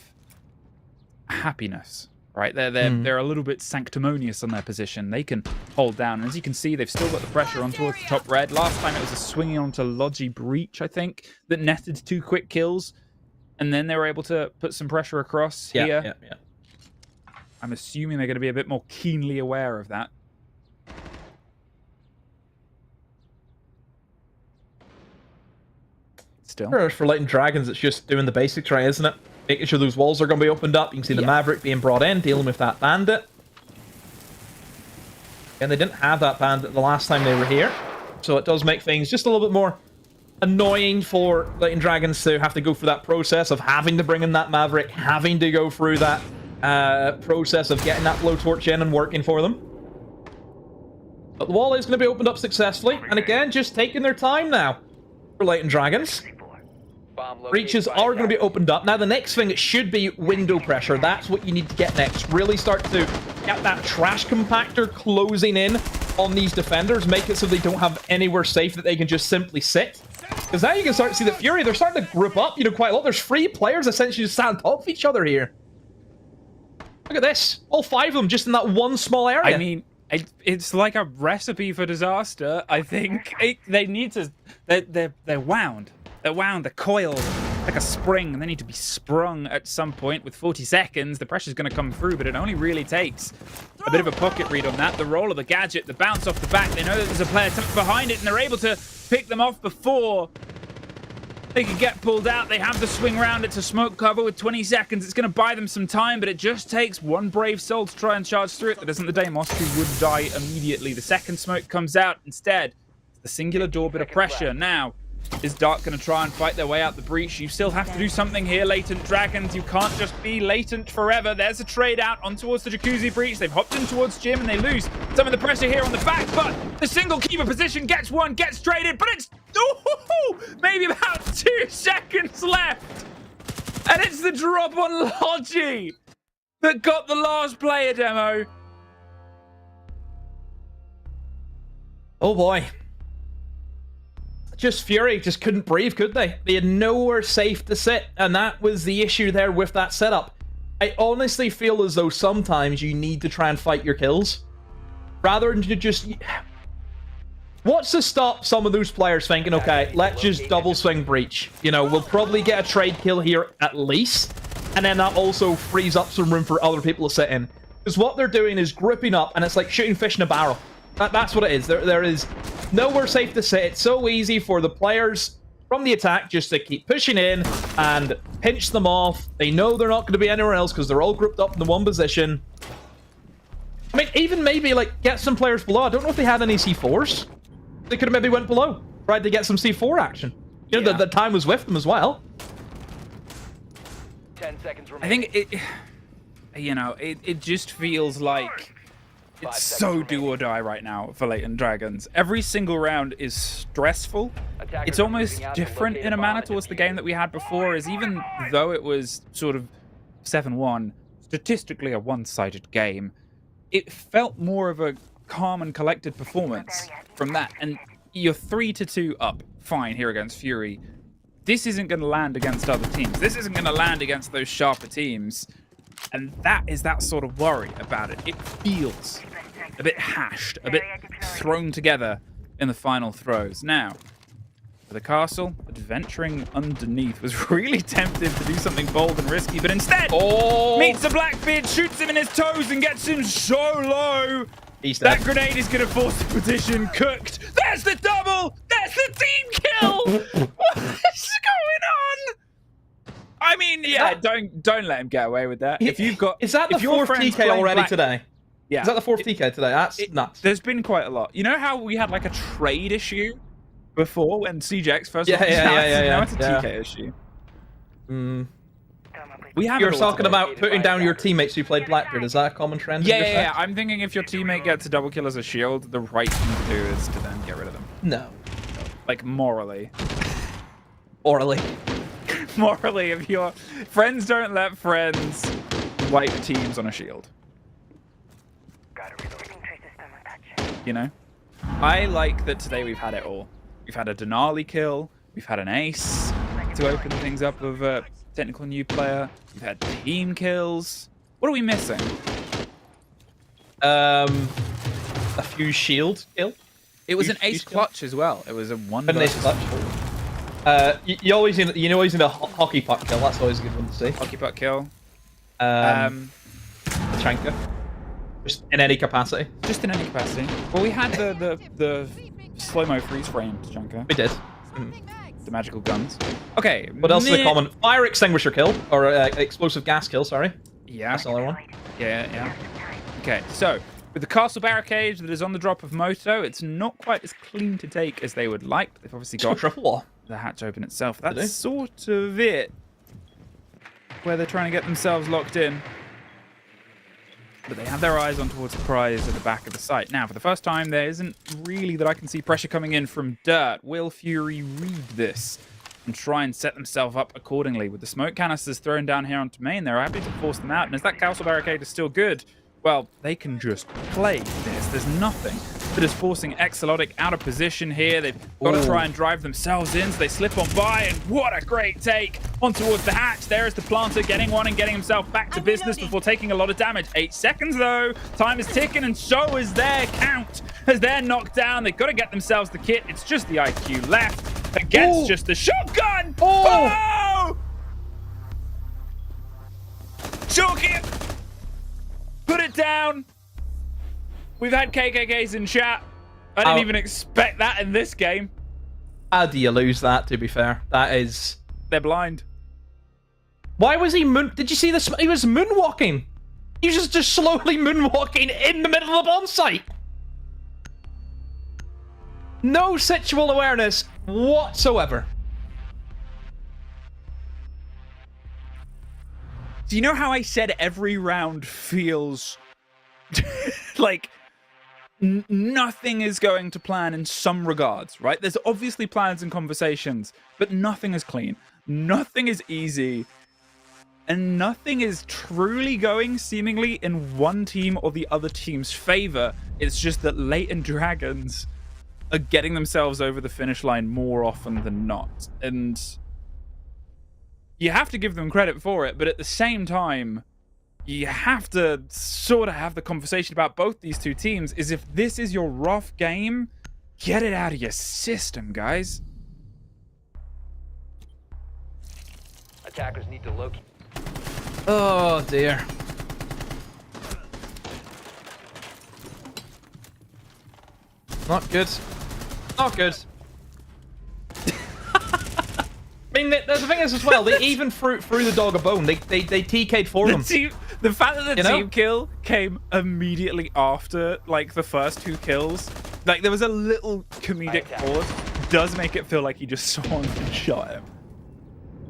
happiness, right? They're a little bit sanctimonious on their position. They can hold down. And as you can see, they've still got the pressure on towards the top red. Last time it was a swinging onto Logi Breach, I think, that netted 2 quick kills. And then they were able to put some pressure across here. Yeah. I'm assuming they're going to be a bit more keenly aware of that. Still. For Latent Dragons, it's just doing the basics right, isn't it? Making sure those walls are going to be opened up. You can see the Maverick being brought in, dealing with that bandit. And they didn't have that bandit the last time they were here. So it does make things just a little bit more annoying for Latent Dragons to have to go through that process of having to bring in that Maverick, having to go through that process of getting that blowtorch in and working for them. But the wall is going to be opened up successfully. And again, just taking their time now for Latent Dragons. Breaches are going to be opened up. Now, the next thing, it should be window pressure. That's what you need to get next. Really start to get that trash compactor closing in on these defenders. Make it so they don't have anywhere safe that they can just simply sit. Because now you can start to see the Fury. They're starting to group up, quite a lot. There's 3 players essentially just sat on top of each other here. Look at this. All 5 of them just in that one small area. I mean, it's like a recipe for disaster, I think. They need to... They're wound. They're wound, they're coiled like a spring, and they need to be sprung at some point. With 40 seconds, the pressure's going to come through, but it only really takes a bit of a pocket read on that. The roll of the gadget, the bounce off the back. They know that there's a player behind it, and they're able to pick them off before they can get pulled out. They have the swing round. It's a smoke cover with 20 seconds. It's going to buy them some time, but it just takes one brave soul to try and charge through it. That isn't the Deimos, who would die immediately. The second smoke comes out. Instead, the singular door bit of pressure. Now, is Dark going to try and fight their way out the breach? You still have to do something here, Latent Dragons. You can't just be latent forever. There's a trade out on towards the Jacuzzi breach. They've hopped in towards Jim, and they lose some of the pressure here on the back, but the single keeper position gets one, gets traded, but it's maybe about 2 seconds left. And it's the drop on Logi that got the last player demo. Oh boy. Just Fury just couldn't breathe, could they? They had nowhere safe to sit, and that was the issue there with that setup. I honestly feel as though sometimes you need to try and fight your kills, rather than to just... What's to stop some of those players thinking, okay, let's just double swing breach. We'll probably get a trade kill here at least, and then that also frees up some room for other people to sit in. Because what they're doing is gripping up, and it's like shooting fish in a barrel. That's what it is. There is nowhere safe to sit. It's so easy for the players from the attack just to keep pushing in and pinch them off. They know they're not going to be anywhere else because they're all grouped up in the one position. I mean, even maybe get some players below. I don't know if they had any C4s. They could have maybe went below, tried to get some C4 action. The time was with them as well. 10 seconds remaining. I think it just feels like it's so do or die right now for Latent Dragons. Every single round is stressful. It's almost different in a manner towards the game that we had before, as even though it was sort of 7-1, statistically a one-sided game, it felt more of a calm and collected performance from that. And you're 3-2 up, fine, here against Fury. This isn't going to land against other teams. This isn't going to land against those sharper teams. And that is that sort of worry about it. It feels a bit hashed, a bit thrown together in the final throws. Now, for the castle, adventuring underneath was really tempted to do something bold and risky, but instead meets a Blackbeard, shoots him in his toes and gets him so low. That grenade is going to force the position. Cooked. There's the double. There's the team kill. What is going on? I mean, yeah, don't let him get away with that. If you've got, is that the 4th TK already today? Yeah. Is that the fourth TK today? That's nuts. There's been quite a lot. You know how we had like a trade issue before when CJX first Yeah. Now it's a TK issue. We have. You're talking about putting down your teammates who played Blackbeard. Is that a common trend? Yeah. I'm thinking if your teammate gets a double kill as a shield, the right thing to do is to then get rid of them. No. Like morally. Orally. Morally, if your friends don't let friends wipe teams on a shield. You know? I like that today we've had it all. We've had a Denali kill. We've had an ace to open things up with a technical new player. We've had team kills. What are we missing? A few shield kill. It was an ace clutch as well. It was a one. An ace clutch. You always need a hockey puck kill. That's always a good one to see. Hockey puck kill. Chanka. Just in any capacity. Just in any capacity. Well, we had the slow-mo freeze frame, Chanka. We did. The magical guns. Okay. What else is the common? Fire extinguisher kill or explosive gas kill. Sorry. Yeah. That's the other one. Yeah. Okay, so with the castle barricade that is on the drop of Moto, it's not quite as clean to take as they would like. They've obviously got the hatch open itself. That's sort of it. Where they're trying to get themselves locked in. But they have their eyes on towards the prize at the back of the site. Now, for the first time, there isn't really that I can see pressure coming in from dirt. Will Fury read this and try and set themselves up accordingly? With the smoke canisters thrown down here onto main, they're happy to force them out. And as that castle barricade is still good, well, they can just play this. There's nothing that is forcing Exelotic out of position here. They've got to try and drive themselves in, so they slip on by, and what a great take on towards the hatch. There is the planter getting one and getting himself back to business before taking a lot of damage. 8 seconds, though. Time is ticking, and so is their count. As they're knocked down, they've got to get themselves the kit. It's just the IQ left against just the shotgun. Oh! Choke it! Put it down. We've had KKKs in chat. I didn't even expect that in this game. How do you lose that, to be fair? That is... They're blind. Why was he Did you see this? He was moonwalking. He was just slowly moonwalking in the middle of the bomb site. No situal awareness whatsoever. Do you know how I said every round feels like nothing is going to plan in some regards, right? There's obviously plans and conversations, but nothing is clean. Nothing is easy. And nothing is truly going seemingly in one team or the other team's favor. It's just that Latent Dragons are getting themselves over the finish line more often than not. And you have to give them credit for it, but at the same time, you have to sort of have the conversation about both these two teams is if this is your rough game, get it out of your system, guys. Attackers need to locate. Oh, dear. Not good. Not good. I mean, the thing is as well, they even threw the dog a bone. They TK'd for them. The fact that the team kill came immediately after, like, the first 2 kills, like, there was a little comedic pause, does make it feel like he just saw him and shot him.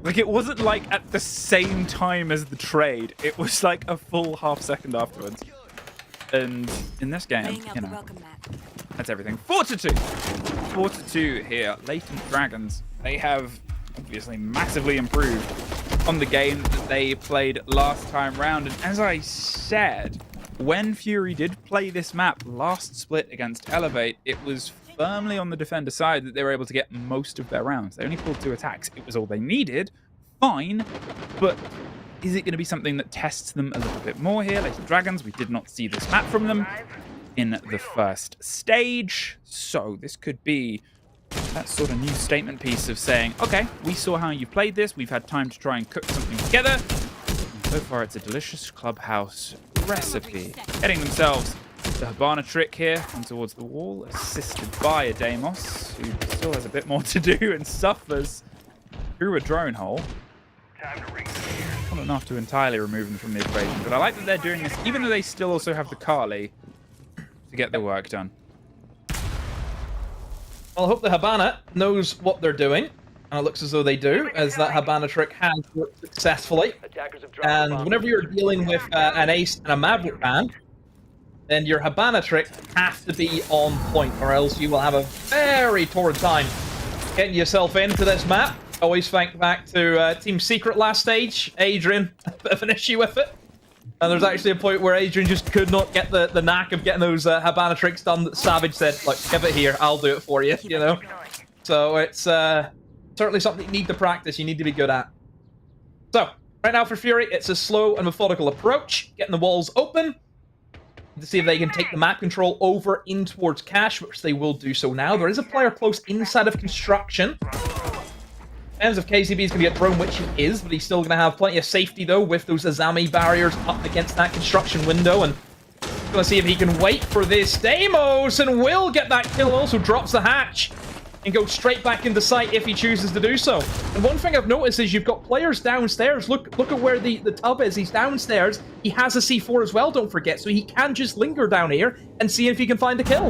Like, it wasn't, like, at the same time as the trade. It was, like, a full half second afterwards. And in this game, you know, that's everything. 4-2. 4-2 here. Latent Dragons. They have obviously massively improved on the game that they played last time round. And as I said, when Fury did play this map last split against Elevate, it was firmly on the defender side that they were able to get most of their rounds. They only pulled 2 attacks. It was all they needed. Fine. But is it going to be something that tests them a little bit more here? Latent Dragons, we did not see this map from them in the first stage. So this could be that sort of new statement piece of saying, okay, we saw how you played this. We've had time to try and cook something together. And so far, it's a delicious clubhouse recipe. Getting themselves the Habana trick here and towards the wall, assisted by a Deimos, who still has a bit more to do and suffers through a drone hole. Time to ring the not enough to entirely remove them from the equation. But I like that they're doing this, even though they still also have the Kali to get the work done. Well, I hope the Habana knows what they're doing. And it looks as though they do, as that Habana trick has worked successfully. And whenever you're dealing with an ace and a Maverick band, then your Habana trick has to be on point, or else you will have a very torrid time getting yourself into this map. Always think back to Team Secret last stage. Adrian, a bit of an issue with it. And there's actually a point where Adrian just could not get the knack of getting those Habana tricks done that Savage said, like, give it here, I'll do it for you, you know? So it's certainly something you need to practice, you need to be good at. So, right now for Fury, it's a slow and methodical approach, getting the walls open, to see if they can take the map control over in towards Cash, which they will do so now. There is a player close inside of construction. Depends if KCB is going to get thrown, which he is, but he's still going to have plenty of safety, though, with those Azami barriers up against that construction window, and going to see if he can wait for this. Deimos, and will get that kill, also drops the hatch, and goes straight back into sight if he chooses to do so. And one thing I've noticed is you've got players downstairs. Look at where the tub is. He's downstairs. He has a C4 as well, don't forget, so he can just linger down here and see if he can find a kill.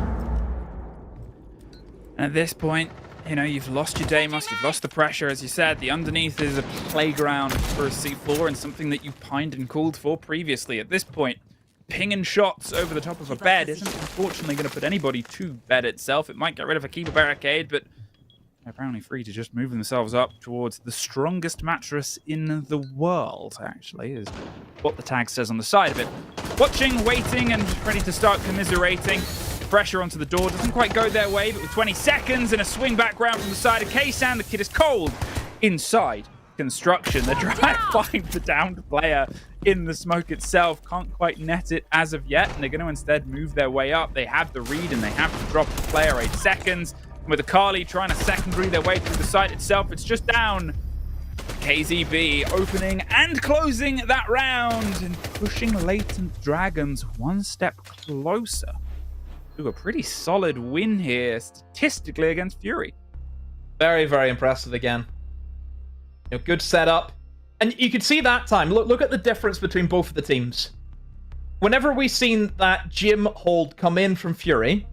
And at this point, you know, you've lost your Deimos, you've lost the pressure, as you said. The underneath is a playground for a C4 and something that you pined and called for previously. At this point, pinging shots over the top of a bed isn't unfortunately going to put anybody to bed itself. It might get rid of a keeper barricade, but they're apparently free to just move themselves up towards the strongest mattress in the world, actually, is what the tag says on the side of it. Watching, waiting, and ready to start commiserating. Pressure onto the door doesn't quite go their way, but with 20 seconds and a swing back round from the side of K-San, the kid is cold inside construction. They're trying to find the downed player in the smoke itself. Can't quite net it as of yet, and they're going to instead move their way up. They have the read, and they have to drop the player 8 seconds. And with the Kali trying to secondary their way through the site itself, it's just down. KZB opening and closing that round and pushing Latent Dragons one step closer to a pretty solid win here statistically against Fury. Very, very impressive again. You know, good setup. And you could see that time. Look at the difference between both of the teams. Whenever we seen that Jim hold come in from Fury,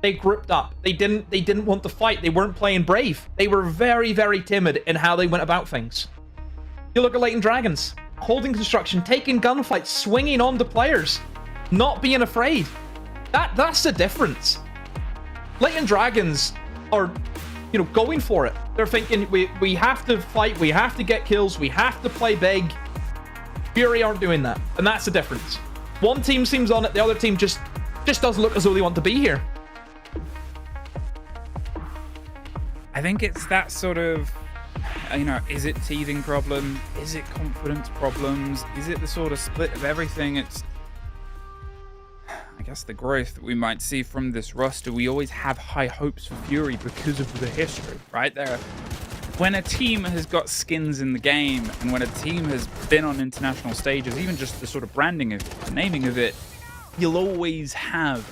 they grouped up. They didn't want to fight. They weren't playing brave. They were very, very timid in how they went about things. You look at Latent Dragons, holding construction, taking gunfights, swinging on to players, not being afraid. That's the difference. Latent Dragons are, you know, going for it. They're thinking, we have to fight, we have to get kills, we have to play big. Fury aren't doing that, and that's the difference. One team seems on it, the other team just doesn't look as though they want to be here. I think it's that sort of, you know, is it teething problem? Is it confidence problems? Is it the sort of split of everything? It's, I guess, the growth that we might see from this roster. We always have high hopes for Fury because of the history, right? When a team has got skins in the game, and when a team has been on international stages, even just the sort of branding of the naming of it, you'll always have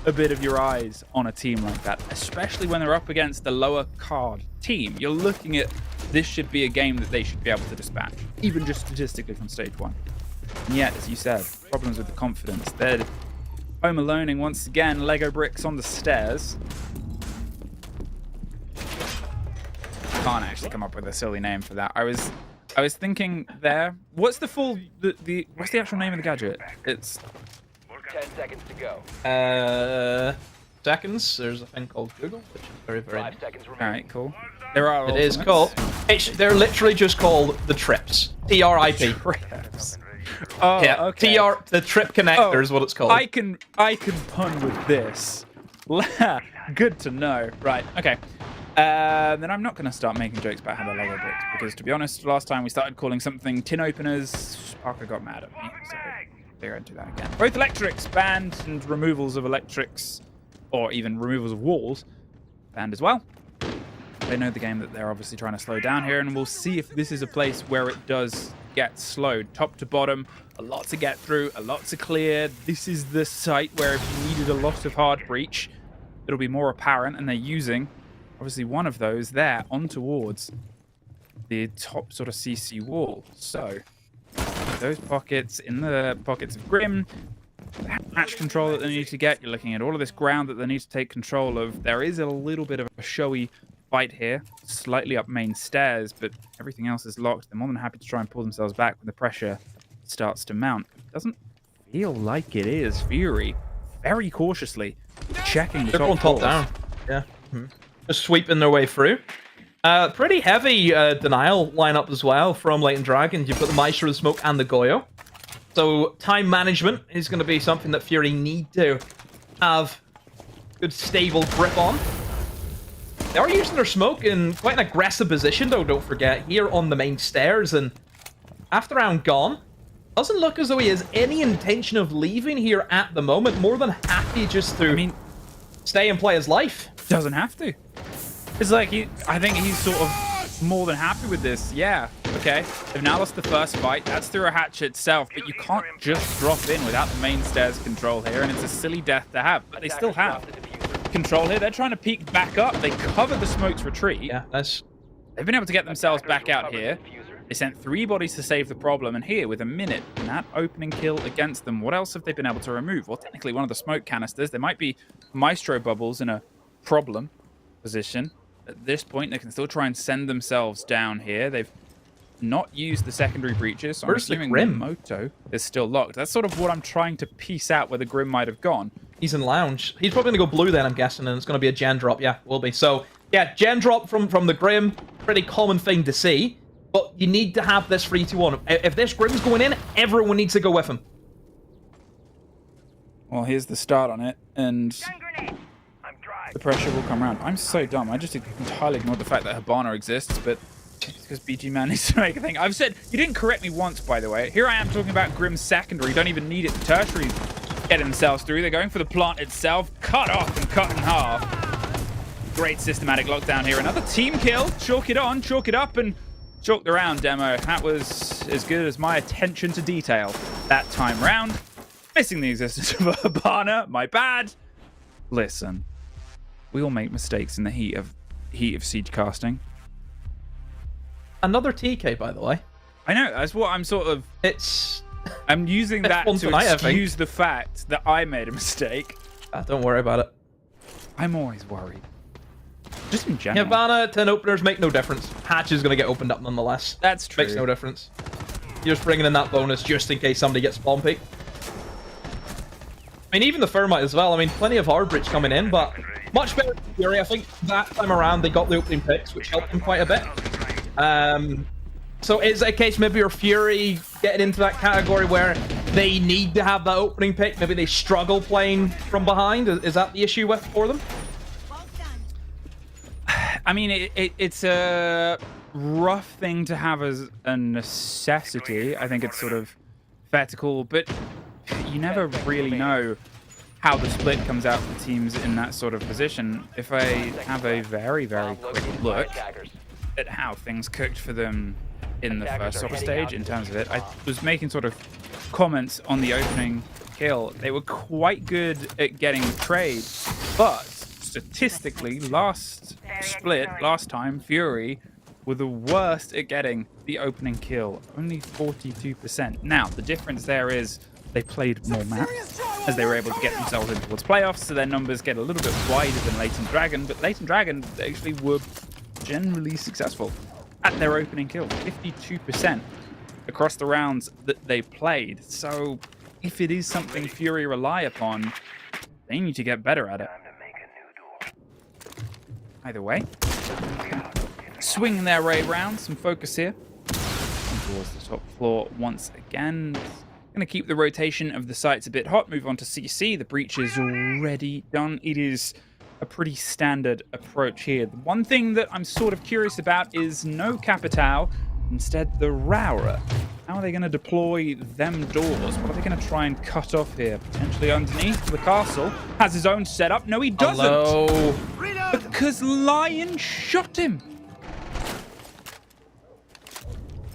a bit of your eyes on a team like that, especially when they're up against a lower card team. You're looking at, this should be a game that they should be able to dispatch, even just statistically from stage 1. And yet, as you said, problems with the confidence. They're home aloneing once again, Lego bricks on the stairs. Can't actually come up with a silly name for that. I was thinking there. What's the full what's the actual name of the gadget? It's 10 seconds to go. Seconds. There's a thing called Google, which is very, very. 5 seconds remaining. all right, cool. There are It is called. They're literally just called the Trips. TRIP. Trips. Oh, Yeah. okay. The Trip Connector is what it's called. I can pun with this. Good to know. Right. Okay. Then I'm not going to start making jokes about how they're Lego bricks, because to be honest, last time we started calling something tin openers, Parker got mad at me. So they're going to do that again. Both electrics banned and removals of electrics, or even removals of walls, banned as well. They know the game that they're obviously trying to slow down here, and we'll see if this is a place where it does get slowed. Top to bottom, a lot to get through, a lot to clear. This is the site where if you needed a lot of hard breach, it'll be more apparent, and they're using obviously one of those there on towards the top sort of CC wall. So those pockets, in the pockets of Grim, hatch control that they need to get. You're looking at all of this ground that they need to take control of. There is a little bit of a showy fight here, slightly up main stairs, but everything else is locked. They're more than happy to try and pull themselves back when the pressure starts to mount. It doesn't feel like it is. Fury, very cautiously, checking the They're going top down. Yeah. Just sweeping their way through. Pretty heavy denial lineup as well from Latent Dragon. You've got the Maestro, the Smoke, and the Goyo. So time management is going to be something that Fury need to have good stable grip on. They are using their smoke in quite an aggressive position, though, don't forget, here on the main stairs. And after round gone, doesn't look as though he has any intention of leaving here at the moment. More than happy just to stay and play his life. Doesn't have to. It's like, I think he's sort of more than happy with this. Yeah, okay. They've now lost the first fight. That's through a hatch itself, but you can't just drop in without the main stairs control here, and it's a silly death to have. But they still have control here. They're trying to peek back up. They cover the smoke's retreat. Yeah, they've been able to get themselves back out here. They sent 3 bodies to save the problem, and here, with a minute and that opening kill against them, what else have they been able to remove? Well, technically, one of the smoke canisters. There might be Maestro bubbles in a problem position. At this point, they can still try and send themselves down here. They've not used the secondary breaches, so I'm assuming the Moto is still locked. That's sort of what I'm trying to piece out where the Grim might have gone. He's in lounge. He's probably going to go blue then, I'm guessing, and it's going to be a gen drop. Yeah, will be. So, yeah, gen drop from the Grim. Pretty common thing to see. But you need to have this 3-2-1. If this Grim's going in, everyone needs to go with him. Well, here's the start on it, and the pressure will come around. I'm so dumb. I just entirely ignored the fact that Hibana exists, but it's because BG Man needs to make a thing. I've said, you didn't correct me once, by the way. Here I am talking about Grim's secondary. Don't even need it. The tertiaries get themselves through. They're going for the plant itself. Cut off and cut in half. Great systematic lockdown here. Another team kill. Chalk it on, chalk it up, and chalk the round, Demo. That was as good as my attention to detail that time round. Missing the existence of Hibana. My bad. Listen, we all make mistakes in the heat of siege casting. Another TK, by the way. I know. That's what I'm sort of... I'm using that to excuse the fact that I made a mistake. Don't worry about it. I'm always worried. Just in general. Hibana, 10 openers make no difference. Hatch is going to get opened up nonetheless. That's true. Makes no difference. You're just bringing in that bonus just in case somebody gets spawn peek. I mean, even the Thermite as well. I mean, plenty of hard bridge coming in, but much better than Fury. I think that time around they got the opening picks, which helped them quite a bit. So is it a case maybe your Fury getting into that category where they need to have that opening pick? Maybe they struggle playing from behind? Is that the issue for them? I mean, it's a rough thing to have as a necessity. I think it's sort of fair to call, but you never really know how the split comes out for teams in that sort of position. If I have a very, very quick look at how things cooked for them in the first soccer stage in terms of it, I was making sort of comments on the opening kill. They were quite good at getting the trade, but statistically, last time, Fury were the worst at getting the opening kill. Only 42%. Now, the difference there is they played more maps as they were able to get themselves in towards playoffs, so their numbers get a little bit wider than Latent Dragon, but Latent Dragon actually were generally successful at their opening kill. 52% across the rounds that they played. So if it is something Fury rely upon, they need to get better at it. Either way, swinging their way around, some focus here. Towards the top floor once again. Going to keep the rotation of the sites a bit hot. Move on to CC. The breach is already done. It is a pretty standard approach here. The one thing that I'm sort of curious about is no Capitao, instead the Raura. How are they going to deploy them doors? What are they going to try and cut off here? Potentially underneath the castle. Has his own setup. No, he doesn't. Hello. Because Lion shot him.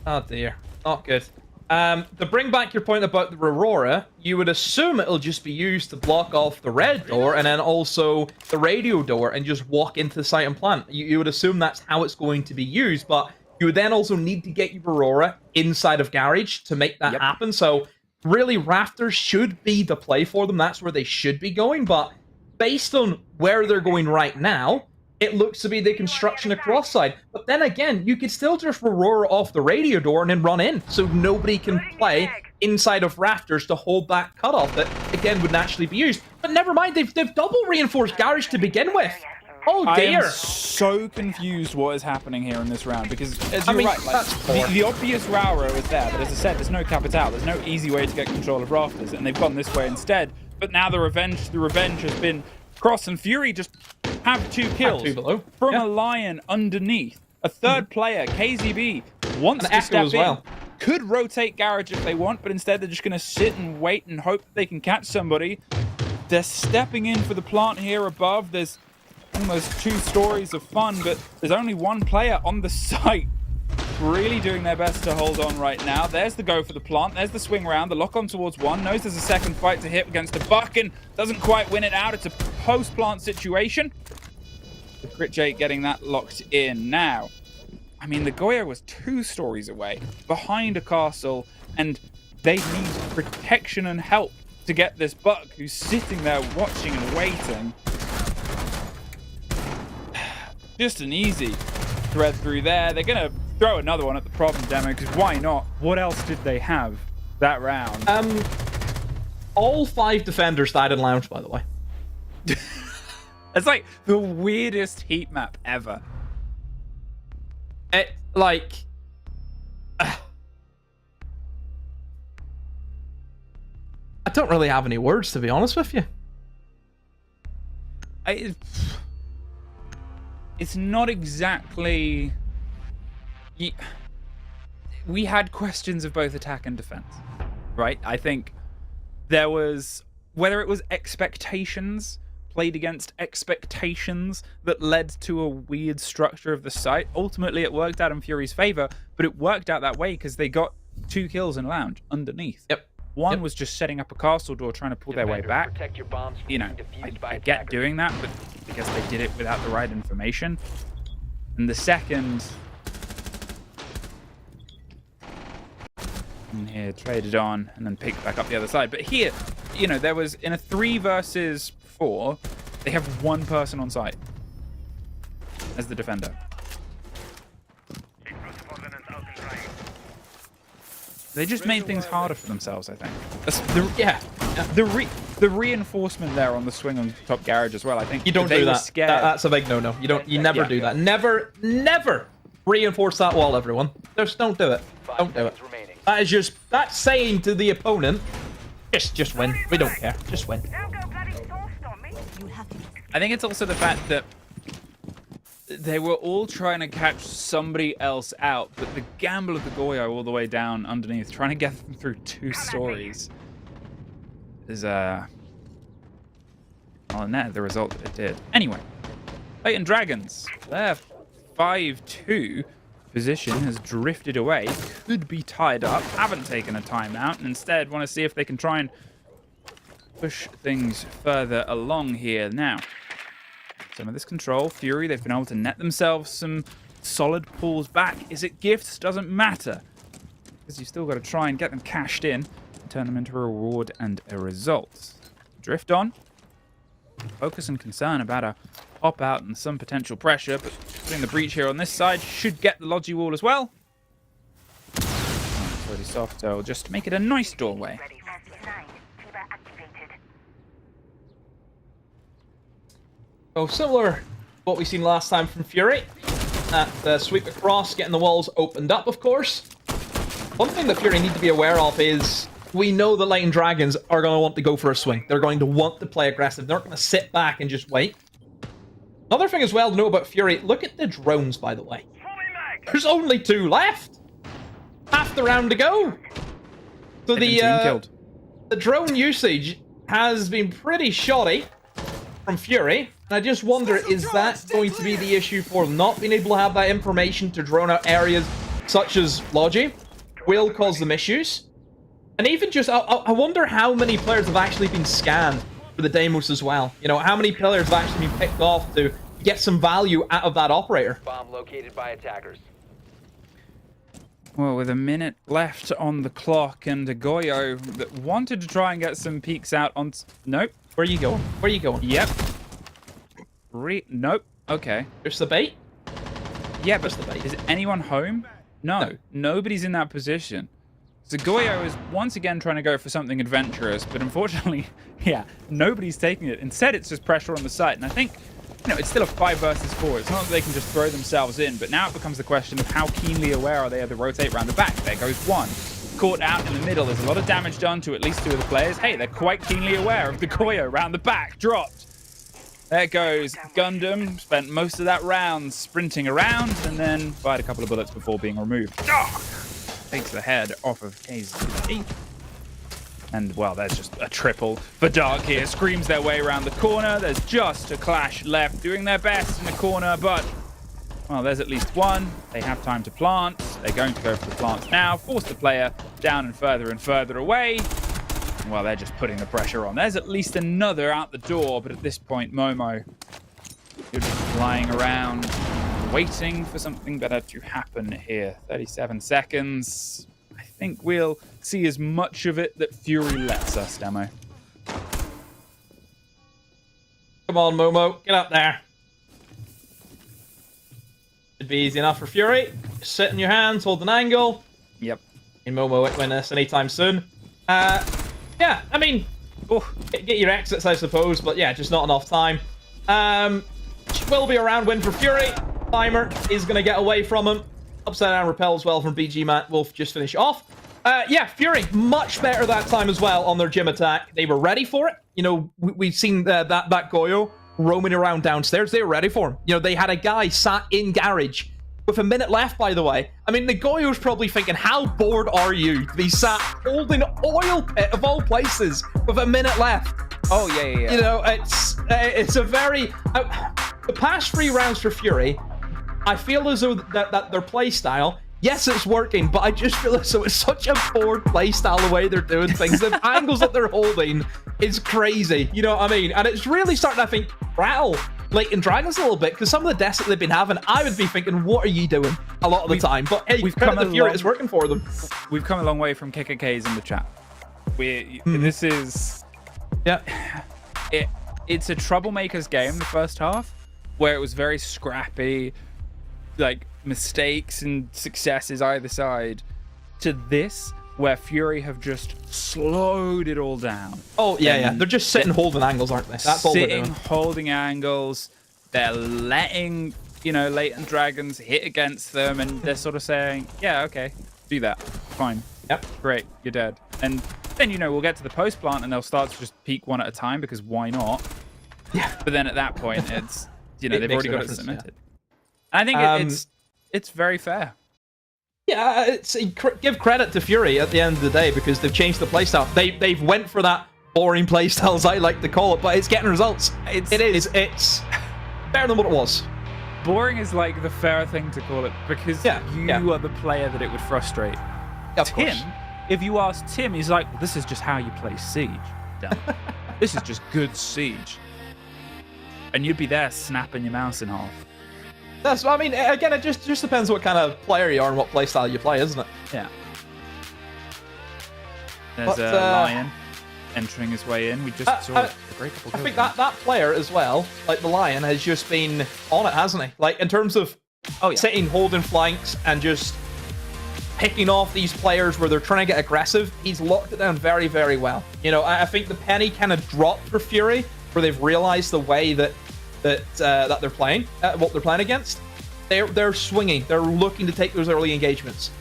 Oh dear. Not good. To bring back your point about the Aurora, you would assume it'll just be used to block off the red door and then also the radio door and just walk into the site and plant. You would assume that's how it's going to be used, but You would then also need to get your Aurora inside of Garage to make that happen. So really, Rafters should be the play for them. That's where they should be going. But based on where they're going right now, it looks to be the construction across side. But then again, you could still just Aurora off the radio door and then run in. So nobody can play inside of Rafters to hold that cutoff that, again, would naturally be used. But never mind, they've double reinforced Garage to begin with. Oh dear. I am so confused what is happening here in this round, because as you're I mean, right, like, the obvious Rauro is there, but as I said, there's no Capital, there's no easy way to get control of Rafters, and they've gone this way instead. But now the revenge has been Cross and Fury just have 2 kills from a Lion underneath. A third player, KZB, wants to step as well. in. Could rotate Garage if they want, but instead they're just going to sit and wait and hope that they can catch somebody. They're stepping in for the plant here above. There's almost 2 stories of fun, but there's only 1 player on the site really doing their best to hold on right now. There's the go for the plant. There's the swing round. The lock on towards 1. Knows there's a second fight to hit against the Buck and doesn't quite win it out. It's a post-plant situation. The Crit Jake getting that locked in now. I mean, the Goya was 2 stories away, behind a castle, and they need protection and help to get this Buck who's sitting there watching and waiting. Just an easy thread through there. They're going to throw another one at the problem demo, because why not? What else did they have that round? All 5 defenders died in lounge, by the way. It's like the weirdest heat map ever. I don't really have any words, to be honest with you. It's not exactly... We had questions of both attack and defense, right? I think there was... Whether it was expectations played against expectations that led to a weird structure of the site. Ultimately, it worked out in Fury's favor, but it worked out that way because they got 2 kills in lounge underneath. One was just setting up a castle door, trying to pull their way back. You know, I get doing that, but I guess they did it without the right information. And the second... And here, traded on, and then picked back up the other side. But here, you know, there was, in a 3 versus 4, they have 1 person on site as the defender. They just made things harder for themselves, I think. The reinforcement there on the swing on top Garage as well, I think. You don't do that. That's a big no-no. You never do that. Never reinforce that wall, everyone. Just don't do it. Don't do it. That is just, that's saying to the opponent, just win. We don't care. Just win. I think it's also the fact that they were all trying to catch somebody else out, but the gamble of the Goyo all the way down underneath, trying to get them through 2 stories, is, well, net the result that it did. Anyway, Latent Dragons, their 5-2 position has drifted away, could be tied up, haven't taken a timeout, and instead want to see if they can try and push things further along here now. Some of this control, Fury, they've been able to net themselves some solid pulls back. Is it gifts? Doesn't matter, because you've still got to try and get them cashed in and turn them into a reward and a result. Drift on. Focus and concern about a hop out and some potential pressure, but putting the breach here on this side should get the Logi wall as well. Oh, it's already soft, so just make it a nice doorway. Oh, similar to what we've seen last time from Fury. That sweep across, getting the walls opened up, of course. One thing that Fury need to be aware of is we know the Latent Dragons are going to want to go for a swing. They're going to want to play aggressive. They're not going to sit back and just wait. Another thing as well to know about Fury, look at the drones, by the way. There's only 2 left. Half the round to go. So the drone usage has been pretty shoddy from Fury. And I just wonder, is that going to be the issue for not being able to have that information to drone out areas such as Logi? Will cause them issues. And even just, I wonder how many players have actually been scanned for the Deimos as well. You know, how many players have actually been picked off to get some value out of that operator? Bomb located by attackers. Well, with a minute left on the clock and a Goyo that wanted to try and get some peeks out on... Nope. Where are you going? Where are you going? Yep. Nope. Okay. Just the bait? Yeah, but is anyone home? No. Nobody's in that position. So Goyo is once again trying to go for something adventurous, but unfortunately, yeah, nobody's taking it. Instead, it's just pressure on the site. And I think, you know, it's still a 5 versus 4. It's not that they can just throw themselves in, but now it becomes the question of how keenly aware are they of the rotate around the back. There goes one. Caught out in the middle. There's a lot of damage done to at least 2 of the players. Hey, they're quite keenly aware of the Goyo around the back. Dropped. There goes Gundam. Spent most of that round sprinting around and then fired a couple of bullets before being removed. Takes the head off of KZ. And, well, there's just a triple for Dark here. Screams their way around the corner. There's just a Clash left, doing their best in the corner, but, well, there's at least one. They have time to plant. They're going to go for the plants now. Force the player down and further away. Well, they're just putting the pressure on. There's at least another out the door, but at this point, Momo, you're just flying around, waiting for something better to happen here. 37 seconds. I think we'll see as much of it that Fury lets us, Demo. Come on, Momo. Get up there. Should be easy enough for Fury. Just sit in your hands, hold an angle. Yep. And Momo won't win this anytime soon. Yeah, I mean, get your exits, I suppose, but yeah, just not enough time. Will be a round win for Fury. Timer is going to get away from him. Upside down repel as well from BG Matt. Wolf just finish off. Yeah, Fury, much better that time as well on their gym attack. They were ready for it. You know, we've seen that Goyo roaming around downstairs. They were ready for him. You know, they had a guy sat in garage with a minute left, by the way. I mean, the Goyo's probably thinking, how bored are you to be sat holding oil pit of all places with a minute left? Oh, yeah. You know, it's a very... the past 3 rounds for Fury, I feel as though that their play style, yes, it's working, but I just feel as though it's such a bored play style the way they're doing things. The angles that they're holding is crazy. You know what I mean? And it's really starting, I think, rattle Latent Dragons a little bit, because some of the deaths that they've been having, I would be thinking, what are you doing a lot of the time? But hey, we've come the Fury, it's working for them. We've come a long way from KKKs in the chat. This is... Yeah. It's a troublemaker's game, the first half, where it was very scrappy, like mistakes and successes either side, to this, where Fury have just slowed it all down. Oh, yeah. They're just sitting holding angles, aren't they? That's all they're doing. Sitting, holding angles. They're letting, you know, Latent Dragons hit against them, and they're sort of saying, yeah, okay, do that. Fine. Yep. Great, you're dead. And then, you know, we'll get to the post plant, and they'll start to just peek one at a time, because why not? Yeah. But then at that point, it's, you know, they've already got it cemented. Yeah. I think it's very fair. Yeah, give credit to Fury at the end of the day, because they've changed the playstyle. They've went for that boring playstyle, as I like to call it, but it's getting results. It's better than what it was. Boring is like the fair thing to call it, because you are the player that it would frustrate. Of Tim, course. if you ask Tim, he's like, well, this is just how you play Siege. This is just good Siege. And you'd be there snapping your mouse in half. That's, I mean, again, it just depends what kind of player you are and what playstyle you play, isn't it? Yeah. There's a Lion entering his way in. We just saw a great couple I think that player as well, like the Lion, has just been on it, hasn't he? Like, in terms of sitting, holding flanks, and just picking off these players where they're trying to get aggressive, he's locked it down very, very well. You know, I think the penny kind of dropped for Fury, where they've realized the way that they're playing, what they're playing against. They're swinging. They're looking to take those early engagements.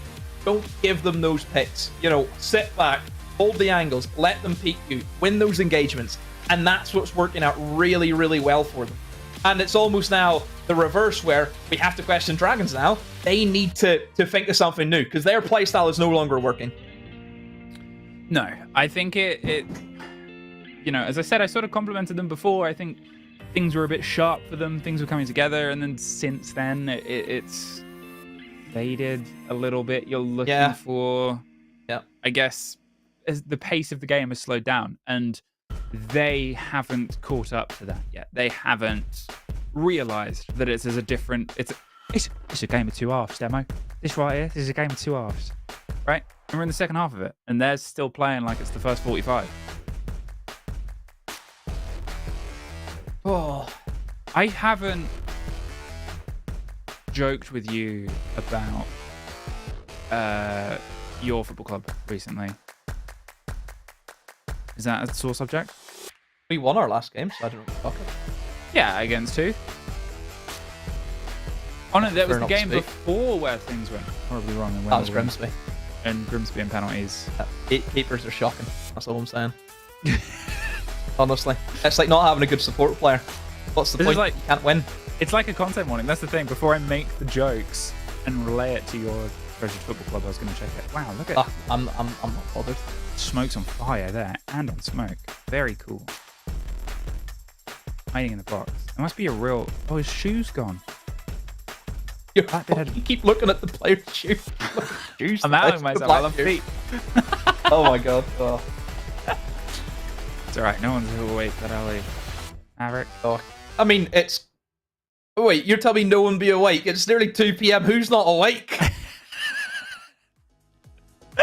Don't give them those picks. You know, sit back, hold the angles, let them peek you, win those engagements, and that's what's working out really, really well for them. And it's almost now the reverse, where we have to question Dragons now. They need to think of something new, because their playstyle is no longer working. No, I think it you know, as I said, I sort of complimented them before. I think things were a bit sharp for them. Things were coming together, and then since then, it's faded a little bit. You're looking for, I guess, as the pace of the game has slowed down, and they haven't caught up to that yet. They haven't realized that it's as a different. It's a game of two halves, Demo. This right here, this is a game of two halves. Right? And we're in the second half of it. And they're still playing like it's the first 45. Oh, I haven't joked with you about your football club recently. Is that a sore subject? We won our last game, so I don't know what you're talking. Yeah, against who? Oh no, that was the not game speak. before where things went horribly wrong. And That was Grimsby. And Grimsby and penalties. Gatekeepers are shocking. That's all I'm saying. Honestly, it's like not having a good support player. What's the This point? is like- You can't win. It's like a content warning. That's the thing. Before I make the jokes and relay it to your treasured football club, I was going to check it. Wow, look at I'm not bothered. Smoke's on fire there and on smoke. Very cool. Hiding in the box. There must be a real. Oh, his shoe's gone. You keep looking at the player's shoes. Shoes. I'm outing myself. I love feet. Oh my god. Oh. It's alright. No one's awake that early. Maverick. Oh. I mean, it's. Wait, you're telling me no one be awake? It's nearly 2 p.m. Who's not awake?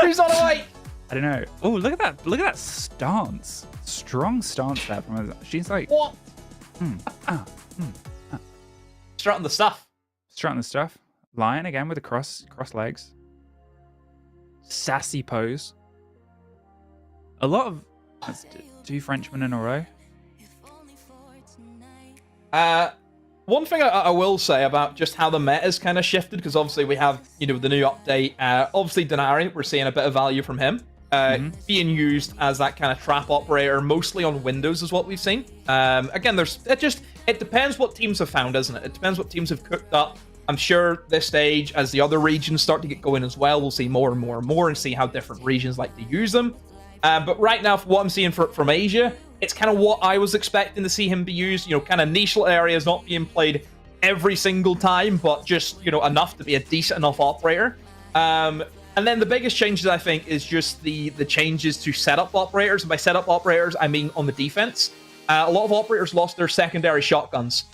Who's not awake? I don't know. Oh, look at that! Look at that stance. Strong stance there from her. She's like what? Strutting the stuff. Strutting the stuff. Lion again with the cross legs. Sassy pose. A lot of that's 2 Frenchmen in a row. One thing I will say about just how the meta's kind of shifted, because obviously we have, the new update. Obviously, Denari, we're seeing a bit of value from him. Being used as that kind of trap operator, mostly on Windows, is what we've seen. Again, it depends what teams have found, doesn't it? It depends what teams have cooked up. I'm sure this stage, as the other regions start to get going as well, we'll see more and more and more and see how different regions like to use them. But right now, for what I'm seeing from Asia, it's kind of what I was expecting to see him be used. Kind of niche little areas, not being played every single time, but just, enough to be a decent enough operator. And then the biggest changes, I think, is just the changes to setup operators. And by setup operators, I mean on the defense. A lot of operators lost their secondary shotguns.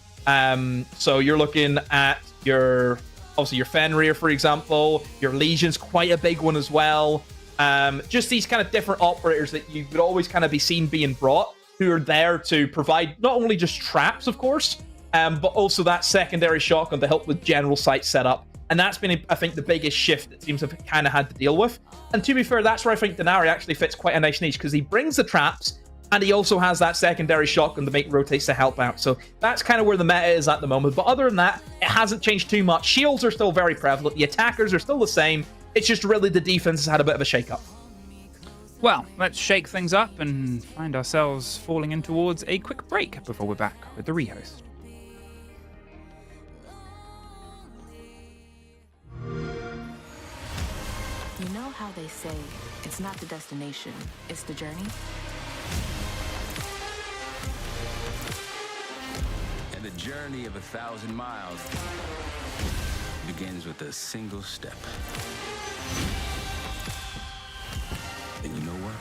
So you're looking at obviously your Fenrir, for example. Your Legion's quite a big one as well. Just these kind of different operators that you would always kind of be seen being brought, who are there to provide not only just traps, of course, but also that secondary shotgun to help with general site setup. And that's been, I think, the biggest shift that teams have kind of had to deal with. And to be fair, that's where I think Denari actually fits quite a nice niche, because he brings the traps, and he also has that secondary shotgun to make rotates to help out. So that's kind of where the meta is at the moment. But other than that, it hasn't changed too much. Shields are still very prevalent. The attackers are still the same. It's just really the defense has had a bit of a shake-up. Well, let's shake things up and find ourselves falling in towards a quick break before we're back with the rehost. You know how they say it's not the destination, it's the journey? And the journey of 1,000 miles begins with a single step. And you know what?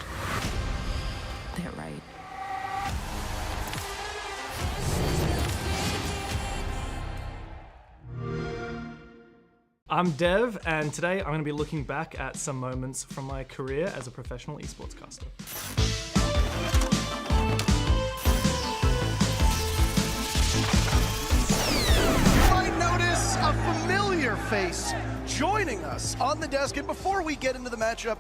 They're right. I'm Dev, and today I'm going to be looking back at some moments from my career as a professional esports caster. You might notice a familiar face joining us on the desk. And before we get into the matchup,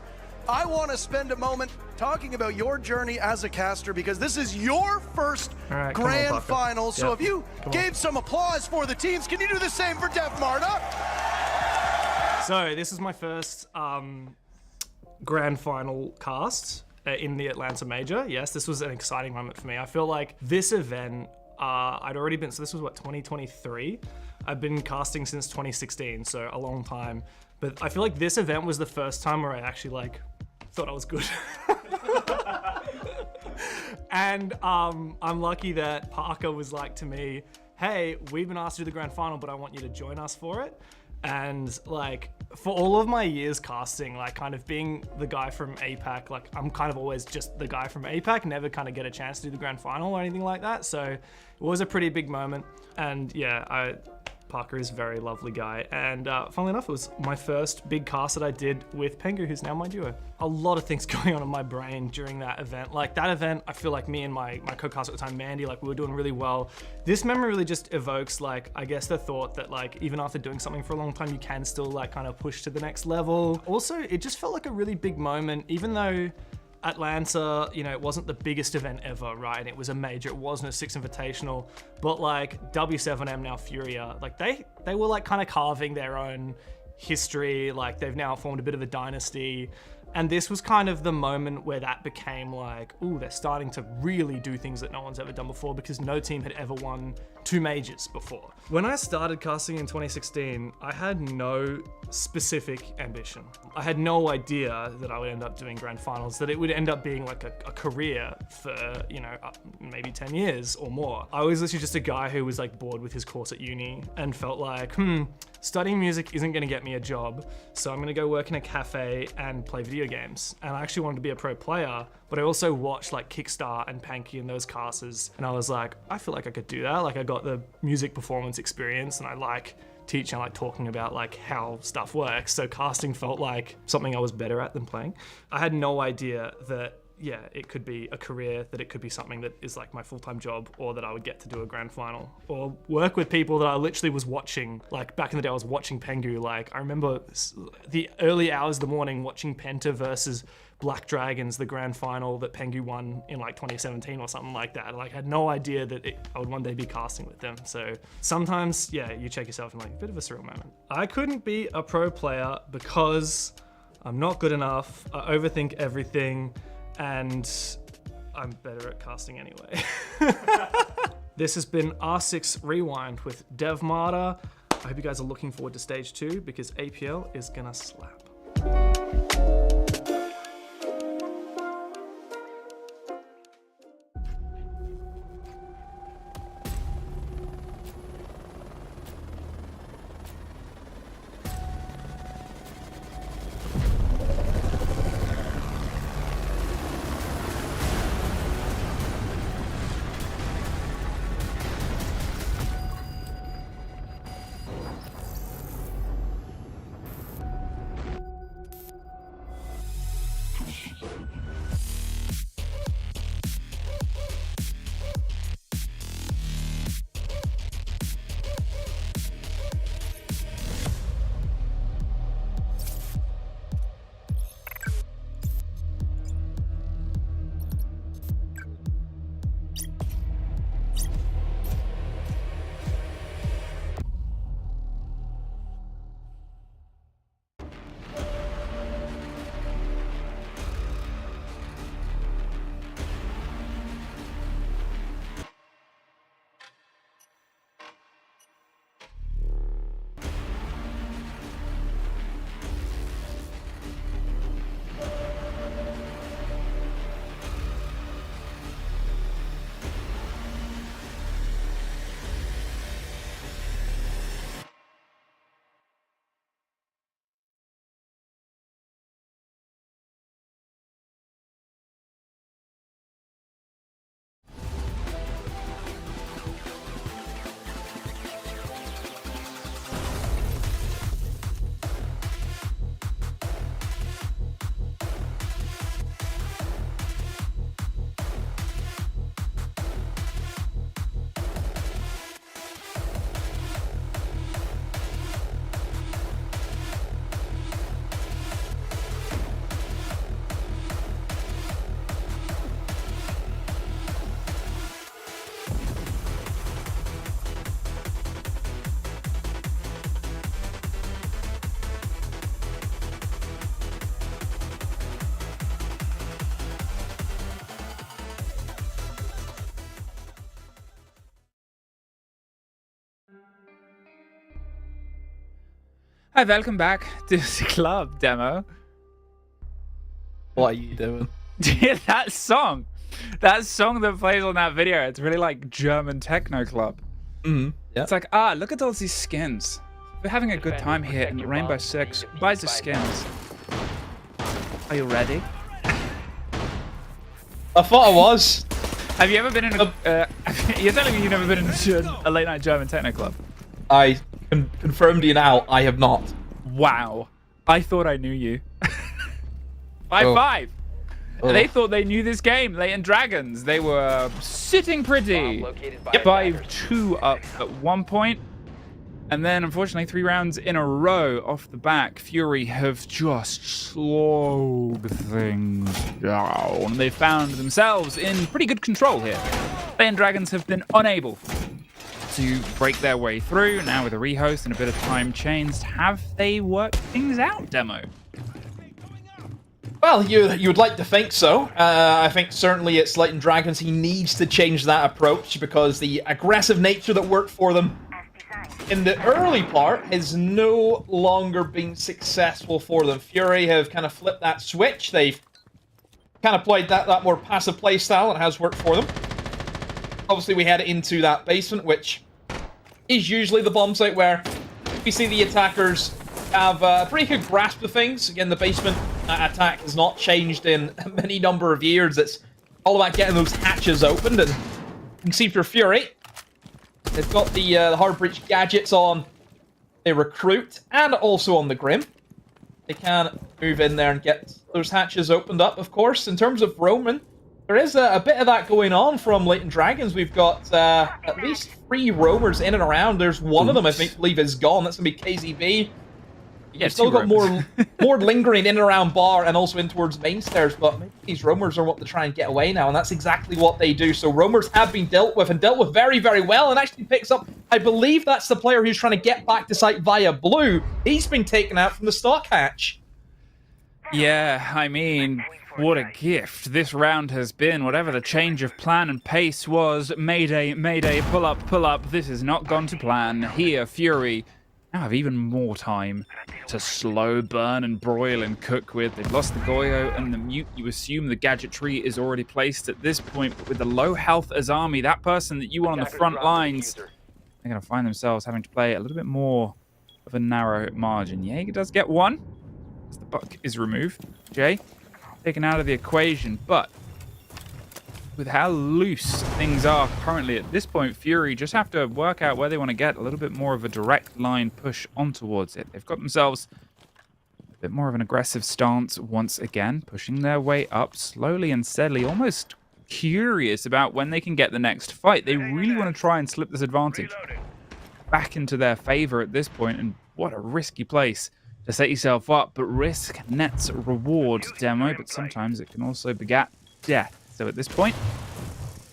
I want to spend a moment talking about your journey as a caster, because this is your first right, come on, grand Parker. final. So Yep. if you gave some applause for the teams, can you do the same for Dev Marta? So this is my first grand final cast in the Atlanta Major. Yes, this was an exciting moment for me. I feel like this event, I'd already been, so this was what, 2023? I've been casting since 2016, so a long time. But I feel like this event was the first time where I actually thought I was good. And I'm lucky that Parker was like to me, hey, we've been asked to do the grand final, but I want you to join us for it. And for all of my years casting, kind of being the guy from APAC, I'm kind of always just the guy from APAC, never kind of get a chance to do the grand final or anything like that. So it was a pretty big moment. And yeah, Parker is a very lovely guy. And funnily enough, it was my first big cast that I did with Pengu, who's now my duo. A lot of things going on in my brain during that event. Like that event, I feel like me and my co-cast at the time, Mandy, like we were doing really well. This memory really just evokes like, I guess the thought that like, even after doing something for a long time, you can still like kind of push to the next level. Also, it just felt like a really big moment, even though Atlanta, you know, it wasn't the biggest event ever, right? And it was a major, it wasn't a 6 Invitational, but like W7M, now Furia, like they were like kind of carving their own history. Like they've now formed a bit of a dynasty. And this was kind of the moment where that became like, ooh, they're starting to really do things that no one's ever done before, because no team had ever won 2 majors before. When I started casting in 2016, I had no specific ambition. I had no idea that I would end up doing grand finals, that it would end up being like a career for, you know, maybe 10 years or more. I was literally just a guy who was like bored with his course at uni and felt like, studying music isn't gonna get me a job, so I'm gonna go work in a cafe and play video games. And I actually wanted to be a pro player, but I also watched like Kickstar and Panky and those casters, and I was like, I feel like I could do that. Like I got the music performance experience, and I like teaching, I like talking about like how stuff works. So casting felt like something I was better at than playing. I had no idea that, yeah, it could be a career, that it could be something that is like my full-time job, or that I would get to do a grand final, or work with people that I literally was watching. Like back in the day, I was watching Pengu. Like I remember the early hours of the morning watching Penta versus Black Dragons, the grand final that Pengu won in like 2017 or something like that. Like I had no idea that I would one day be casting with them. So sometimes, yeah, you check yourself and like a bit of a surreal moment. I couldn't be a pro player because I'm not good enough. I overthink everything, and I'm better at casting anyway. This has been R6 Rewind with Dev Marta. I hope you guys are looking forward to stage 2, because APL is gonna slap. Hi, welcome back to the club demo. What are you doing? that song that plays on that video, it's really like German techno club. Yeah. It's like, look at all these skins. We're having a good time here in Rainbow Six. Buys the skins. Are you ready? I thought I was. Have you ever been in a... you're telling me you've never been in a late night German techno club? I confirmed you now. I have not. Wow. I thought I knew you. 5-5. They thought they knew this game. Latent Dragons. They were sitting pretty. 5-2 up at one point. And then, unfortunately, 3 rounds in a row off the back, Fury have just slowed things down. They found themselves in pretty good control here. Latent Dragons have been unable to break their way through. Now with a rehost and a bit of time changed, have they worked things out, Demo? Well, you would like to think so. I think certainly it's Latent Dragons. He needs to change that approach because the aggressive nature that worked for them in the early part has no longer been successful for them. Fury have kind of flipped that switch. They've kind of played that more passive play style. It has worked for them. Obviously, we head into that basement, which is usually the bomb site where we see the attackers have a pretty good grasp of things. Again, the basement attack has not changed in a many number of years. It's all about getting those hatches opened. And you can see for Fury, they've got the hard breach gadgets on the recruit and also on the Grim. They can move in there and get those hatches opened up, of course. In terms of Roman, there is a bit of that going on from Latent Dragons. We've got at least 3 roamers in and around. There's one of them, I believe, is gone. That's going to be KZB. You've still got more lingering in and around bar and also in towards main stairs, but maybe these roamers are what to try and get away now, and that's exactly what they do. So roamers have been dealt with, and dealt with very, very well, and actually picks up, I believe that's the player who's trying to get back to site via blue. He's been taken out from the stock hatch. Yeah, I mean, what a gift this round has been. Whatever the change of plan and pace was, mayday, mayday, pull up, this has not gone to plan. Here, Fury now have even more time to slow burn and broil and cook with. They've lost the Goyo and the Mute. You assume the gadgetry is already placed at this point, but with the low health Azami, that person that you want on the front lines, they're going to find themselves having to play a little bit more of a narrow margin. Jaeger does get one as the buck is removed. Jay taken out of the equation, but with how loose things are currently at this point, Fury just have to work out where they want to get a little bit more of a direct line push on towards it. They've got themselves a bit more of an aggressive stance once again, pushing their way up slowly and steadily, almost curious about when they can get the next fight. They really want to try and slip this advantage back into their favor at this point, and what a risky place to set yourself up, but risk nets reward, Demo, but sometimes it can also begat death. So at this point,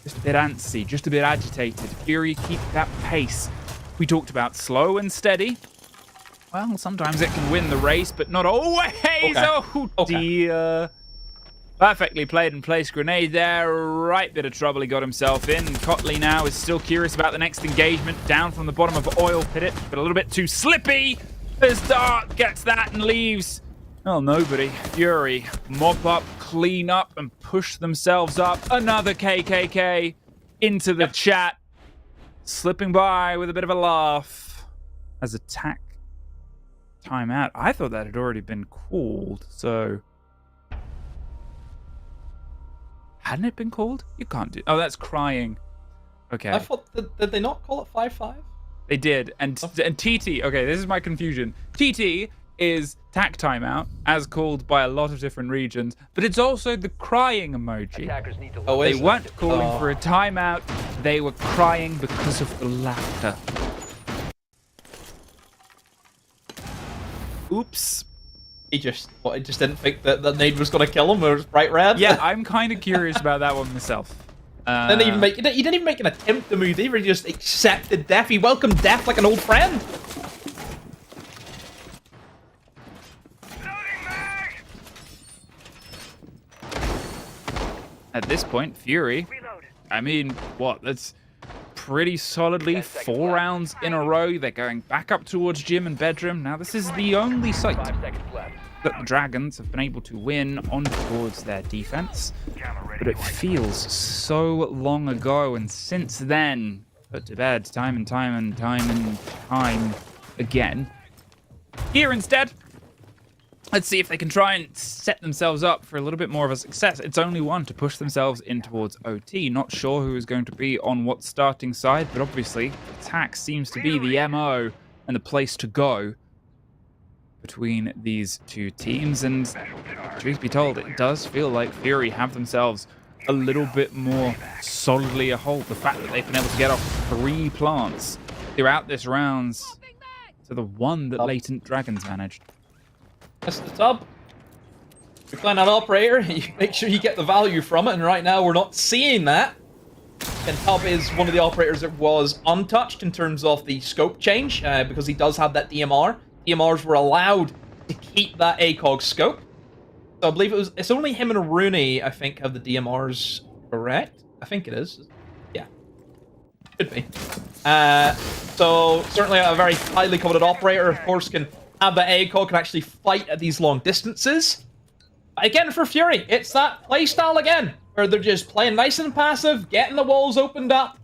just a bit antsy, just a bit agitated. Fury keep that pace we talked about, slow and steady. Well, sometimes it can win the race, but not always. Okay. Oh, dear. Perfectly played and placed grenade there. Right bit of trouble he got himself in. Cotley now is still curious about the next engagement. Down from the bottom of Oil Pit, but a little bit too slippy. As Dart gets that and leaves. Well, nobody. Fury mop up, clean up, and push themselves up. Another KKK into the chat. Slipping by with a bit of a laugh. As attack timeout. I thought that had already been called, so... Hadn't it been called? You can't do... Oh, that's crying. Okay. I thought... Did they not call it 5-5? They did. And TT... Okay, this is my confusion. TT is tack timeout, as called by a lot of different regions, but it's also the crying emoji. They weren't calling for a timeout, they were crying because of the laughter. Oops. He just didn't think that the nade was going to kill him, or it was bright red? Yeah, I'm kind of curious about that one myself. He didn't even make an attempt to move either, he just accepted death. He welcomed death like an old friend. At this point, Fury, I mean, what? That's pretty solidly 4 rounds in a row. They're going back up towards gym and bedroom. Now, this is the only site that the Dragons have been able to win on towards their defense. But it feels so long ago, and since then, put to bed time and time again. Here instead, let's see if they can try and set themselves up for a little bit more of a success. It's only one to push themselves in towards OT. Not sure who is going to be on what starting side, but obviously attack seems to be the MO and the place to go between these two teams. And truth be told, it does feel like Fury have themselves a little bit more solidly a hold. The fact that they've been able to get off 3 plants throughout this rounds to the one that Latent Dragons managed. That's the tub. You're playing an operator, you make sure you get the value from it, and right now we're not seeing that. And Tub is one of the operators that was untouched in terms of the scope change, because he does have that DMR. DMRs were allowed to keep that ACOG scope. So I believe it's only him and Rooney, I think, have the DMRs correct. I think it is. Yeah. Should be. So certainly a very highly coveted operator, of course, can have that ACOG, can actually fight at these long distances. Again, for Fury, it's that playstyle again, where they're just playing nice and passive, getting the walls opened up.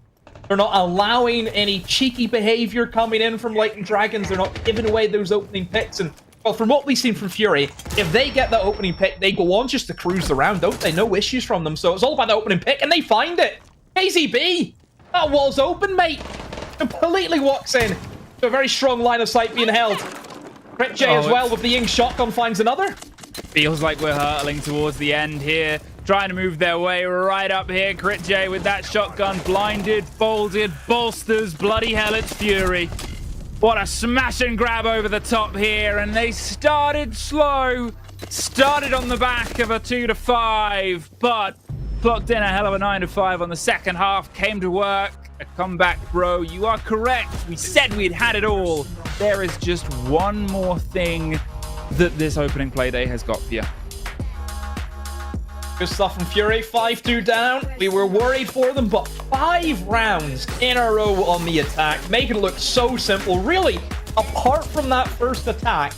They're not allowing any cheeky behavior coming in from Latent Dragons. They're not giving away those opening picks. And, well, from what we've seen from Fury, if they get that opening pick, they go on just to cruise the round, don't they? No issues from them. So it's all about the opening pick, and they find it. KZB, that wall's open, mate. Completely walks in to a very strong line of sight being held. Crit J as well with the Ying shotgun finds another. Feels like we're hurtling towards the end here. Trying to move their way right up here. Crit J with that shotgun. Blinded, folded, bolsters. Bloody hell, it's Fury. What a smash and grab over the top here. And they started slow. Started on the back of a 2-5. But clocked in a hell of a 9-5 on the second half. Came to work. A comeback, bro. You are correct. We said we'd had it all. There is just one more thing that this opening playday has got for you. Good stuff from Fury. 5-2 down. We were worried for them, but 5 rounds in a row on the attack, making it look so simple. Really, apart from that first attack,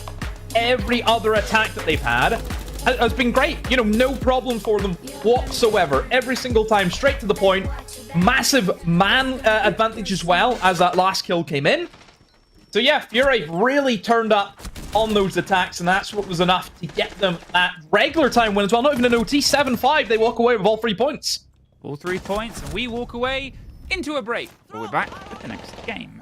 every other attack that they've had has been great. You know, no problem for them whatsoever. Every single time, straight to the point. Massive man advantage as well, as that last kill came in. So yeah, Fury really turned up on those attacks, and that's what was enough to get them that regular time win as well. Not even an OT. 7-5. They walk away with all 3 points. All 3 points, and we walk away into a break. But we're back with the next game.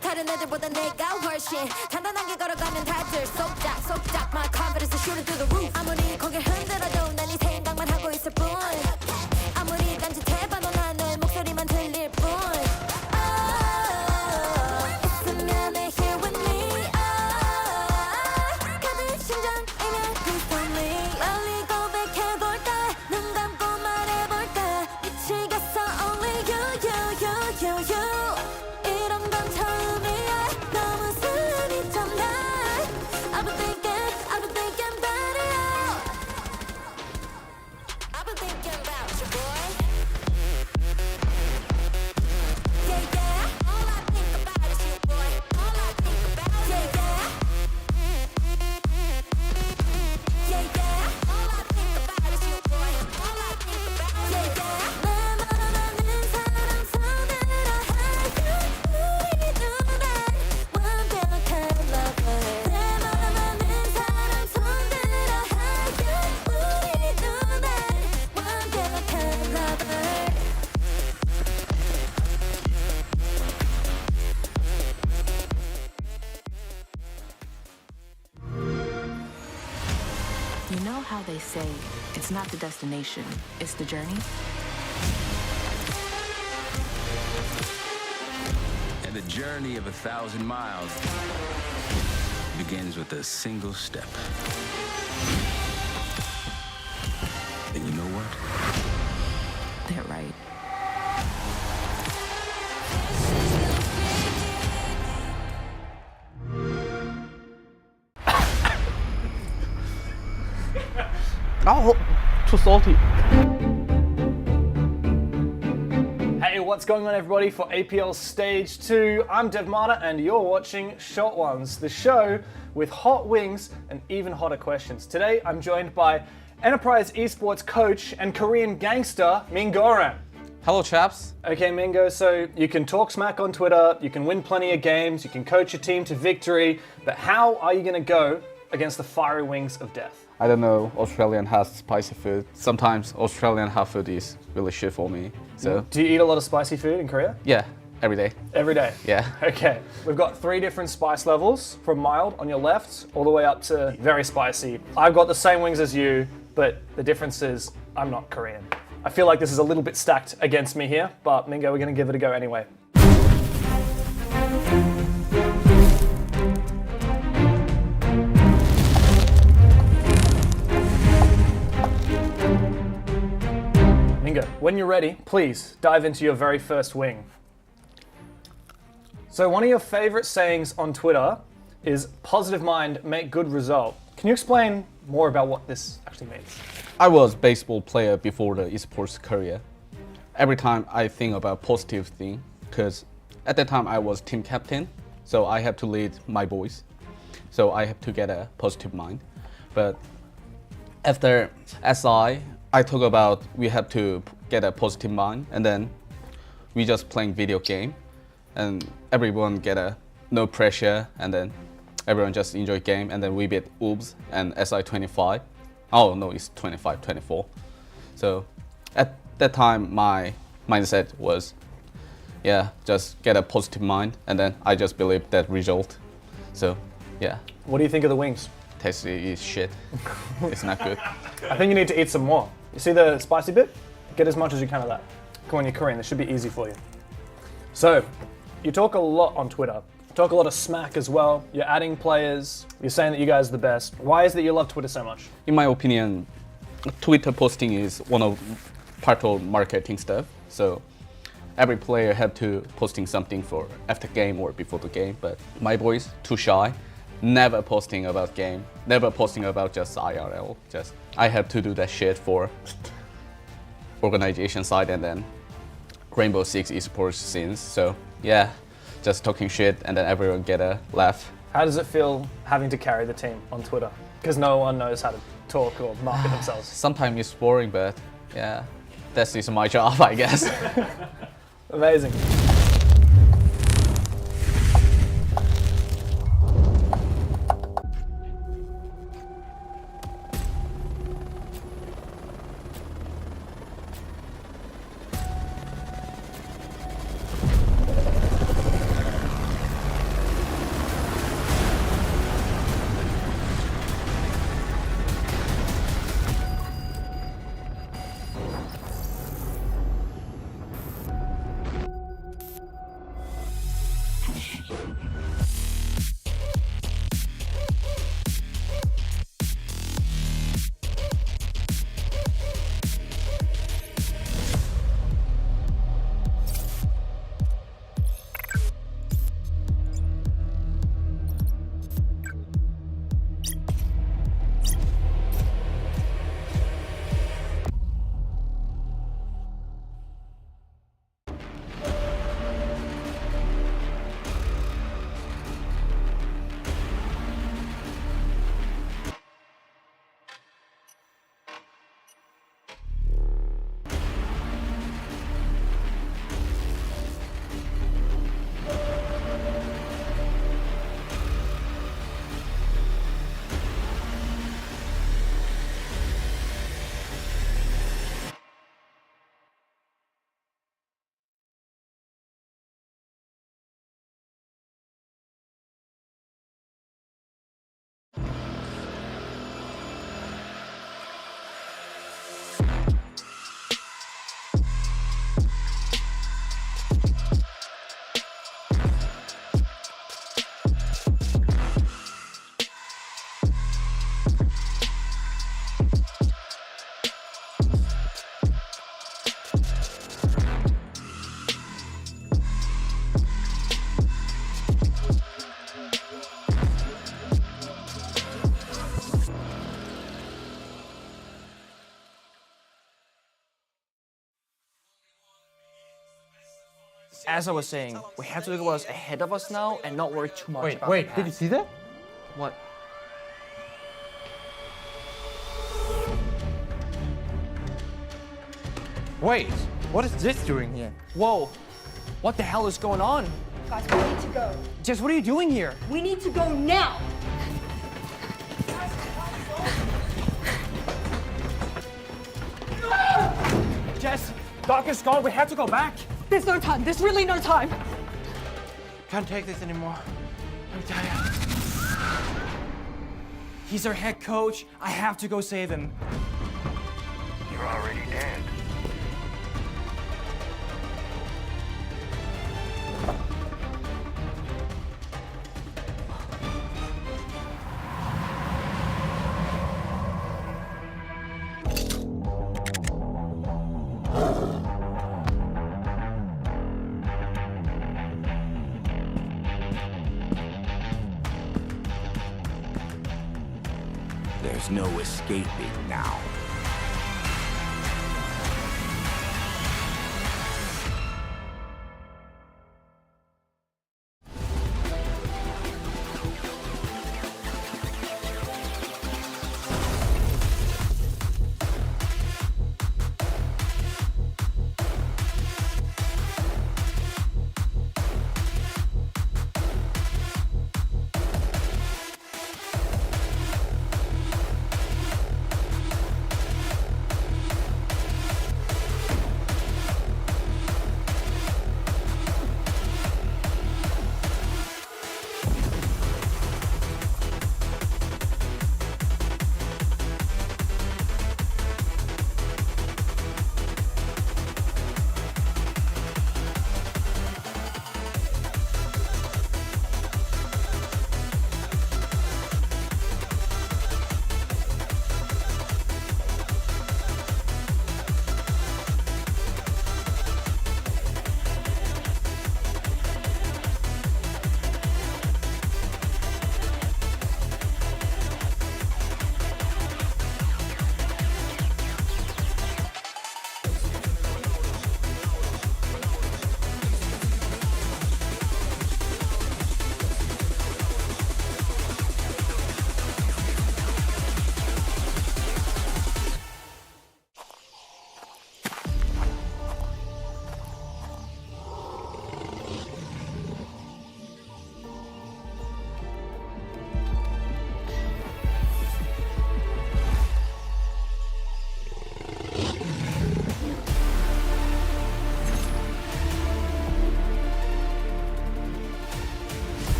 다른 애들보다 내가 훨씬 단단하게 걸어가면 다들 속닥 My confidence is shooting through the roof 아무리 고개를 흔들어도 난 이 생각만 하고 있을 뿐 아무리 딴짓해봐도 난 너의 목소리만 들릴 뿐 있으면 here with me 가득 심장이면 please tell me 빨리 고백해볼까 눈 감고 말해볼까 미치겠어 only you 이런 건 처음이야 너무 순이잖아 I've been thinking about it I've been thinking about you boy Yeah All I think about is you boy All I think about Yeah All I think about is you boy All I think about 내 맘 없는 사람 손으로 하여 우리 눈에 완벽한 lover 내 맘 없는 사람 손으로 하여 우리 눈에 완벽한 lover You know how they say it's not the destination, it's the journey? And the journey of 1,000 miles begins with a single step. And you know what? They're right. Oh, too salty. Hey, what's going on everybody for APL Stage 2? I'm Dev Marta and you're watching Short Ones, the show with hot wings and even hotter questions. Today I'm joined by Enterprise Esports coach and Korean gangster Min Goran. Hello, chaps. Okay, Mingo, so you can talk smack on Twitter, you can win plenty of games, you can coach your team to victory, but how are you going to go against the fiery wings of death? I don't know, Australian has spicy food. Sometimes Australian hot food is really shit for me. So. Do you eat a lot of spicy food in Korea? Yeah, every day. Every day? Yeah. Okay, we've got 3 different spice levels, from mild on your left, all the way up to very spicy. I've got the same wings as you, but the difference is I'm not Korean. I feel like this is a little bit stacked against me here, but Mingo, we're gonna give it a go anyway. Mingo, when you're ready, please dive into your very first wing. So one of your favorite sayings on Twitter is positive mind, make good result. Can you explain more about what this actually means? I was a baseball player before the esports career. Every time I think about positive thing, because at that time I was team captain, so I have to lead my boys. So I have to get a positive mind. But after SI, I talk about we have to get a positive mind, and then we just playing video game, and everyone get a no pressure, and then everyone just enjoy game, and then we beat Oops and SI 25. Oh no, it's 25, 24. So at that time, my mindset was, yeah, just get a positive mind, and then I just believe that result. So yeah. What do you think of the wings? Tasty is shit. It's not good. I think you need to eat some more. You see the spicy bit? Get as much as you can of that. Come on, you're Korean, this should be easy for you. So, you talk a lot on Twitter. You talk a lot of smack as well. You're adding players. You're saying that you guys are the best. Why is it that you love Twitter so much? In my opinion, Twitter posting is one of part of marketing stuff. So every player have to posting something for after game or before the game. But my boys too shy, never posting about game, never posting about just IRL. Just I have to do that shit for organization side and then Rainbow Six Esports scenes. So yeah, just talking shit and then everyone get a laugh. How does it feel having to carry the team on Twitter? Because no one knows how to talk or market themselves. Sometimes it's boring, but yeah, that is my job, I guess. Amazing. As I was saying, we have to look at what's ahead of us now and not worry too much about the past. Did you see that? What? Wait, What is this doing here? Whoa. What the hell is going on? Guys, we need to go. Jess, what are you doing here? We need to go now. Jess, Doc is gone. We have to go back. There's no time. There's really no time. Can't take this anymore. I'm tired. He's our head coach. I have to go save him. You're already dead. There's no escaping now.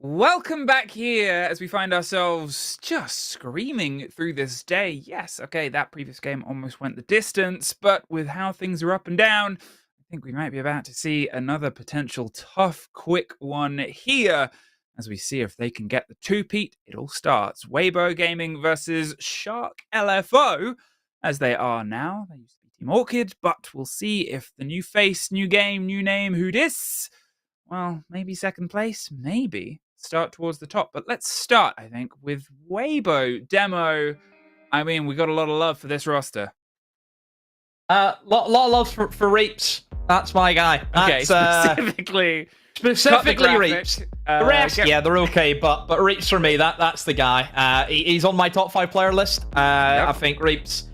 Welcome back here as we find ourselves just screaming through this day. Yes, okay, that previous game almost went the distance, but with how things are up and down, I think we might be about to see another potential tough, quick one here as we see if they can get the two-peat. It all starts. Weibo Gaming versus Shark LFO, as they are now. They used to be Team Orchid, but we'll see if the new face, new game, new name, who dis? Well, maybe second place, maybe start towards the top. But let's start, I think, with Weibo demo. I mean, we got a lot of love for this roster. Lot of love for Reaps. That's my guy. Okay, That's, specifically Reaps. The rest, yeah, they're okay, but Reaps for me, that's the guy. He's on my top 5 player list. I think Reaps.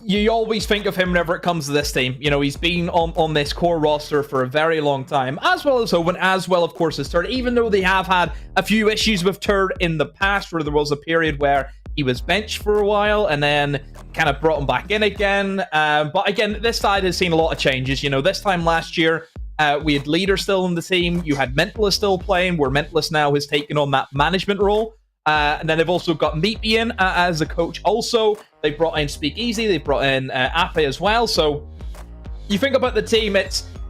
You always think of him whenever it comes to this team. You know, he's been on this core roster for a very long time, as well as Owen, as well, of course, as Turd, even though they have had a few issues with Turd in the past, where there was a period where he was benched for a while and then kind of brought him back in again. But again, this side has seen a lot of changes. You know, this time last year, we had Leader still in the team. You had Mentalist still playing, where Mentalist now has taken on that management role. And then they've also got Meepy in as a coach also. They brought in Speakeasy. They brought in Ape as well. So you think about the team,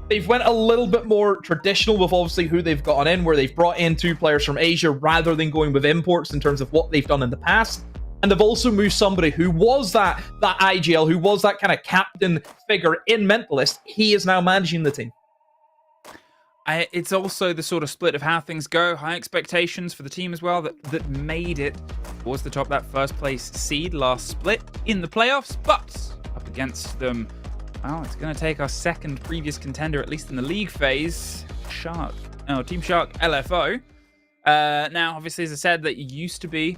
they've went a little bit more traditional with obviously who they've gotten in, where they've brought in 2 players from Asia rather than going with imports in terms of what they've done in the past. And they've also moved somebody who was that IGL, who was that kind of captain figure in Mentalist. He is now managing the team. It's also the sort of split of how things go, high expectations for the team as well, that made it towards the top, that first place seed last split in the playoffs, but up against them, well, it's going to take our second previous contender, at least in the league phase, Team Shark LFO. Now, obviously, as I said, that used to be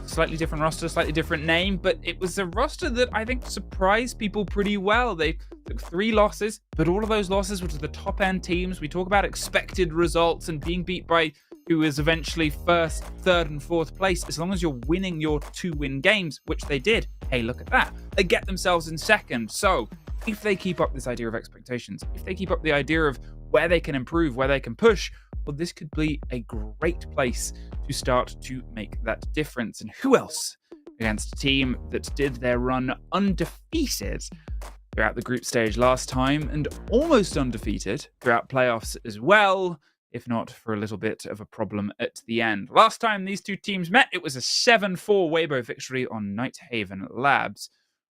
slightly different roster, slightly different name, but it was a roster that I think surprised people pretty well. They took 3 losses, but all of those losses were to the top end teams. We talk about expected results and being beat by who is eventually first, third, and fourth place. As long as you're winning your 2-win games, which they did. Hey, look at that. They get themselves in second. So if they keep up this idea of expectations, if they keep up the idea of where they can improve, where they can push, well, this could be a great place to start to make that difference. And who else against a team that did their run undefeated throughout the group stage last time and almost undefeated throughout playoffs as well, if not for a little bit of a problem at the end. Last time these two teams met, it was a 7-4 Weibo victory on Nighthaven Labs.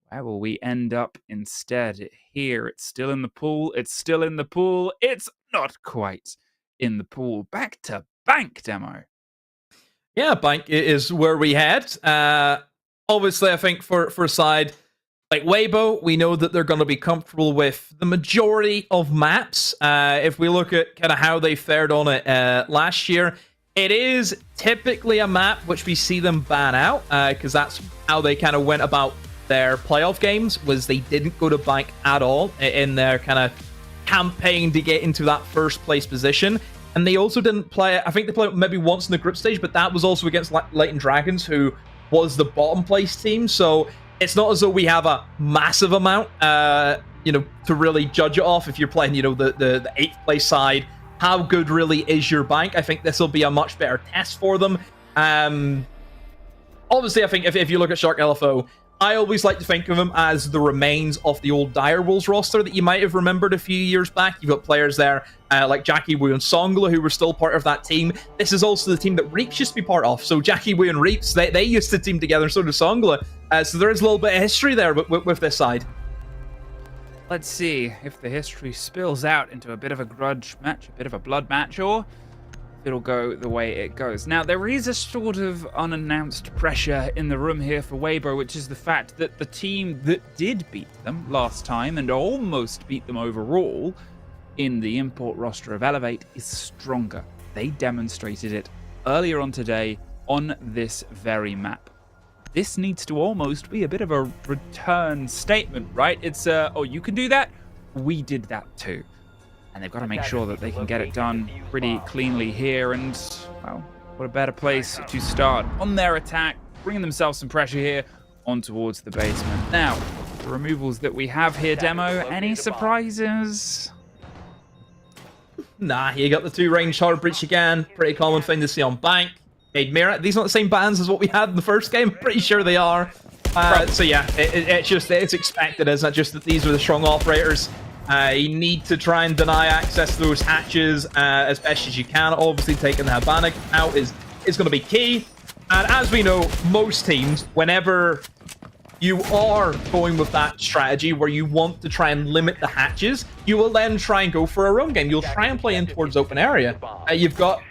Where will we end up instead? Here, it's still in the pool. It's still in the pool. It's not quite in the pool. Back to Bank, Demo. Yeah, Bank is where we head. Obviously, I think for a side like Weibo, we know that they're going to be comfortable with the majority of maps. If we look at kind of how they fared on it last year, it is typically a map which we see them ban out, because that's how they kind of went about their playoff games, was they didn't go to Bank at all in their kind of campaign to get into that first place position. And they also didn't play, I think they played maybe once in the group stage, but that was also against Latent Dragons, who was the bottom place team. So it's not as though we have a massive amount, to really judge it off if you're playing, the 8th place side. How good really is your Bank? I think this will be a much better test for them. Obviously, I think if you look at Shark LFO, I always like to think of them as the remains of the old Direwolves roster that you might have remembered a few years back. You've got players there like Jackie Wu and Songla, who were still part of that team. This is also the team that Reaps used to be part of. So Jackie Wu and Reaps, they used to team together, so did Songla. So there is a little bit of history there with this side. Let's see if the history spills out into a bit of a grudge match, a bit of a blood match, or it'll go the way it goes. Now, there is a sort of unannounced pressure in the room here for Weibo, which is the fact that the team that did beat them last time and almost beat them overall in the import roster of Elevate is stronger. They demonstrated it earlier on today on this very map. This needs to almost be a bit of a return statement, right? It's, oh, you can do that? We did that too. And they've got to make sure that they can get it done pretty cleanly here. And, well, what a better place to start on their attack, bringing themselves some pressure here on towards the basement. Now, the removals that we have here, Demo, any surprises? Nah, you got the 2 range hard breach again. Pretty common thing to see on Bank. Made Merit. These are not the same bans as what we had in the first game. Pretty sure they are. So yeah, it's expected, isn't it? Just that these are the strong operators. You need to try and deny access to those hatches as best as you can. Obviously, taking the Habana out is going to be key. And as we know, most teams, whenever you are going with that strategy where you want to try and limit the hatches, you will then try and go for a roam game. You'll try and play in towards open area. You've got,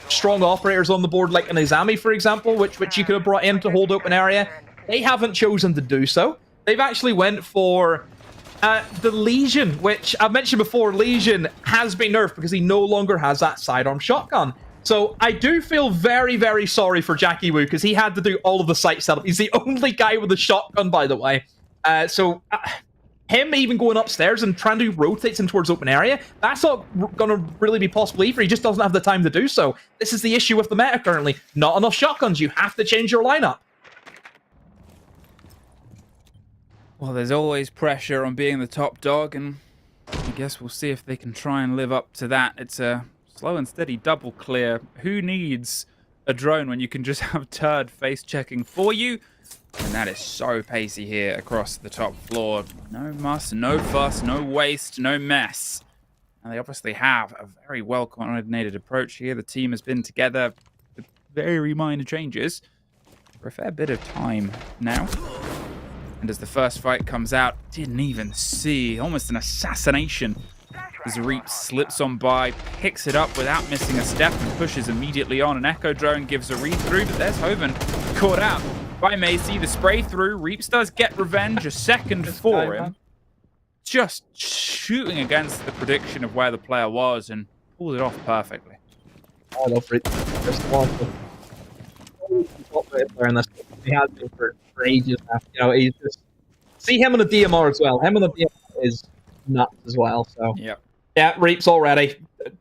strong operators on the board like an Izami, for example, which you could have brought in to hold open area. They haven't chosen to do so. They've actually went for the Legion, which I've mentioned before. Legion has been nerfed because he no longer has that sidearm shotgun. So I do feel very, very sorry for Jackie Wu because he had to do all of the site setup. He's the only guy with a shotgun, by the way. Him even going upstairs and trying to rotate him towards open area, that's not going to really be possible either. He just doesn't have the time to do so. This is the issue with the meta currently. Not enough shotguns. You have to change your lineup. Well, there's always pressure on being the top dog, and I guess we'll see if they can try and live up to that. It's a slow and steady double clear. Who needs a drone when you can just have Turd face checking for you? And that is so pacey here across the top floor. No muss, no fuss, no waste, no mess. And they obviously have a very well coordinated approach here. The team has been together with very minor changes for a fair bit of time now. And as the first fight comes out, didn't even see, almost an assassination. As Reap slips on by, picks it up without missing a step and pushes immediately on. An Echo Drone gives a read through, but there's Hoven caught out by Macy. The spray through. Reaps does get revenge. A second for him. Just shooting against the prediction of where the player was and pulled it off perfectly. I love Reaps. Just wonderful. He has been for ages now. You know, he's just see him on the DMR as well. Him on the DMR is nuts as well. So yeah, Reaps already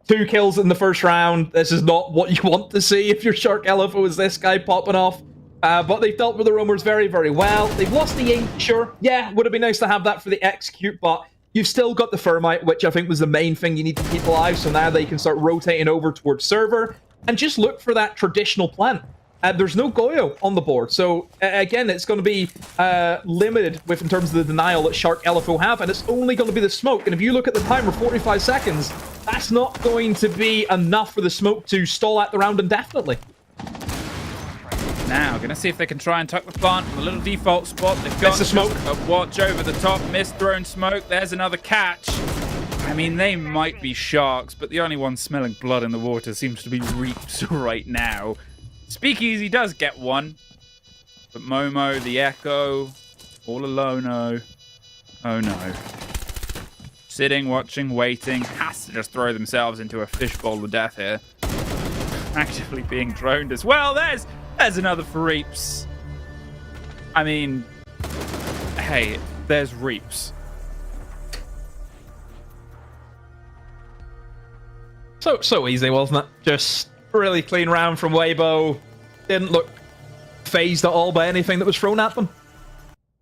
2 kills in the first round. This is not what you want to see if your Shark LFO is this guy popping off. But they've dealt with the rumors very, very well. They've lost the 8, sure. Yeah, would have been nice to have that for the execute, but you've still got the Thermite, which I think was the main thing you need to keep alive. So now they can start rotating over towards server and just look for that traditional plant. There's no Goyo on the board. So again, it's going to be limited with in terms of the denial that Shark LFO have, and it's only going to be the smoke. And if you look at the timer, 45 seconds, that's not going to be enough for the smoke to stall out the round indefinitely. Now, gonna see if they can try and tuck the plant from a little default spot. They've got the smoke. A watch over the top, missed thrown smoke. There's another catch. I mean, they might be sharks, but the only one smelling blood in the water seems to be Reaps right now. Speakeasy does get one, but Momo, the Echo, all alone. Oh no. Sitting, watching, waiting, has to just throw themselves into a fishbowl of death here. Actively being droned as well. There's another for Reaps. I mean, hey, there's Reaps. So easy, wasn't it? Just really clean round from Weibo. Didn't look phased at all by anything that was thrown at them.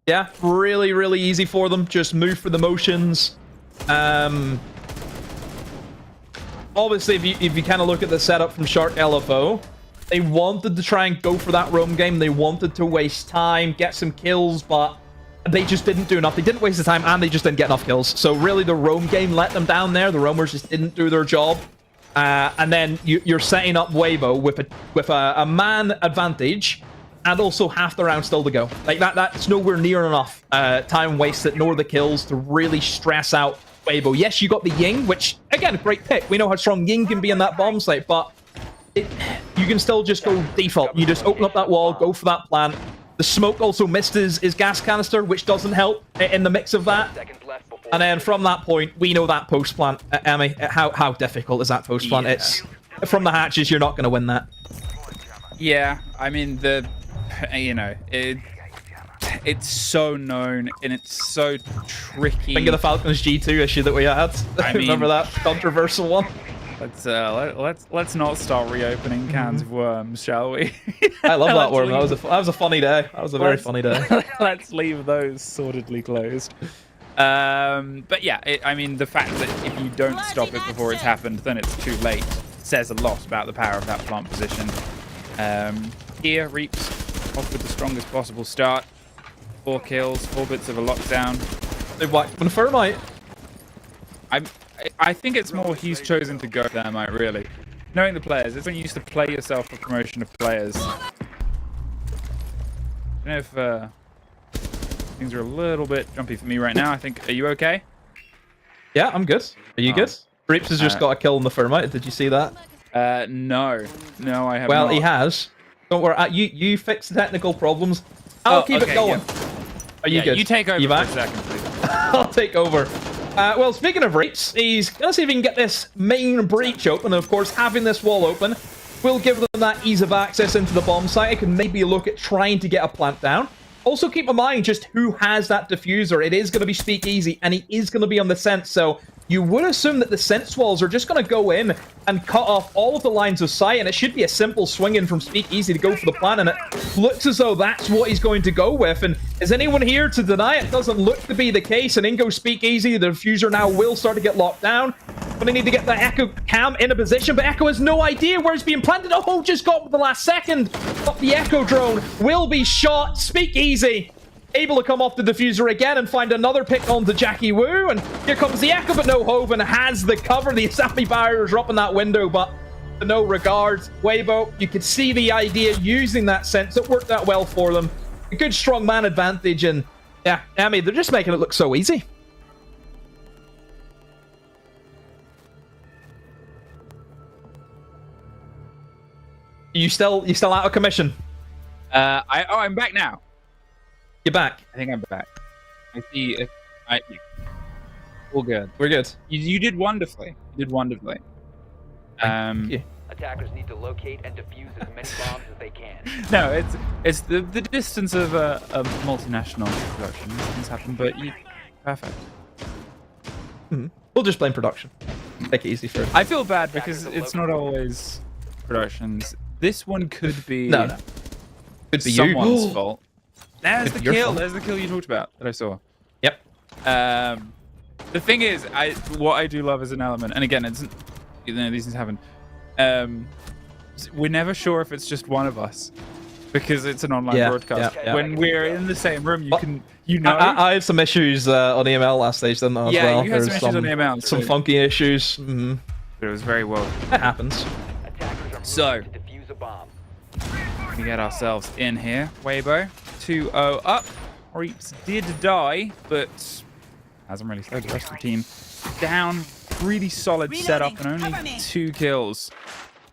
Yeah, really, really easy for them. Just move for the motions. Obviously, if you kind of look at the setup from Shark LFO, they wanted to try and go for that roam game. They wanted to waste time, get some kills, but they just didn't do enough. They didn't waste the time, and they just didn't get enough kills. So really, the roam game let them down there. The roamers just didn't do their job. And then you're setting up Weibo with a man advantage, and also half the round still to go. Like that's nowhere near enough time wasted, nor the kills to really stress out Weibo. Yes, you got the Ying, which again, great pick. We know how strong Ying can be in that bomb site, but you can still just go default. You just open up that wall, go for that plant. The smoke also missed his gas canister, which doesn't help in the mix of that. And then from that point, we know that post plant. Emmy, how difficult is that post plant? It's from the hatches, you're not going to win that. Yeah, I mean it's so known and it's so tricky. Think of the Falcons G2 issue that we had. I mean, remember that controversial one? Let's not start reopening cans of worms, shall we? I love that worm. That was a funny day. That was a very funny day. Let's leave those sordidly closed. But yeah, I mean, the fact that if you don't stop it before it's happened, then it's too late, says a lot about the power of that plant position. Here, Reaps off with the strongest possible start. 4 kills, 4 bits of a lockdown. They've whacked on a Thermite. I think it's more he's chosen to go Thermite, really. Knowing the players, it's when you used to play yourself for promotion of players. I don't know if things are a little bit jumpy for me right now. I think, are you okay? Yeah, I'm good. Are you good? Reaps has just got a kill on the Thermite. Did you see that? No, I haven't. Well, he has. Don't worry. You fix the technical problems. I'll keep it going. Yeah. Are you good? You take over for a second, please. I'll take over. Well, speaking of Reaps, he's going to see if he can get this main breach open. And of course, having this wall open will give them that ease of access into the bomb site. It can maybe look at trying to get a plant down. Also, keep in mind just who has that diffuser. It is going to be Speakeasy, and he is going to be on the sense. So you would assume that the sense walls are just going to go in and cut off all of the lines of sight, and it should be a simple swing in from Speakeasy to go for the plant, and it looks as though that's what he's going to go with. And is anyone here to deny it? Doesn't look to be the case, and in goes Speakeasy. The diffuser now will start to get locked down. But they need to get the Echo Cam in a position, but Echo has no idea where it's being planted. Oh, just got the last second. But the Echo drone will be shot. Speakeasy able to come off the diffuser again and find another pick onto Jackie Wu. And here comes the Echo, but no Hoven has the cover. The assembly barriers are up in that window, but to no regards. Weibo, you could see the idea using that sense. It worked out well for them. A good strong man advantage, and yeah, I mean, they're just making it look so easy. You still out of commission? I'm back now. You're back. I think I'm back. I see. All good. We're good. You did wonderfully. You did wonderfully. Thank you. Attackers need to locate and defuse as many bombs as they can. No, it's the distance of a multinational production. These things happen, but perfect. We'll just blame production. Take it easy for it. I feel bad because it's not always productions. This one could be no. Could be someone's you. fault. There's the kill. There's the kill you talked about that I saw. Yep. The thing is, what I do love as an element, and again, it's these things happen. We're never sure if it's just one of us because it's an online broadcast. When we're in the same room, you know. I had some issues on EML last stage, didn't I? As well. You had some issues on EML. Some funky issues. But it was very well. It happens. So we get ourselves in here. Weibo 2-0 up. Reaps did die, but hasn't really slowed the rest of the team down. Really solid setup and only 2 kills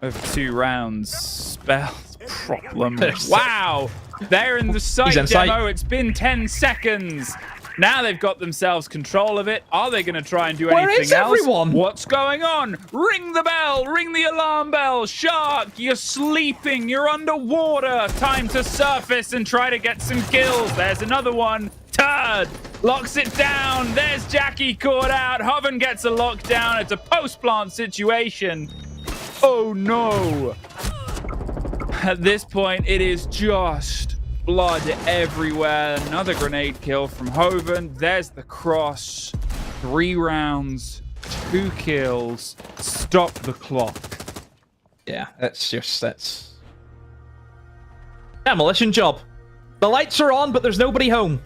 over 2 rounds. Spells problem. Wow! They're in the site demo. It's been 10 seconds. Now they've got themselves control of it. Are they going to try and do anything else? Everyone? What's going on? Ring the bell. Ring the alarm bell. Shark, you're sleeping. You're underwater. Time to surface and try to get some kills. There's another one. Turd locks it down. There's Jackie caught out. Hoven gets a lockdown. It's a post-plant situation. Oh, no. At this point, it is just blood everywhere. Another grenade kill from Hoven. There's the cross. 3 rounds, 2 kills. Stop the clock. Yeah, that's demolition job. The lights are on, but there's nobody home.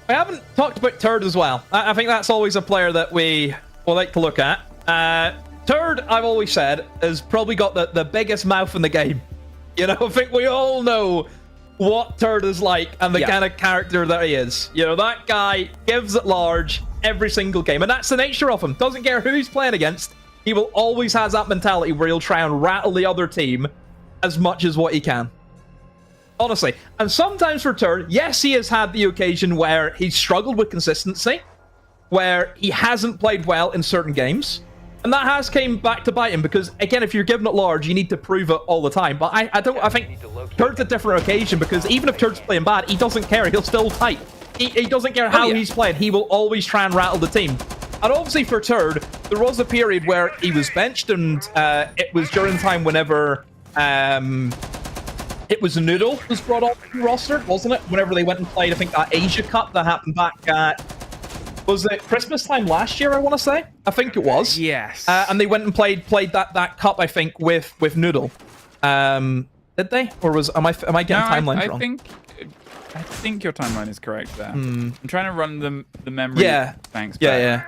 We haven't talked about Turd as well. I think that's always a player that we will like to look at. Turd, I've always said, has probably got the biggest mouth in the game. You know, I think we all know what Turd is like and the kind of character that he is. You know, that guy gives it large every single game. And that's the nature of him. Doesn't care who he's playing against. He will always has that mentality where he'll try and rattle the other team as much as what he can. Honestly. And sometimes for Turd, yes, he has had the occasion where he's struggled with consistency, where he hasn't played well in certain games. And that has came back to bite him because, again, if you're giving it large, you need to prove it all the time. But I think Turd's a different occasion because even if Turd's playing bad, he doesn't care. He'll still fight. He doesn't care how he's playing. He will always try and rattle the team. And obviously for Turd, there was a period where he was benched, and it was during the time whenever it was Noodle was brought on the roster, wasn't it? Whenever they went and played, I think, that Asia Cup that happened back at... Was it Christmas time last year, I want to say? I think it was. Yes. And they went and played that cup, I think, with Noodle. Did they? Or am I getting timelines wrong? I think your timeline is correct there. I'm trying to run the memory. Yeah. Thanks. Yeah.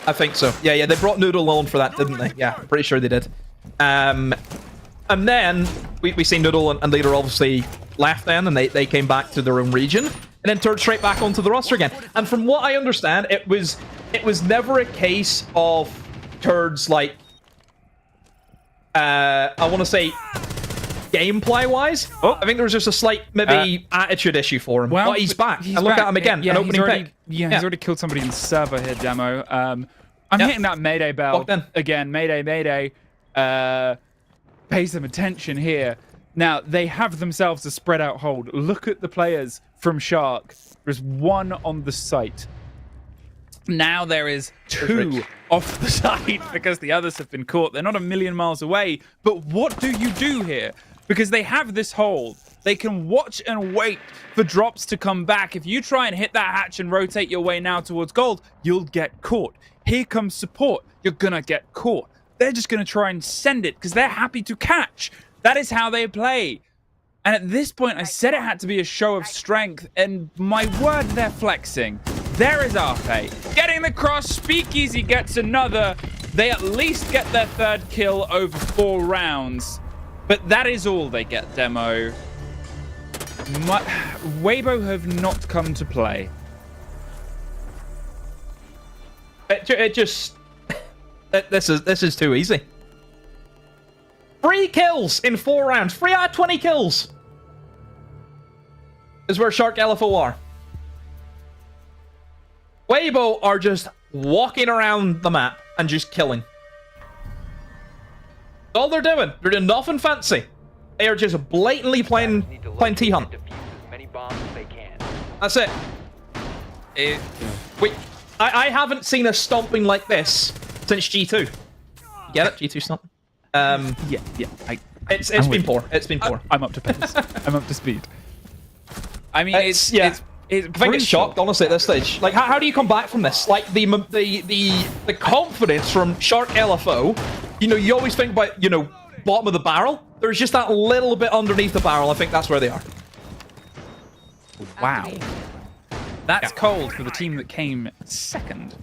I think so. Yeah. They brought Noodle on for that, didn't they? Yeah, pretty sure they did. And then we see Noodle and Leader obviously left then, and they came back to their own region. And then turned straight back onto the roster again. And from what I understand, it was never a case of Turds like I want to say gameplay wise. I think there was just a slight maybe attitude issue for him. Well, but he's back. And look at him again. An opening pick. Yeah, he's already killed somebody in server here, demo. I'm hitting that Mayday bell again. Mayday. Pay some attention here. Now, they have themselves a spread out hold. Look at the players from Shark. There's 1 on the site. Now there is 2 off the site because the others have been caught. They're not a million miles away. But what do you do here? Because they have this hold. They can watch and wait for drops to come back. If you try and hit that hatch and rotate your way now towards gold, you'll get caught. Here comes support. You're going to get caught. They're just going to try and send it because they're happy to catch. That is how they play. And at this point, I said it had to be a show of strength, and my word, they're flexing. There is Arpe. Getting the cross, Speakeasy gets another. They at least get their 3rd kill over 4 rounds. But that is all they get, demo. Weibo have not come to play. This is too easy. 3 kills in 4 rounds. 3 out of 20 kills is where Shark LFO are. Weibo are just walking around the map and just killing. That's all they're doing. They're doing nothing fancy. They are just blatantly playing T-Hunt. That's it. Wait, I haven't seen a stomping like this since G2. You get it? G2 stomping? Yeah. It's been poor. It's been poor. I'm up to pace. I'm up to speed. I mean, I think it's shocked, honestly, at this stage. Like, how do you come back from this? Like, the confidence from Shark LFO, you know, you always think about, you know, bottom of the barrel. There's just that little bit underneath the barrel. I think that's where they are. Wow. That's cold for the team that came second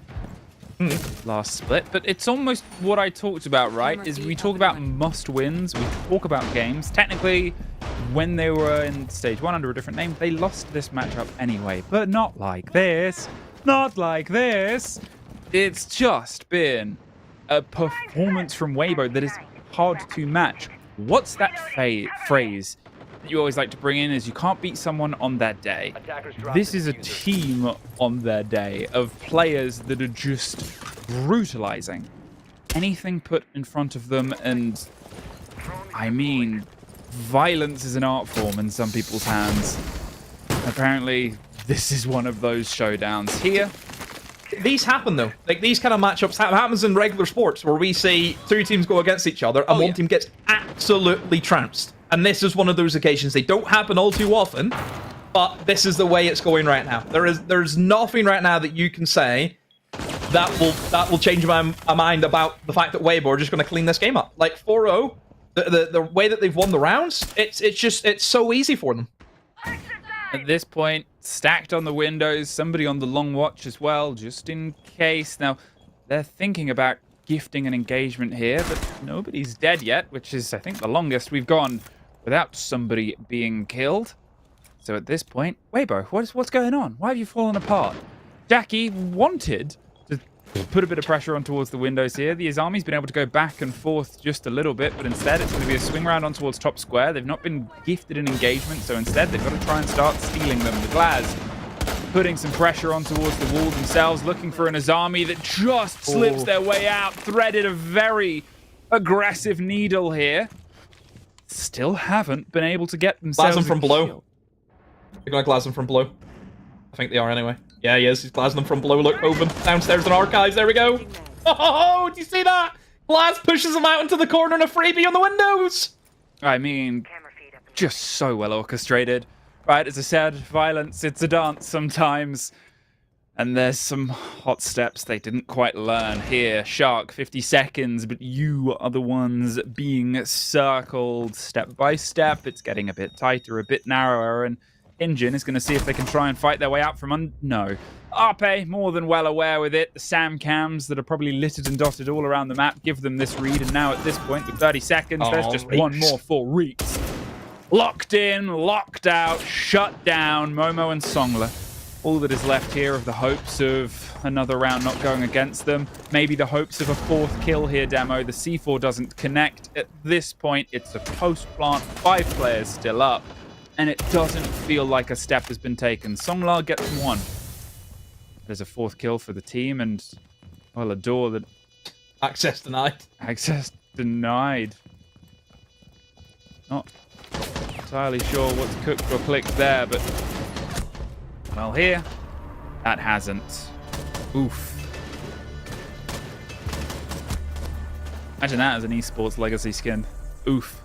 last split. But it's almost what I talked about, right? Is we talk about must-wins. We talk about games. Technically, when they were in stage 1 under a different name, they lost this matchup anyway. But not like this. Not like this. It's just been a performance from Weibo that is hard to match. What's that phrase that you always like to bring in is you can't beat someone on their day. This is a team on their day of players that are just brutalizing anything put in front of them. And I mean, violence is an art form in some people's hands. Apparently, this is one of those showdowns here. These happen, though. Like, these kind of matchups happens in regular sports where we see 2 teams go against each other and one team gets absolutely trounced. And this is one of those occasions. They don't happen all too often, but this is the way it's going right now. There's nothing right now that you can say that will change my mind about the fact that Weibo are just going to clean this game up. Like 4-0, the way that they've won the rounds, it's so easy for them. At this point, stacked on the windows, somebody on the long watch as well, just in case. Now, they're thinking about gifting an engagement here, but nobody's dead yet, which is, I think, the longest we've gone without somebody being killed. So at this point, Weibo, what's going on? Why have you fallen apart? Jackie wanted to put a bit of pressure on towards the windows here. The Azami's been able to go back and forth just a little bit, but instead it's going to be a swing round on towards top square. They've not been gifted an engagement, so instead they've got to try and start stealing them. The Glaz putting some pressure on towards the wall themselves, looking for an Azami that just slips their way out, threaded a very aggressive needle here. Still haven't been able to get themselves Glass them from below. They're going to glass them from below. I think they are anyway. Yeah, he is. He's glassing them from below. Look, Oven. Downstairs in archives. There we go. Oh, do you see that? Glass pushes them out into the corner and a freebie on the windows. I mean, just so well orchestrated. Right, as I said, violence, it's a dance sometimes. And there's some hot steps they didn't quite learn here. Shark, 50 seconds, but you are the ones being circled step by step. It's getting a bit tighter, a bit narrower, and Engine is going to see if they can try and fight their way out from No. Arpe, more than well aware with it. The Sam cams that are probably littered and dotted all around the map give them this read, and now at this point, with 30 seconds, there's just one more for Reeks. Locked in, locked out, shut down. Momo and Songler. All that is left here of the hopes of another round not going against them. Maybe the hopes of a 4th kill here, Demo. The C4 doesn't connect. At this point, it's a post-plant. 5 players still up. And it doesn't feel like a step has been taken. Songlar gets 1. There's a 4th kill for the team, and, well, a door that... Access denied. Access denied. Not entirely sure what's cooked or clicked there, but... Well, here, that hasn't. Oof. Imagine that as an esports legacy skin. Oof.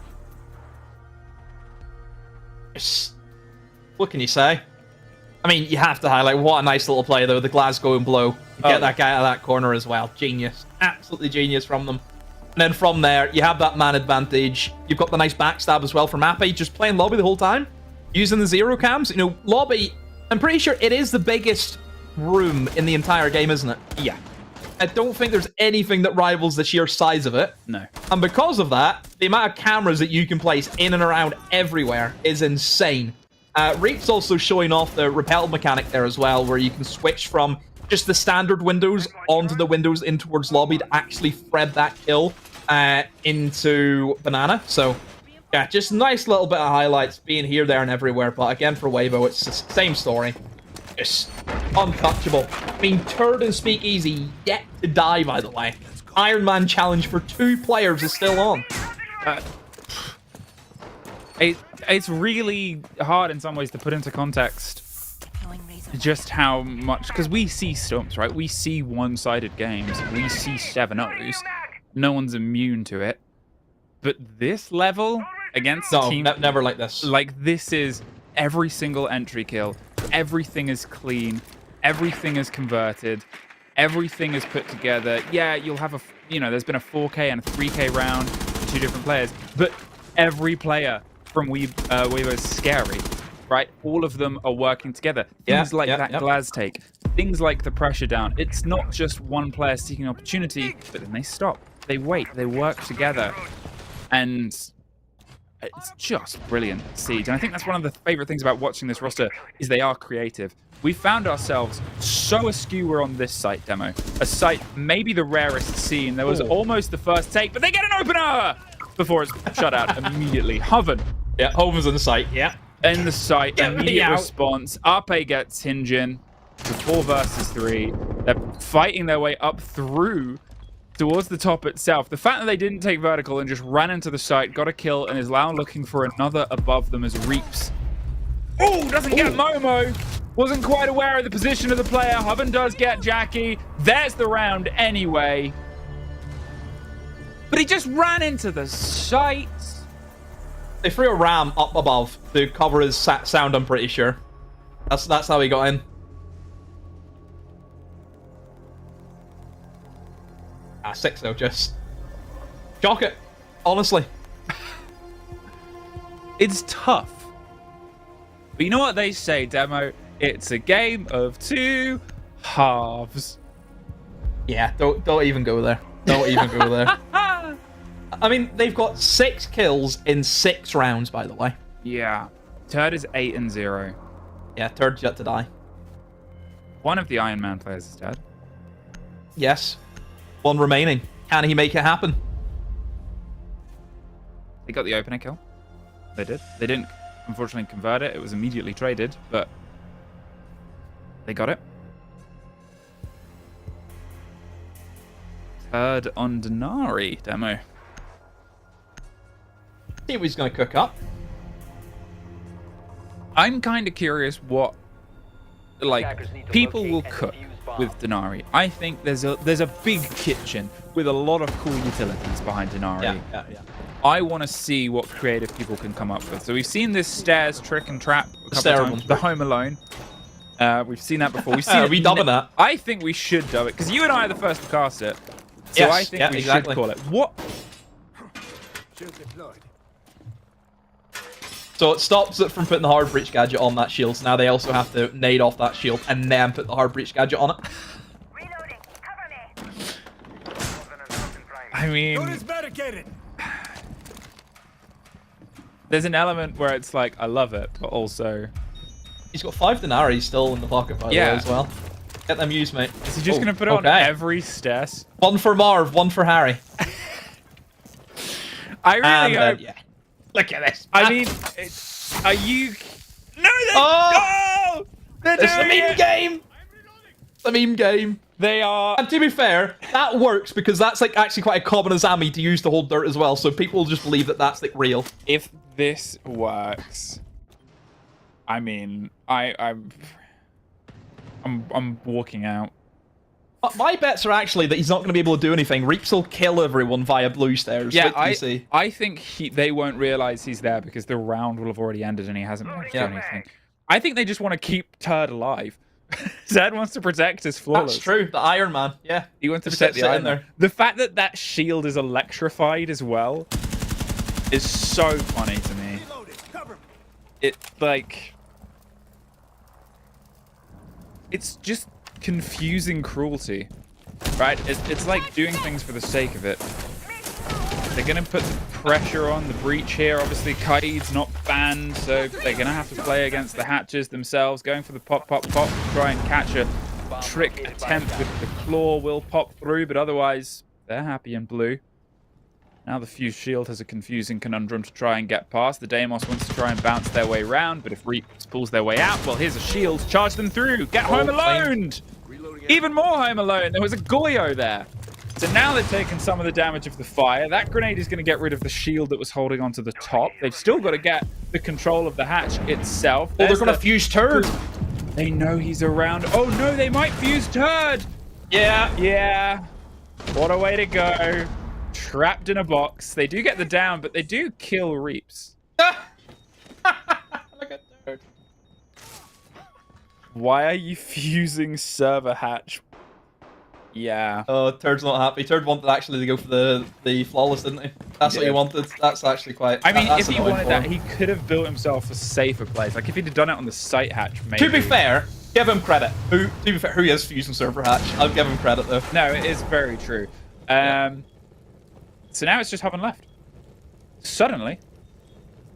What can you say? I mean, you have to highlight what a nice little play, though. The Glasgow and blow. You get that guy out of that corner as well. Genius. Absolutely genius from them. And then from there, you have that man advantage. You've got the nice backstab as well from Ape, just playing lobby the whole time. Using the 0 cams. You know, lobby... I'm pretty sure it is the biggest room in the entire game, isn't it? Yeah. I don't think there's anything that rivals the sheer size of it. No. And because of that, the amount of cameras that you can place in and around everywhere is insane. Reap's also showing off the repel mechanic there as well, where you can switch from just the standard windows onto the windows in towards lobby to actually thread that kill into Banana. So, yeah, just nice little bit of highlights being here, there, and everywhere. But again, for Weibo, it's the same story. Just untouchable. I mean, Turd and Speakeasy yet to die, by the way. Iron Man challenge for 2 players is still on. It's really hard in some ways to put into context just how much, because we see stumps, right? We see one-sided games. We see 7-0s. No one's immune to it. But this level against team, never like this. Like, this is every single entry kill. Everything is clean. Everything is converted. Everything is put together. Yeah, you'll have there's been a 4K and a 3K round for 2 different players, but every player from Weibo is scary, right? All of them are working together. Things like that Glaz take, things like the pressure down. It's not just one player seeking opportunity, but then they stop. They wait. They work together. And it's just brilliant, Siege. And I think that's one of the favorite things about watching this roster is they are creative. We found ourselves so askew we're on this site demo. A site maybe the rarest seen. There was almost the first take, but they get an opener before it's shut out immediately. Hoven. Yeah, Hoven's on the site. Yeah. In the site, immediate response. Arpe gets Hinjin to 4 versus 3. They're fighting their way up through towards the top itself. The fact that they didn't take vertical and just ran into the site, got a kill, and is now looking for another above them as Reaps. Oh, doesn't get Momo. Wasn't quite aware of the position of the player. Hoven does get Jackie. There's the round anyway. But he just ran into the site. They threw a ram up above to cover his sound, I'm pretty sure. That's how he got in. 6 though, just shock it, honestly. It's tough. But you know what they say, Demo? It's a game of 2 halves. Yeah, don't even go there. Don't even go there. I mean, they've got 6 kills in 6 rounds, by the way. Yeah. Turd is 8-0. Yeah, Turd's yet to die. One of the Iron Man players is dead. Yes. 1 remaining. Can he make it happen? They got the opener kill. They did. They didn't, unfortunately, convert it. It was immediately traded, but they got it. Turd on Denari, Demo. See what he's going to cook up. I'm kind of curious what, like, people will cook with Denari. I think there's a big kitchen with a lot of cool utilities behind Denari. Yeah. I want to see what creative people can come up with. So we've seen this stairs trick and trap a couple of times. The Home Alone. We've seen that before. We've seen Are we dubbing that? I think we should dub it because you and I are the first to cast it. So yes, I think we should call it. What? So it stops it from putting the hard breach gadget on that shield. So now they also have to nade off that shield and then put the hard breach gadget on it. Reloading. Cover me. I mean, there's an element where it's like, I love it, but also... He's got 5 Denari still in the pocket, by the way, as well. Get them used, mate. Is he just going to put it on every stairs? 1 for Marv, 1 for Harry. I really hope... Yeah. Look at this. I mean, are you... No, oh! They're it's the doing meme it! game! The meme game. They are... And to be fair, that works because that's like actually quite a common Azami to use to hold dirt as well, so people just believe that that's like real. If this works, I mean, I'm walking out. My bets are actually that he's not going to be able to do anything. Reaps will kill everyone via blue stairs. Yeah, I think they won't realize he's there because the round will have already ended and he hasn't managed to do anything. I think they just want to keep Turd alive. Zed wants to protect his flawless. That's true. The Iron Man. Yeah. He wants to protect the Iron Man. The fact that that shield is electrified as well is so funny to me. It's just confusing cruelty, right? It's like doing things for the sake of it. They're gonna put the pressure on the breach here. Obviously, Kaid's not banned, so they're gonna have to play against the hatches themselves. Going for the pop, try and catch a trick attempt with the claw will pop through, but otherwise they're happy in blue. Now the Fuse Shield has a confusing conundrum to try and get past. The Deimos wants to try and bounce their way around, but if Reaps pulls their way out, well, here's a shield. Charge them through. Get Home Alone. Even more Home Alone. There was a Goyo there. So now they've taken some of the damage of the fire. That grenade is going to get rid of the shield that was holding onto the top. They've still got to get the control of the hatch itself. Oh, they're going to fuse turd. They know he's around. Oh, no, they might fuse turd. Yeah. Yeah. What a way to go. Trapped in a box. They do get the down, but they do kill Reaps. Look at turd. Why are you fusing server hatch? Yeah. Oh, Turd's not happy. Turd wanted actually to go for the flawless, didn't he? That's what he wanted. That's actually quite... I mean, that's if he wanted that, he could have built himself a safer place. Like, if he'd have done it on the site hatch, maybe. To be fair, give him credit. To be fair, who is fusing server hatch? I'll give him credit, though. No, it is very true. So now it's just Hoven left. Suddenly,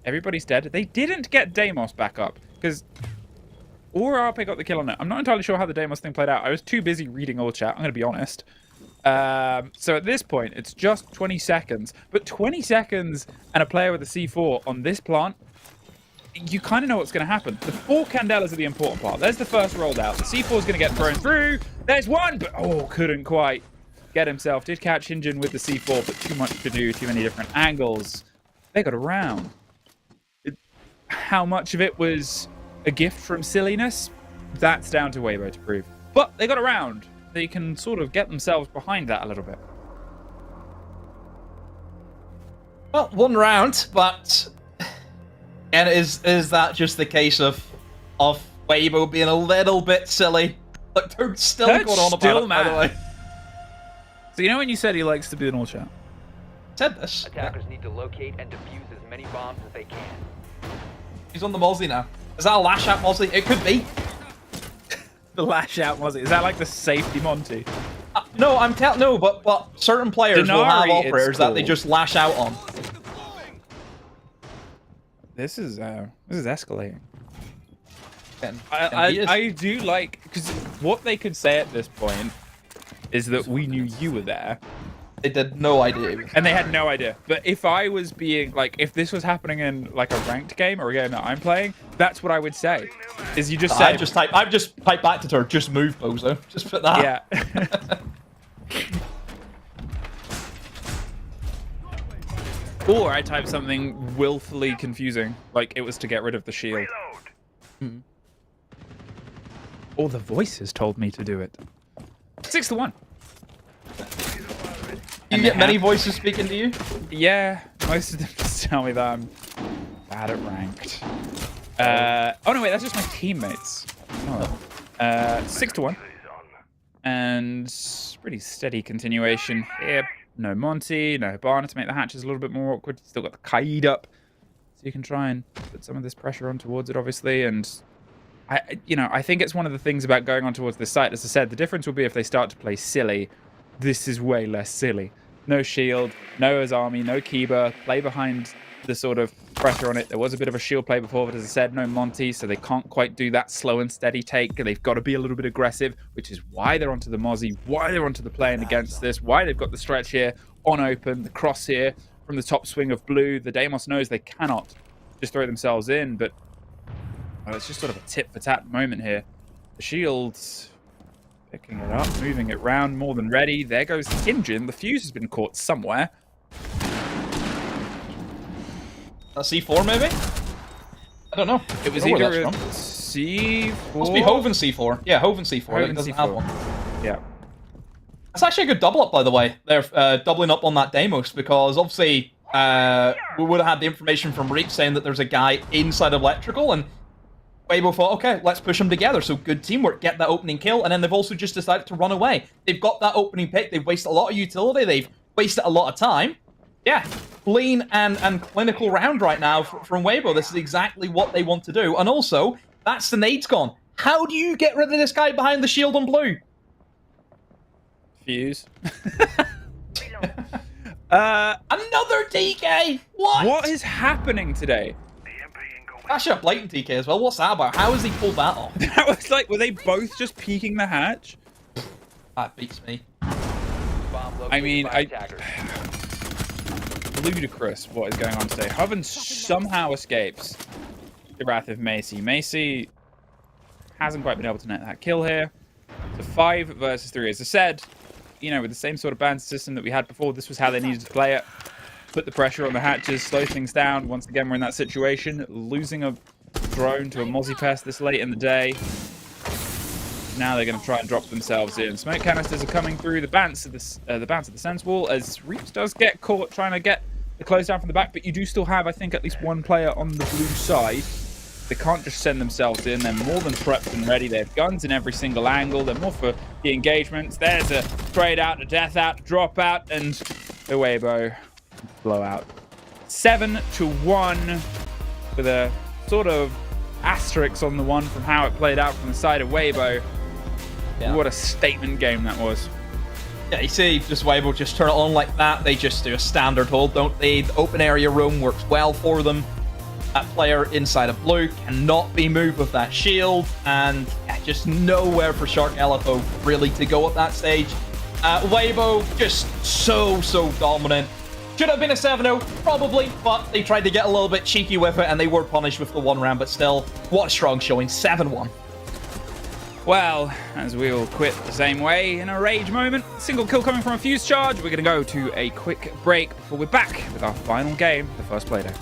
everybody's dead. They didn't get Deimos back up, because... Or RP got the kill on it. I'm not entirely sure how the Deimos thing played out. I was too busy reading all chat. I'm going to be honest. So at this point, it's just 20 seconds. But 20 seconds and a player with a C4 on this plant, you kind of know what's going to happen. The 4 Candelas are the important part. There's the first rolled out. The C4 is going to get thrown through. There's one, but oh, couldn't quite get himself. Did catch Hinjin with the C4, but too much to do, too many different angles. They got around. How much of it was a gift from silliness? That's down to Weibo to prove. But they got around. They can sort of get themselves behind that a little bit. Well, one round, but... And is that just the case of Weibo being a little bit silly? Look, they're still going on about it, by the way. So you know when you said he likes to be in all chat? Said this. Attackers need to locate and defuse as many bombs as they can. He's on the Mozzie now. Is that a lash out Mozzie? It could be. The lash out Mozzie. Is that like the safety Monty? No, I'm telling no, but certain players will have operators that they just lash out on. This is escalating. I do like, because what they could say at this point is that we knew you were there. They had no idea. And they had no idea. But if I was being, like, if this was happening in, like, a ranked game or a game that I'm playing, that's what I would say. Is you just say... I've just typed back to her, just move, bozo. Just put that. Yeah. Or I type something willfully confusing, like it was to get rid of the shield. Or the voices told me to do it. 6-1. You get many voices speaking to you? Yeah, most of them just tell me that I'm bad at ranked. Oh no, wait, that's just my teammates. Oh. 6-1. And pretty steady continuation here. No Monty, no Hibana to make the hatches a little bit more awkward. Still got the Kaid up. So you can try and put some of this pressure on towards it, obviously. And, I think it's one of the things about going on towards this site. As I said, the difference will be if they start to play silly. This is way less silly. No shield, no Azami, no Kiba. Play behind the sort of pressure on it. There was a bit of a shield play before, but as I said, no Monty, so they can't quite do that slow and steady take. They've got to be a little bit aggressive, which is why they're onto the Mozzie, why they're onto the playing against this, why they've got the stretch here on open, the cross here from the top swing of blue. The Deimos knows they cannot just throw themselves in, but it's just sort of a tit-for-tat moment here. The shield's picking it up, moving it round, more than ready. There goes the Hinjin. The fuse has been caught somewhere. A C4 maybe? I don't know. It was either a C4. Must be Hoven C4. Yeah, Hoven C4. Hoven doesn't C4. have one. Yeah. That's actually a good double up, by the way. They're doubling up on that Deimos because obviously we would have had the information from Reek saying that there's a guy inside electrical, and Weibo thought, okay, let's push them together. So good teamwork, get that opening kill, and then they've also just decided to run away. They've got that opening pick. They've wasted a lot of utility. They've wasted a lot of time. Yeah, clean and clinical round right now from Weibo. This is exactly what they want to do. And also, that's the nade's gone. How do you get rid of this guy behind the shield on blue? Fuse. Another TK! What? What is happening today? Actually, a blatant TK as well. What's that about? How has he pulled that off? That was like, were they both just peeking the hatch? That beats me. I mean, ludicrous what is going on today. Hoven somehow escapes the wrath of Macy. Macy hasn't quite been able to net that kill here. So 5 versus 3. As I said, you know, with the same sort of ban system that we had before, this was how they needed to play it. Put the pressure on the hatches, slow things down. Once again, we're in that situation. Losing a drone to a Mozzie Pest this late in the day. Now they're going to try and drop themselves in. Smoke canisters are coming through the bounce of the sense wall as Reaps does get caught trying to get the close down from the back, but you do still have, I think, at least one player on the blue side. They can't just send themselves in. They're more than prepped and ready. They have guns in every single angle. They're more for the engagements. There's a trade out, a death out, a drop out, and a Weibo blowout. 7-1 with a sort of asterisk on the one from how it played out from the side of Weibo. Yeah. What a statement game that was. Yeah, you see, just Weibo just turn it on like that. They just do a standard hold, don't they? The open area roam works well for them. That player inside of blue cannot be moved with that shield, and yeah, just nowhere for Shark LFO really to go at that stage. Weibo just so dominant. Should have been a 7-0, probably, but they tried to get a little bit cheeky with it, and they were punished with the 1 round, but still, what a strong showing, 7-1. Well, as we all quit the same way in a rage moment, single kill coming from a fuse charge, we're going to go to a quick break before we're back with our final game, the first playday.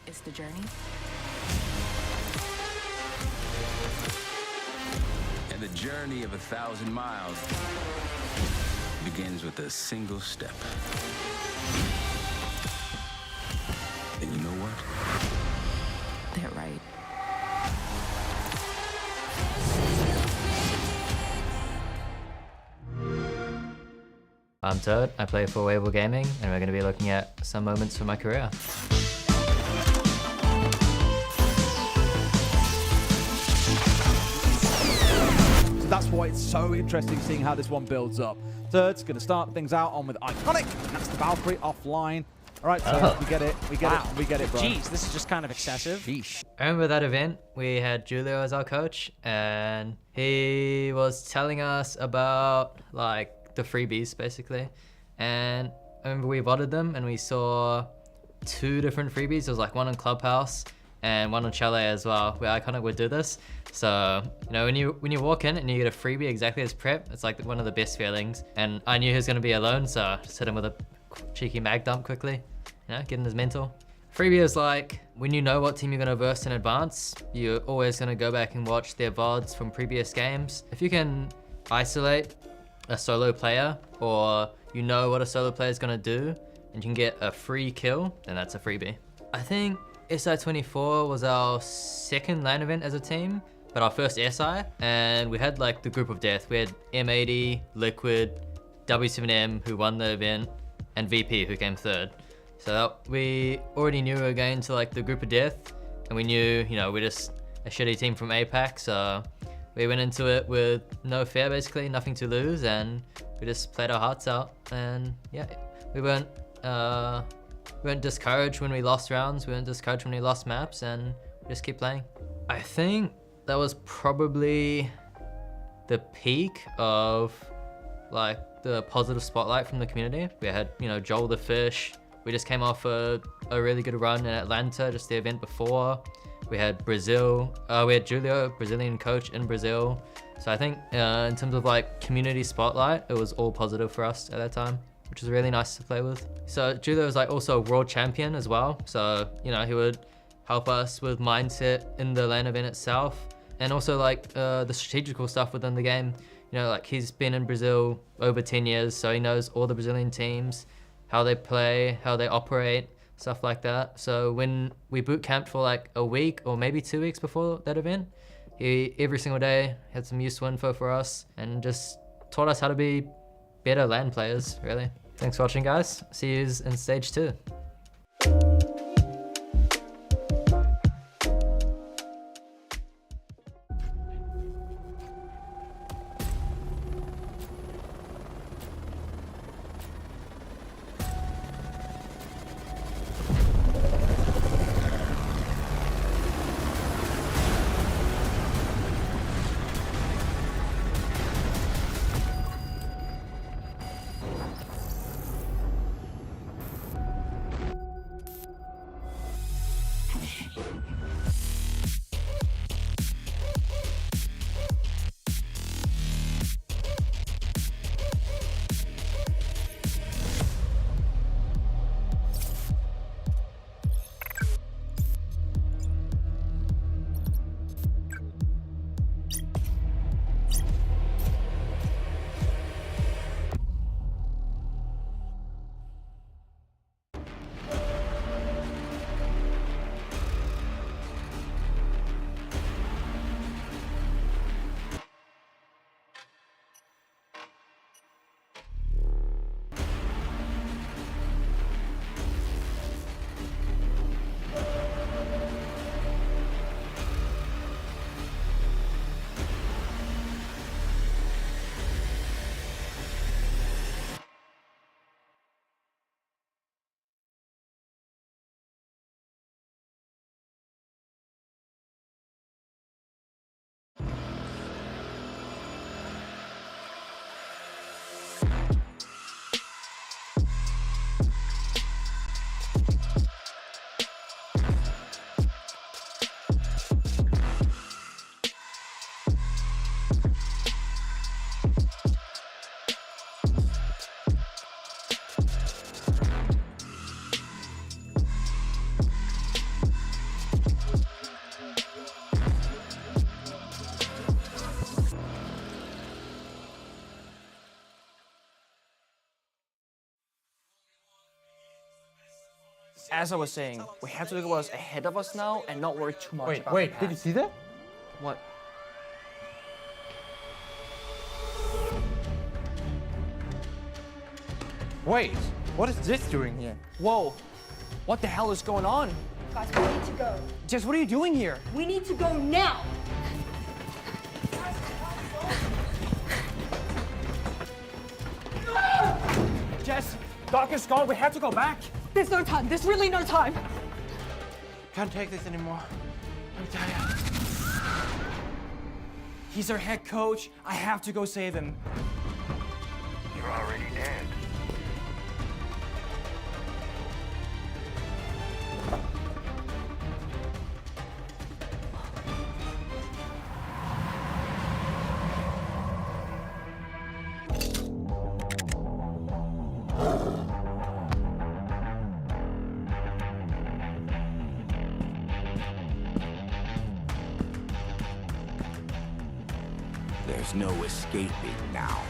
It's the journey. And the journey of 1,000 miles begins with a single step. And you know what? They're right. I'm Toad, I play for Weibo Gaming, and we're going to be looking at some moments from my career. That's why it's so interesting seeing how this one builds up. Third's going to start things out on with Iconic, and that's the Valkyrie offline. All right, so we get it, we get it, we get it, bro. Jeez, this is just kind of excessive. Sheesh. I remember that event, we had Julio as our coach, and he was telling us about like the freebies basically. And I remember we VODed them and we saw 2 different freebies. There was like one on Clubhouse and one on Chalet as well, where Iconic would do this. So, you know, when you walk in and you get a freebie exactly as prep, it's like one of the best feelings. And I knew he was gonna be alone, so I just hit him with a cheeky mag dump quickly, you know, getting his mental. Freebie is like, when you know what team you're gonna verse in advance, you're always gonna go back and watch their VODs from previous games. If you can isolate a solo player, or you know what a solo player is gonna do, and you can get a free kill, then that's a freebie. I think SI24 was our 2nd LAN event as a team, but our first SI, and we had like the group of death. We had M80, Liquid, W7M who won the event, and VP who came 3rd. So we already knew we were going to like the group of death, and we knew, you know, we're just a shitty team from APAC, so we went into it with no fear basically, nothing to lose, and we just played our hearts out. And yeah, we weren't discouraged when we lost rounds, we weren't discouraged when we lost maps, and we just keep playing. I think that was probably the peak of like the positive spotlight from the community. We had, you know, Joel the Fish. We just came off a really good run in Atlanta, just the event before. We had Brazil. We had Julio, Brazilian coach in Brazil. So I think in terms of like community spotlight, it was all positive for us at that time, which was really nice to play with. So Julio was like also a world champion as well. So, you know, he would help us with mindset in the LAN event itself. and also like the strategical stuff within the game. You know, like he's been in Brazil over 10 years, so he knows all the Brazilian teams, how they play, how they operate, stuff like that. So when we boot camped for like a week or maybe 2 weeks before that event, he every single day had some useful info for us and just taught us how to be better LAN players, really. Thanks for watching, guys. See you in stage 2. As I was saying, we have to look at what's ahead of us now and not worry too much about Wait, the did you past. see that? What? Wait, what is this doing here? Whoa, what the hell is going on? Guys, we need to go. Jess, what are you doing here? We need to go now. Jess, Doc is gone. We have to go back. There's no time. There's really no time. Can't take this anymore. I'm tired. He's our head coach. I have to go save him. You're already dead. There's no escaping now.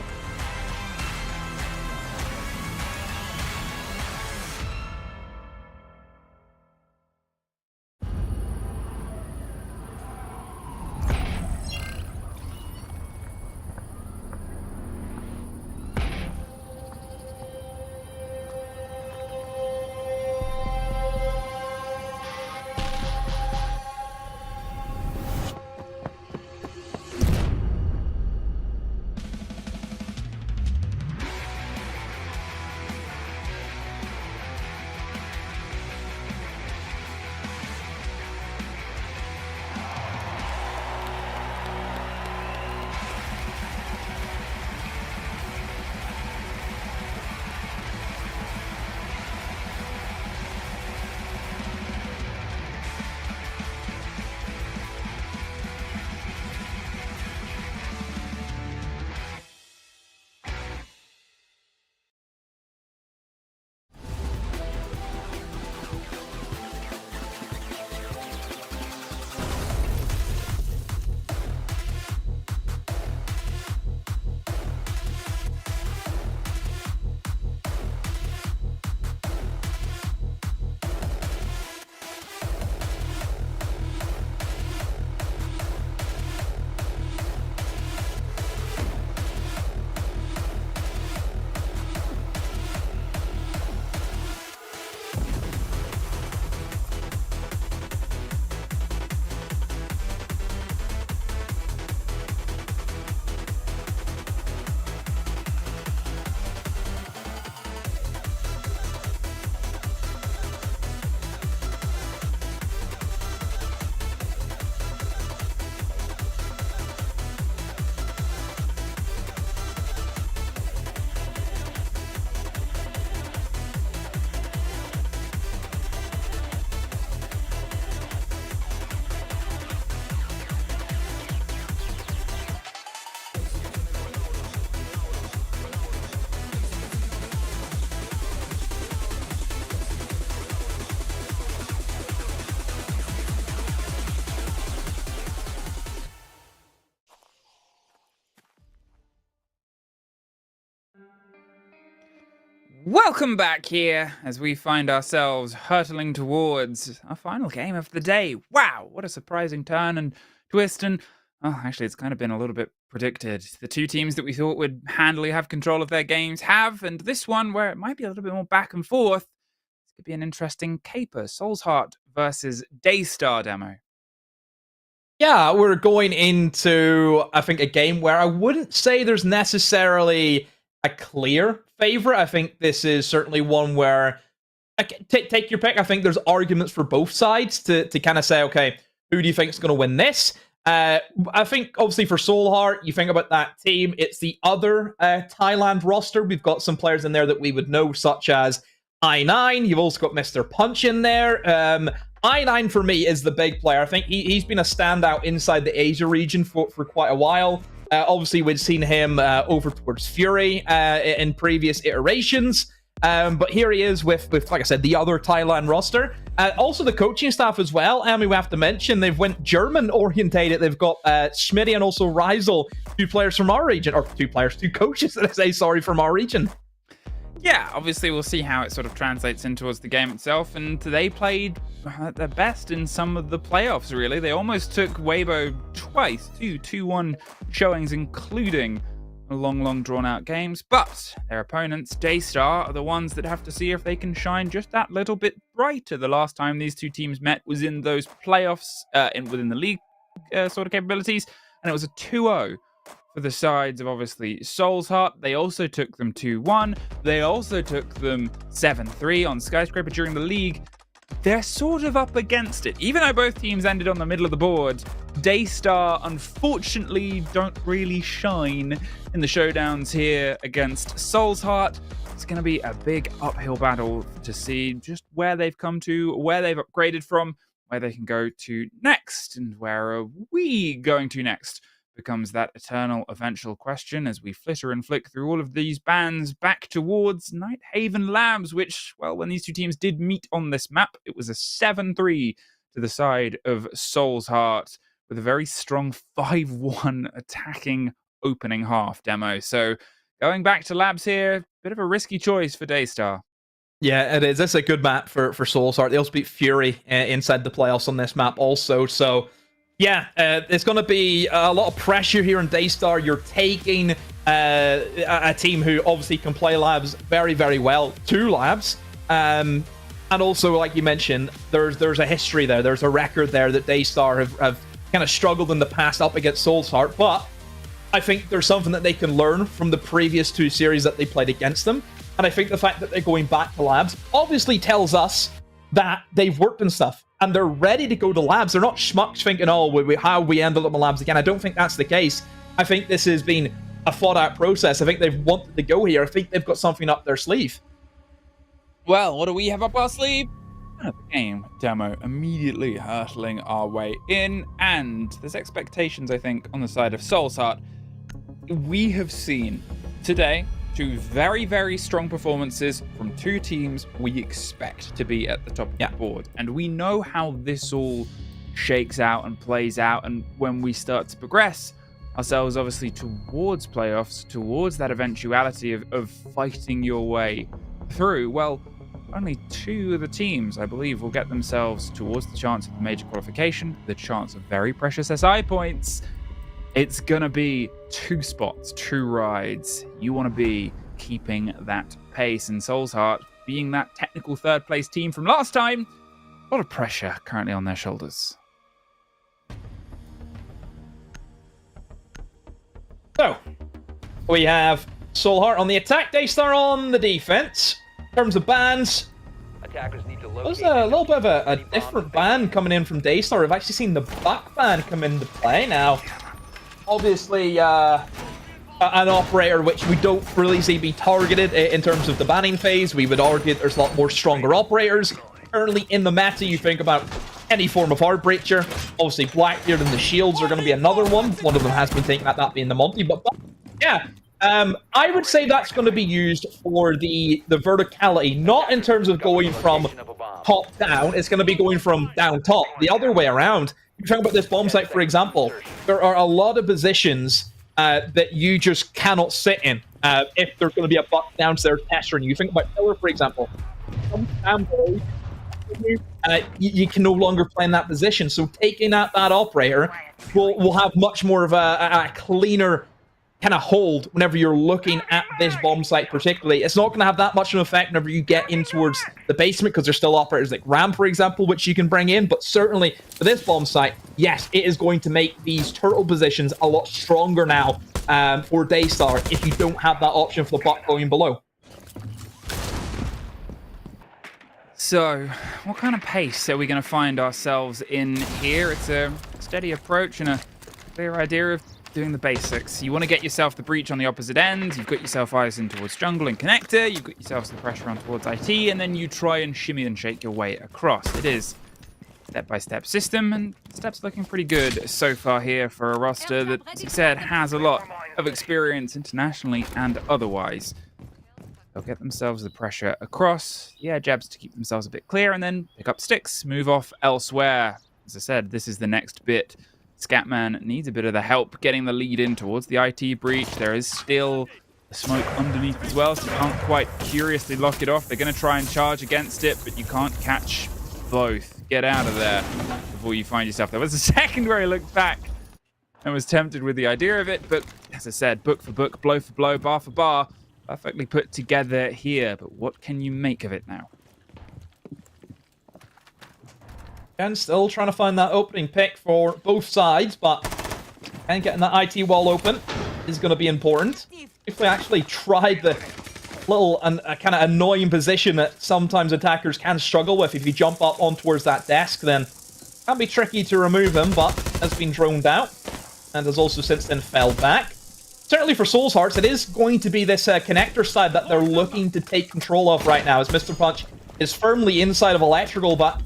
Welcome back here as we find ourselves hurtling towards our final game of the day. Wow, what a surprising turn and twist. And, well, actually, it's kind of been a little bit predicted. The two teams that we thought would handily have control of their games have, and this one, where it might be a little bit more back and forth, this could be an interesting caper. Soul's Heart versus Daystar demo. Yeah, we're going into, I think, a game where I wouldn't say there's necessarily a clear favorite. I think this is certainly one where, take your pick. I think there's arguments for both sides to kind of say, okay, who do you think is going to win this? I think, obviously, for Soulheart, you think about that team. It's the other Thailand roster. We've got some players in there that we would know, such as I9. You've also got Mr. Punch in there. I9 for me is the big player. I think he's been a standout inside the Asia region for quite a while. Obviously, we'd seen him over towards Fury in previous iterations. But here he is with, like I said, the other Thailand roster. Also, the coaching staff as well. I mean, we have to mention they've went German-orientated. They've got Schmitty and also Reisel, two players from our region. Or two coaches, did I say, sorry, from our region. Yeah, obviously we'll see how it sort of translates in towards the game itself, and they played at their best in some of the playoffs, really. They almost took Weibo twice, 2-1 showings, including long drawn-out games, but their opponents, Daystar, are the ones that have to see if they can shine just that little bit brighter. The last time these two teams met was in those playoffs, within the league sort of capabilities, and it was a 2-0. For the sides of, obviously, Soul's Heart. They also took them 2-1. They also took them 7-3 on Skyscraper during the league. They're sort of up against it. Even though both teams ended on the middle of the board, Daystar, unfortunately, don't really shine in the showdowns here against Soul's Heart. It's going to be a big uphill battle to see just where they've come to, where they've upgraded from, where they can go to next, and where are we going to next? Becomes that eternal eventual question as we flitter and flick through all of these bands back towards Nighthaven Labs, which, well, when these two teams did meet on this map, it was a 7-3 to the side of Soul's Heart with a very strong 5-1 attacking opening half demo. So going back to Labs here, bit of a risky choice for Daystar. Yeah, it is. This is a good map for Soul's Heart. They also beat Fury inside the playoffs on this map also, so yeah, it's going to be a lot of pressure here in Daystar. You're taking a team who obviously can play Labs very, very well. Two Labs. And also, like you mentioned, there's a history there. There's a record there that Daystar have kind of struggled in the past up against Soul's Heart. But I think there's something that they can learn from the previous two series that they played against them. And I think the fact that they're going back to Labs obviously tells us that they've worked and stuff, and they're ready to go to Labs. They're not schmucks thinking, oh, how we ended up in Labs again. I don't think that's the case. I think this has been a thought-out process. I think they've wanted to go here. I think they've got something up their sleeve. Well, what do we have up our sleeve? The game demo immediately hurtling our way in, and there's expectations, I think, on the side of Soul's Heart. We have seen today two very, very strong performances from two teams we expect to be at the top of the board. And we know how this all shakes out and plays out. And when we start to progress ourselves, obviously, towards playoffs, towards that eventuality of fighting your way through, well, only two of the teams, I believe, will get themselves towards the chance of the major qualification, the chance of very precious SI points. It's going to be two spots, two rides. You want to be keeping that pace. And Soul's Heart, being that technical third place team from last time, a lot of pressure currently on their shoulders. So, we have Soul Heart on the attack, Daystar on the defense. In terms of bands, there's a little bit of a different band coming in from Daystar. I've actually seen the back band come into play now. Obviously, an operator which we don't really see be targeted in terms of the banning phase. We would argue that there's a lot more stronger operators. Currently in the meta, you think about any form of hard breacher. Obviously, Blackbeard and the shields are going to be another one. One of them has been thinking about that being the multi, but yeah. I would say that's going to be used for the verticality, not in terms of going from top down. It's going to be going from down top, the other way around. If you think about this bomb site, for example, there are a lot of positions that you just cannot sit in if there's going to be a buck downstairs pestering you. Think about Pillar, for example. You can no longer play in that position. So taking out that operator will have much more of a cleaner kind of hold whenever you're looking at this bomb site particularly. It's not going to have that much of an effect whenever you get in towards the basement because there's still operators like Ram, for example, which you can bring in. But certainly for this bomb site, yes, it is going to make these turtle positions a lot stronger now for Daystar if you don't have that option for the buck going below. So, what kind of pace are we going to find ourselves in here? It's a steady approach and a clear idea of doing the basics. You want to get yourself the breach on the opposite end, you've got yourself eyes in towards jungle and connector, you've got yourself some pressure on towards IT, and then you try and shimmy and shake your way across. It is step-by-step system, and steps looking pretty good so far here for a roster that, as you said, has a lot of experience internationally and otherwise. They'll get themselves the pressure across, jabs to keep themselves a bit clear, and then pick up sticks, move off elsewhere. As I said, this is the next bit. Scatman needs a bit of the help getting the lead in towards the IT breach. There is still the smoke underneath as well, so you can't quite curiously lock it off. They're going to try and charge against it, but you can't catch both. Get out of there before you find yourself. There was a second where he looked back and was tempted with the idea of it, but as I said, book for book, blow for blow, bar for bar, perfectly put together here. But what can you make of it now? And still trying to find that opening pick for both sides, but getting that IT wall open is going to be important. If we actually tried the little kind of annoying position that sometimes attackers can struggle with, if you jump up on towards that desk, then it can be tricky to remove him, but has been droned out and has also since then fell back. Certainly for Soul's Hearts, it is going to be this connector side that they're looking to take control of right now, as Mr. Punch is firmly inside of Electrical, but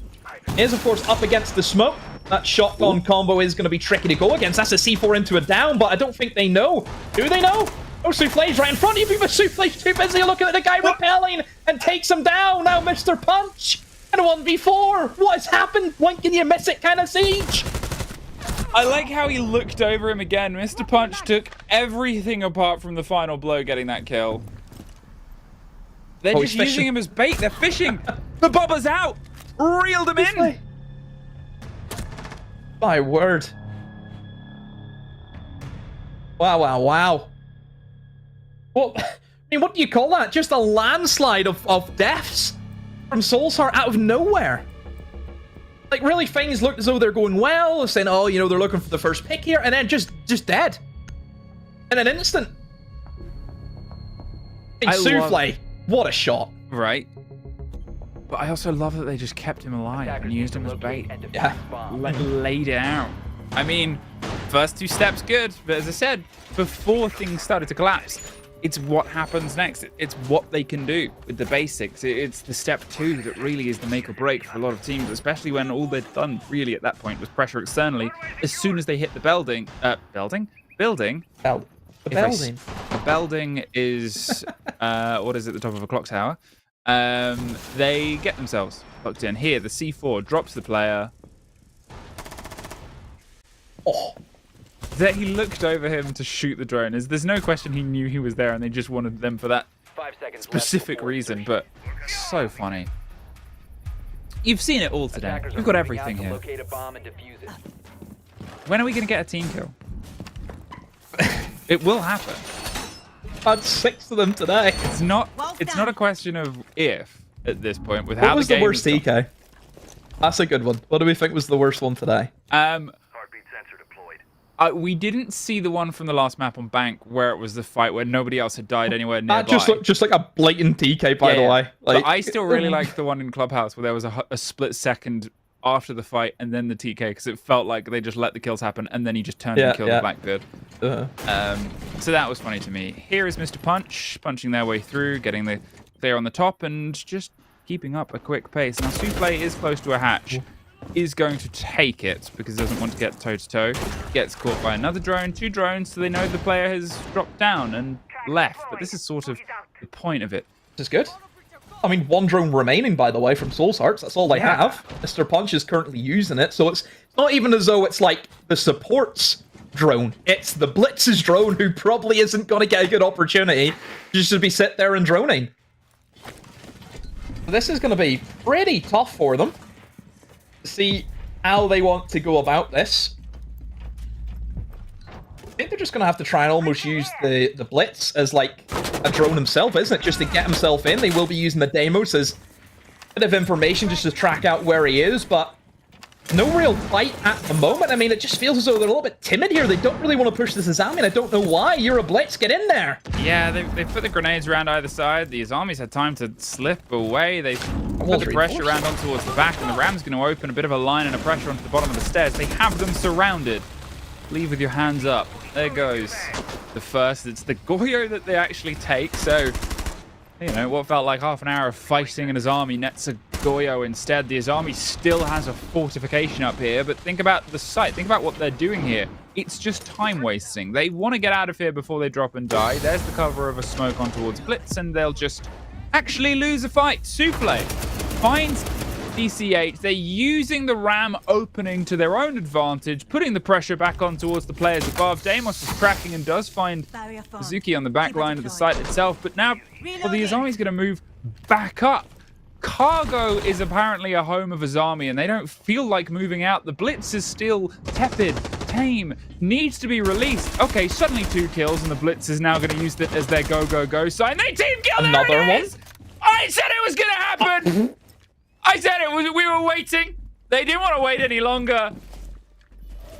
is, of course, up against the smoke. That shotgun combo is going to be tricky to go against. That's a C4 into a down, but I don't think they know. Do they know? Oh, Souffle's right in front of you, but Souffle's too busy looking at the guy repelling and takes him down. Now Mr. Punch and a 1v4. What has happened? When can you miss it kind of siege? I like how he looked over him again. Mr. Punch took everything apart from the final blow getting that kill. They're just using him as bait. They're fishing. The bobber's out. Reeled him in. My word. Wow. Well, I mean, what do you call that? Just a landslide of deaths from Soul's Heart out of nowhere. Like, really, things looked as though they're going well, saying, oh, you know, they're looking for the first pick here, and then just dead. In an instant. Souffle, what a shot. Right. But I also love that they just kept him alive and used him as bait. Yeah. Laid it out. I mean, first two steps good, but as I said, before things started to collapse, it's what happens next. It's what they can do with the basics. It's the step two that really is the make or break for a lot of teams, especially when all they'd done really at that point was pressure externally. As soon as they hit the building. The building? Building. The building is, what is it, the top of a clock tower? They get themselves locked in. Here, the C4 drops the player. Oh. That he looked over him to shoot the drone. There's no question he knew he was there and they just wanted them for that specific reason, but so funny. You've seen it all today. We've got everything here. When are we going to get a team kill? It will happen. Had 6 of them today. It's not a question of if at this point. With what how was the the worst TK? That's a good one. What do we think was the worst one today? We didn't see the one from the last map on Bank where it was the fight where nobody else had died anywhere nearby. That just looked just like a blatant TK, by the way. Like, but I still really liked the one in Clubhouse where there was a split second after the fight and then the TK, because it felt like they just let the kills happen and then he just turned and killed the Blackbeard. So that was funny to me. Here is Mr. Punch punching their way through, getting the clear on the top and just keeping up a quick pace. Now Souffle is close to a hatch. Is going to take it because he doesn't want to get toe-to-toe. Gets caught by another drone, 2 drones, so they know the player has dropped down and left. But this is sort of the point of it. This is good. I mean, 1 drone remaining, by the way, from Soul's Hearts. That's all they have. Mr. Punch is currently using it, so it's not even as though it's like the supports drone. It's the Blitz's drone who probably isn't going to get a good opportunity just to be sit there and droning. This is going to be pretty tough for them to see how they want to go about this. I think they're just going to have to try and almost use the Blitz as like a drone himself, isn't it? Just to get himself in. They will be using the Deimos as a bit of information just to track out where he is, but no real fight at the moment. I mean, it just feels as though they're a little bit timid here. They don't really want to push this Azami, and I don't know why. You're a Blitz, get in there! Yeah, they put the grenades around either side. The Azamis had time to slip away. They put the pressure around on towards the back, and the Ram's going to open a bit of a line and a pressure onto the bottom of the stairs. They have them surrounded. Leave with your hands up. There goes the first. It's the Goyo that they actually take, so... You know, what felt like half an hour of fighting an Azami nets a Goyo instead. The Azami still has a fortification up here, but think about the site. Think about what they're doing here. It's just time wasting. They want to get out of here before they drop and die. There's the cover of a smoke on towards Blitz, and they'll just actually lose a fight. Souffle finds DC8. They're using the Ram opening to their own advantage, putting the pressure back on towards the players above. Deimos is tracking and does find Suzuki on the back line of the site itself, but now well, the Azami's going to move back up. Cargo is apparently a home of Azami, and they don't feel like moving out. The Blitz is still tepid, tame, needs to be released. Okay, suddenly 2 kills, and the Blitz is now going to use it as their go sign. They team kill. Another one. I said it was going to happen. I said it was. We were waiting. They didn't want to wait any longer.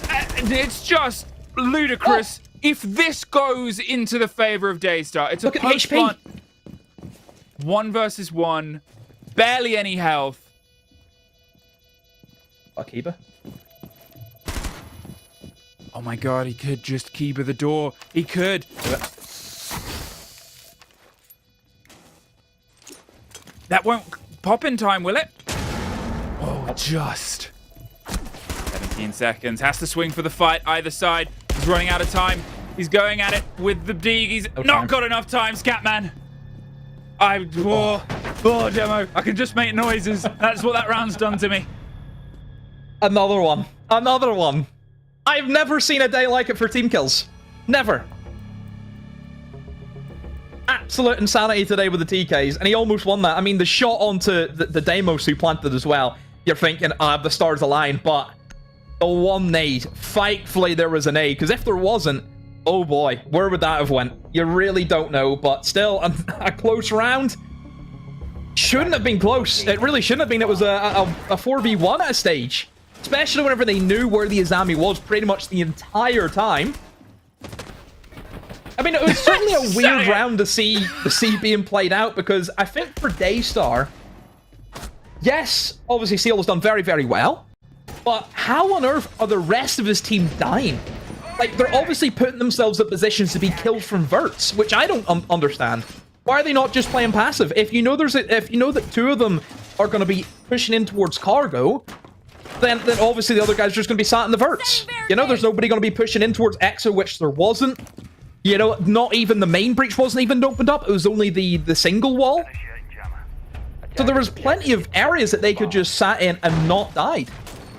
It's just ludicrous. If this goes into the favor of Daystar, it's a post-plant. 1 versus 1. Barely any health. Kiba. Oh my god, he could just Kiba the door. He could. That won't pop in time, will it? Oh, just. 17 seconds. Has to swing for the fight either side. He's running out of time. He's going at it with the Deeg. He's not got enough time, Scatman. Demo. I can just make noises. That's what that round's done to me. Another one. Another one. I've never seen a day like it for team kills. Never. Absolute insanity today with the TKs, and he almost won that. I mean, the shot onto the Deimos who planted as well, you're thinking, the stars align, but the one nade, thankfully there was an nade, because if there wasn't, oh boy, where would that have went? You really don't know, but still, a close round. Shouldn't have been close. It really shouldn't have been. It was a 4v1 at a stage. Especially whenever they knew where the Azami was pretty much the entire time. I mean, it was certainly a weird round to see being played out, because I think for Daystar, yes, obviously Seal has done very, very well, but how on earth are the rest of his team dying? Like, they're obviously putting themselves in positions to be killed from verts, which I don't understand. Why are they not just playing passive? If you know that 2 of them are going to be pushing in towards cargo, then obviously the other guys are just going to be sat in the verts. You know, there's nobody going to be pushing in towards Exo, which there wasn't. You know, not even the main breach wasn't even opened up. It was only the single wall. So there was plenty of areas that they could just sat in and not died.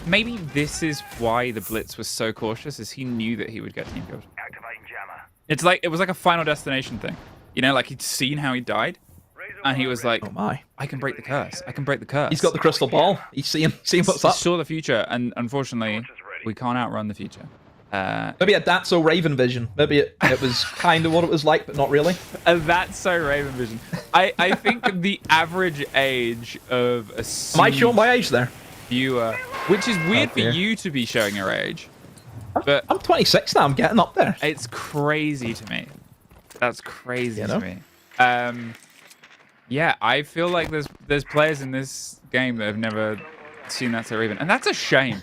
Maybe this is why the Blitz was so cautious, is he knew that he would get team killed. It's like, it was like a Final Destination thing. You know, like he'd seen how he died, and he was like, "Oh my, I can break the curse. I can break the curse." He's got the crystal ball. He's seeing what's up. He saw the future, and unfortunately, we can't outrun the future. Maybe a That's So Raven vision. Maybe it was kind of what it was like, but not really. That's So Raven vision. I think the average age of a Am I showing my age there? Viewer, which is weird for you to be showing your age. But I'm 26 now. I'm getting up there. It's crazy to me. That's crazy to me. Yeah, I feel like there's players in this game that have never seen That So Raven, and that's a shame.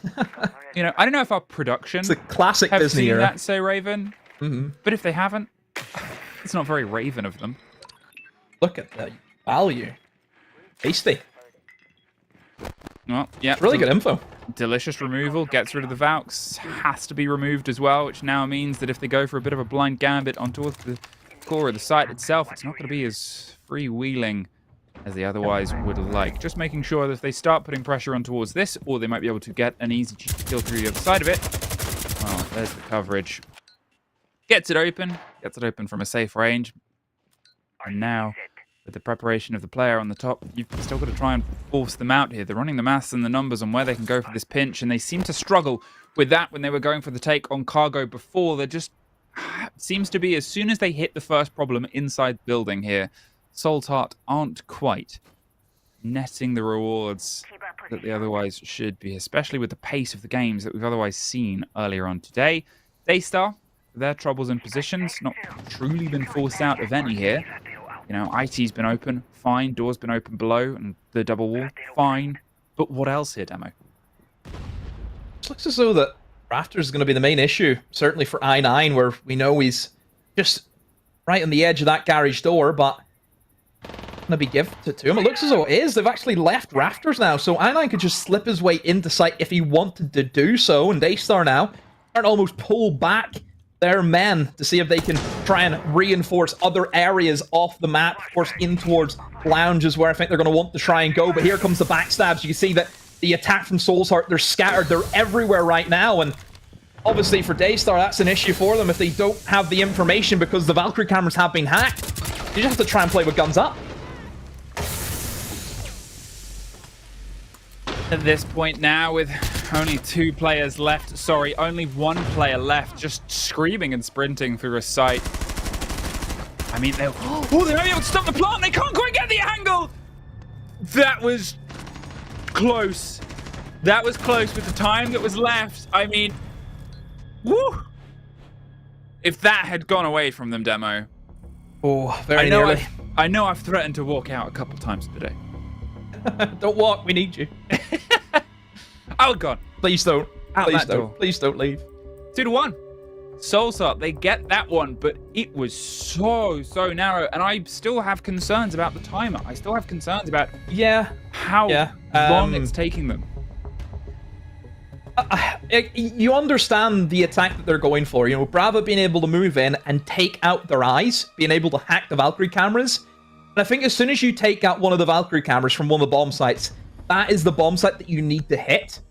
You know, I don't know if our production it's a classic have Disney seen era. That So Raven, but if they haven't, it's not very Raven of them. Look at the value. Tasty. Well, yeah, really good info. Delicious removal, gets rid of the Valks, has to be removed as well, which now means that if they go for a bit of a blind gambit on towards the core of the site itself, it's not going to be as freewheeling as they otherwise would like. Just making sure that if they start putting pressure on towards this, or they might be able to get an easy kill through the other side of it. Well, there's the coverage. Gets it open from a safe range. And now, with the preparation of the player on the top, you've still got to try and force them out here. They're running the maths and the numbers on where they can go for this pinch, and they seem to struggle with that when they were going for the take on cargo before. There just seems to be, as soon as they hit the first problem inside building here, Saltart aren't quite netting the rewards that they otherwise should be, especially with the pace of the games that we've otherwise seen earlier on today. Daystar, their troubles in positions, not truly been forced out of any here. You know, IT's been open, fine. Door's been open below, and the double wall, fine. But what else here, Demo? It looks as though that Rafters is going to be the main issue, certainly for I9, where we know he's just right on the edge of that garage door, but going to be gifted to him. It looks as though it is. They've actually left Rafters now, so I9 could just slip his way into sight if he wanted to do so, and Daystar now trying to almost pull back their men to see if they can try and reinforce other areas off the map. Of course, in towards lounges where I think they're going to want to try and go, but here comes the backstabs. You can see that the attack from Soul's Heart, they're scattered, they're everywhere right now, and obviously for Daystar, that's an issue for them if they don't have the information because the Valkyrie cameras have been hacked. You just have to try and play with guns up. At this point now, with only two players left, sorry, only one player left, just screaming and sprinting through a site. I mean, they might be able to stop the plant. They can't quite get the angle. That was close. That was close with the time that was left. I mean, woo! If that had gone away from them, Demo. Oh, very nearly. I know I've threatened to walk out a couple times today. Don't walk, we need you. Oh god. Please don't. Out Please that don't. door. Please don't leave. 2-1. Soulsart, they get that one, but it was so narrow, and I still have concerns about the timer. I still have concerns about how long it's taking them. You understand the attack that they're going for. You know, Brava being able to move in and take out their eyes, being able to hack the Valkyrie cameras. And I think as soon as you take out one of the Valkyrie cameras from one of the bomb sites, that is the bomb site that you need to hit.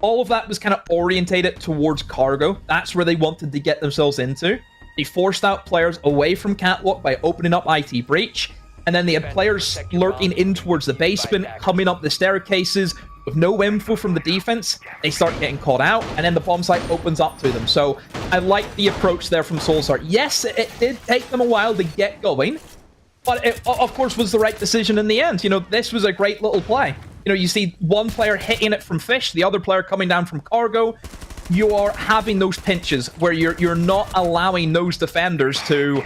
All of that was kind of orientated towards cargo. That's where they wanted to get themselves into. They forced out players away from Catwalk by opening up IT Breach. And then they had players lurking in towards the basement, coming up the staircases with no info from the defense. They start getting caught out, and then the bomb site opens up to them. So I like the approach there from Soulsart. Yes, it did take them a while to get going, but it, of course, was the right decision in the end. You know, this was a great little play. You know, you see one player hitting it from Fish, the other player coming down from Cargo. You are having those pinches where you're not allowing those defenders to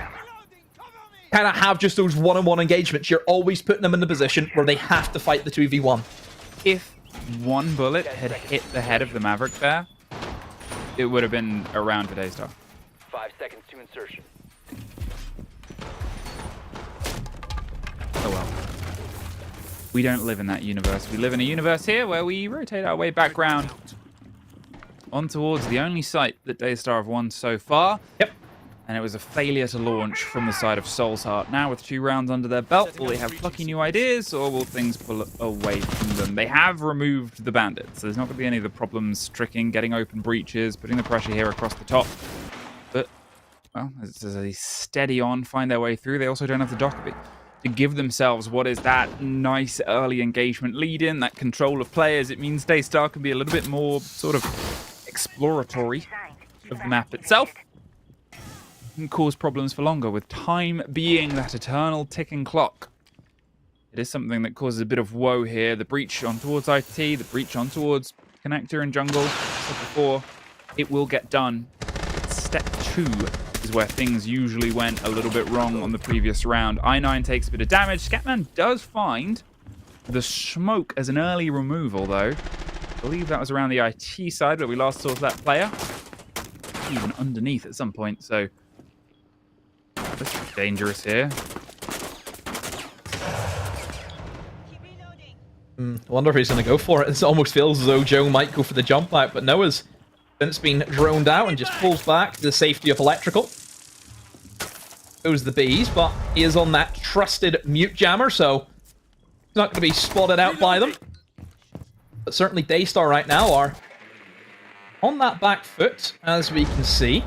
kind of have just those one-on-one engagements. You're always putting them in the position where they have to fight the 2v1. If one bullet had hit the head of the Maverick there, it would have been a round for Daystar. 5 seconds to insertion. Oh well. We don't live in that universe. We live in a universe here where we rotate our way back round on towards the only site that Daystar have won so far. Yep. And it was a failure to launch from the side of Soul's Heart. Now with 2 rounds under their belt, will they have plucky new ideas, or will things pull away from them? They have removed the bandits, so there's not going to be any of the problems tricking, getting open breaches, putting the pressure here across the top. But, well, as they steady on, find their way through, they also don't have the Dockerby to give themselves what is that nice early engagement lead in, that control of players. It means Daystar can be a little bit more sort of exploratory of the map itself. Can cause problems for longer, with time being that eternal ticking clock. It is something that causes a bit of woe here. The breach on towards IT, the breach on towards connector and jungle. As before, it will get done. Step 2 is where things usually went a little bit wrong on the previous round. I9 takes a bit of damage. Scatman does find the smoke as an early removal, though. I believe that was around the IT side where we last saw that player. Even underneath at some point, so this is dangerous here. I wonder if he's going to go for it. It almost feels as though Joe might go for the jump out, but Noah's since been droned out and just pulls back to the safety of electrical. Goes the bees, but he is on that trusted mute jammer, so he's not going to be spotted out by them. But certainly Daystar right now are on that back foot, as we can see.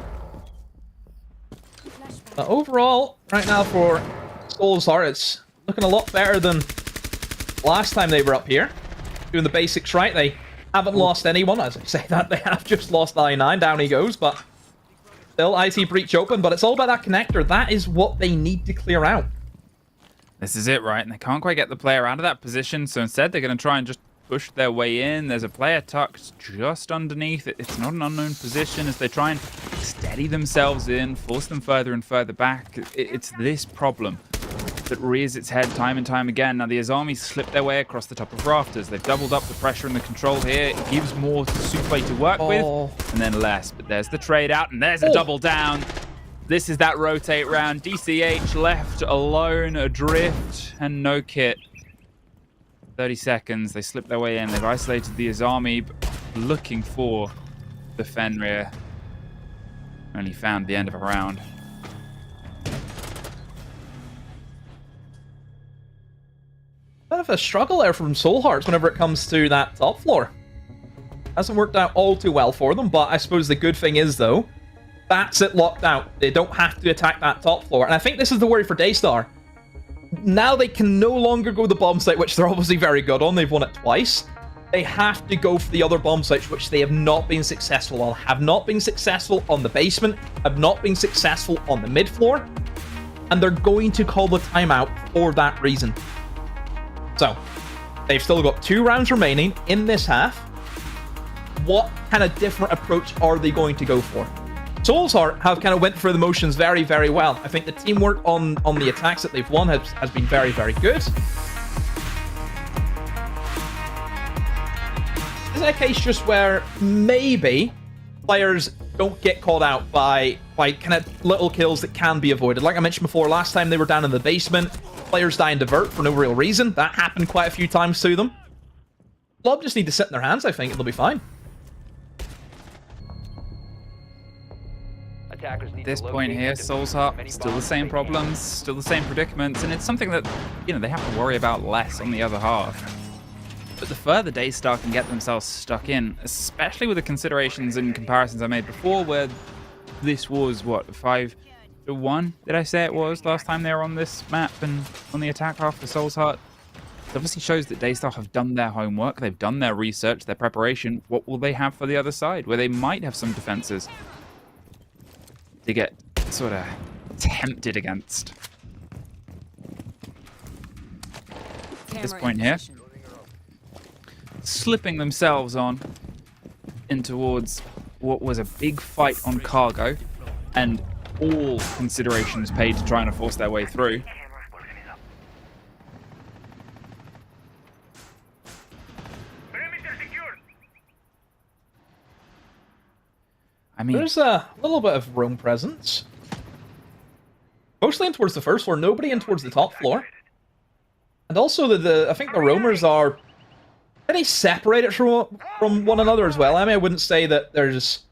But overall, right now for Soulsheart, it's looking a lot better than last time they were up here. Doing the basics right, they haven't lost anyone. As I say that, they have just lost I9. Down he goes, but still IT breach open. But it's all about that connector. That is what they need to clear out. This is it, right? And they can't quite get the player out of that position, so instead they're going to try and just push their way in. There's a player tucked just underneath. It's not an unknown position as they try and steady themselves in, force them further and further back. It's this problem that rears its head time and time again. Now the Azami slip their way across the top of rafters. They've doubled up the pressure and the control here. It gives more to Souffle to work with, and then less. But there's the trade out, and there's a double down. This is that rotate round. DCH left alone, adrift, and no kit. 30 seconds. They slip their way in. They've isolated the Azami, looking for the Fenrir. Only found the end of a round. Bit of a struggle there from Soulhearts whenever it comes to that top floor. Hasn't worked out all too well for them, but I suppose the good thing is, though, that's it locked out. They don't have to attack that top floor. And I think this is the worry for Daystar. Now they can no longer go the bomb site, which they're obviously very good on. They've won it twice. They have to go for the other bomb sites, which they have not been successful on. Have not been successful on the basement. Have not been successful on the mid floor. And they're going to call the timeout for that reason. So, they've still got 2 rounds remaining in this half. What kind of different approach are they going to go for? Soulsheart have kind of went through the motions very, very well. I think the teamwork on the attacks that they've won has been very, very good. Is it a case just where maybe players don't get called out by kind of little kills that can be avoided? Like I mentioned before, last time they were down in the basement, players die in divert for no real reason. That happened quite a few times to them. Lob just need to sit in their hands, I think, and they'll be fine. At this point here, Soulsheart, still the same problems, still the same predicaments, and it's something that, you know, they have to worry about less on the other half. But the further Daystar can get themselves stuck in, especially with the considerations and comparisons I made before, where this was, what, 5-1, did I say it was, last time they were on this map and on the attack half for Soulsheart? It obviously shows that Daystar have done their homework, they've done their research, their preparation. What will they have for the other side, where they might have some defenses to get sort of tempted against? At this point here, slipping themselves on in towards what was a big fight on cargo, and all considerations paid to trying to force their way through. I mean, there's a little bit of roam presence. Mostly in towards the first floor, nobody in towards the top floor. And also, I think the roamers are pretty separated from one another as well. I mean, I wouldn't say that there's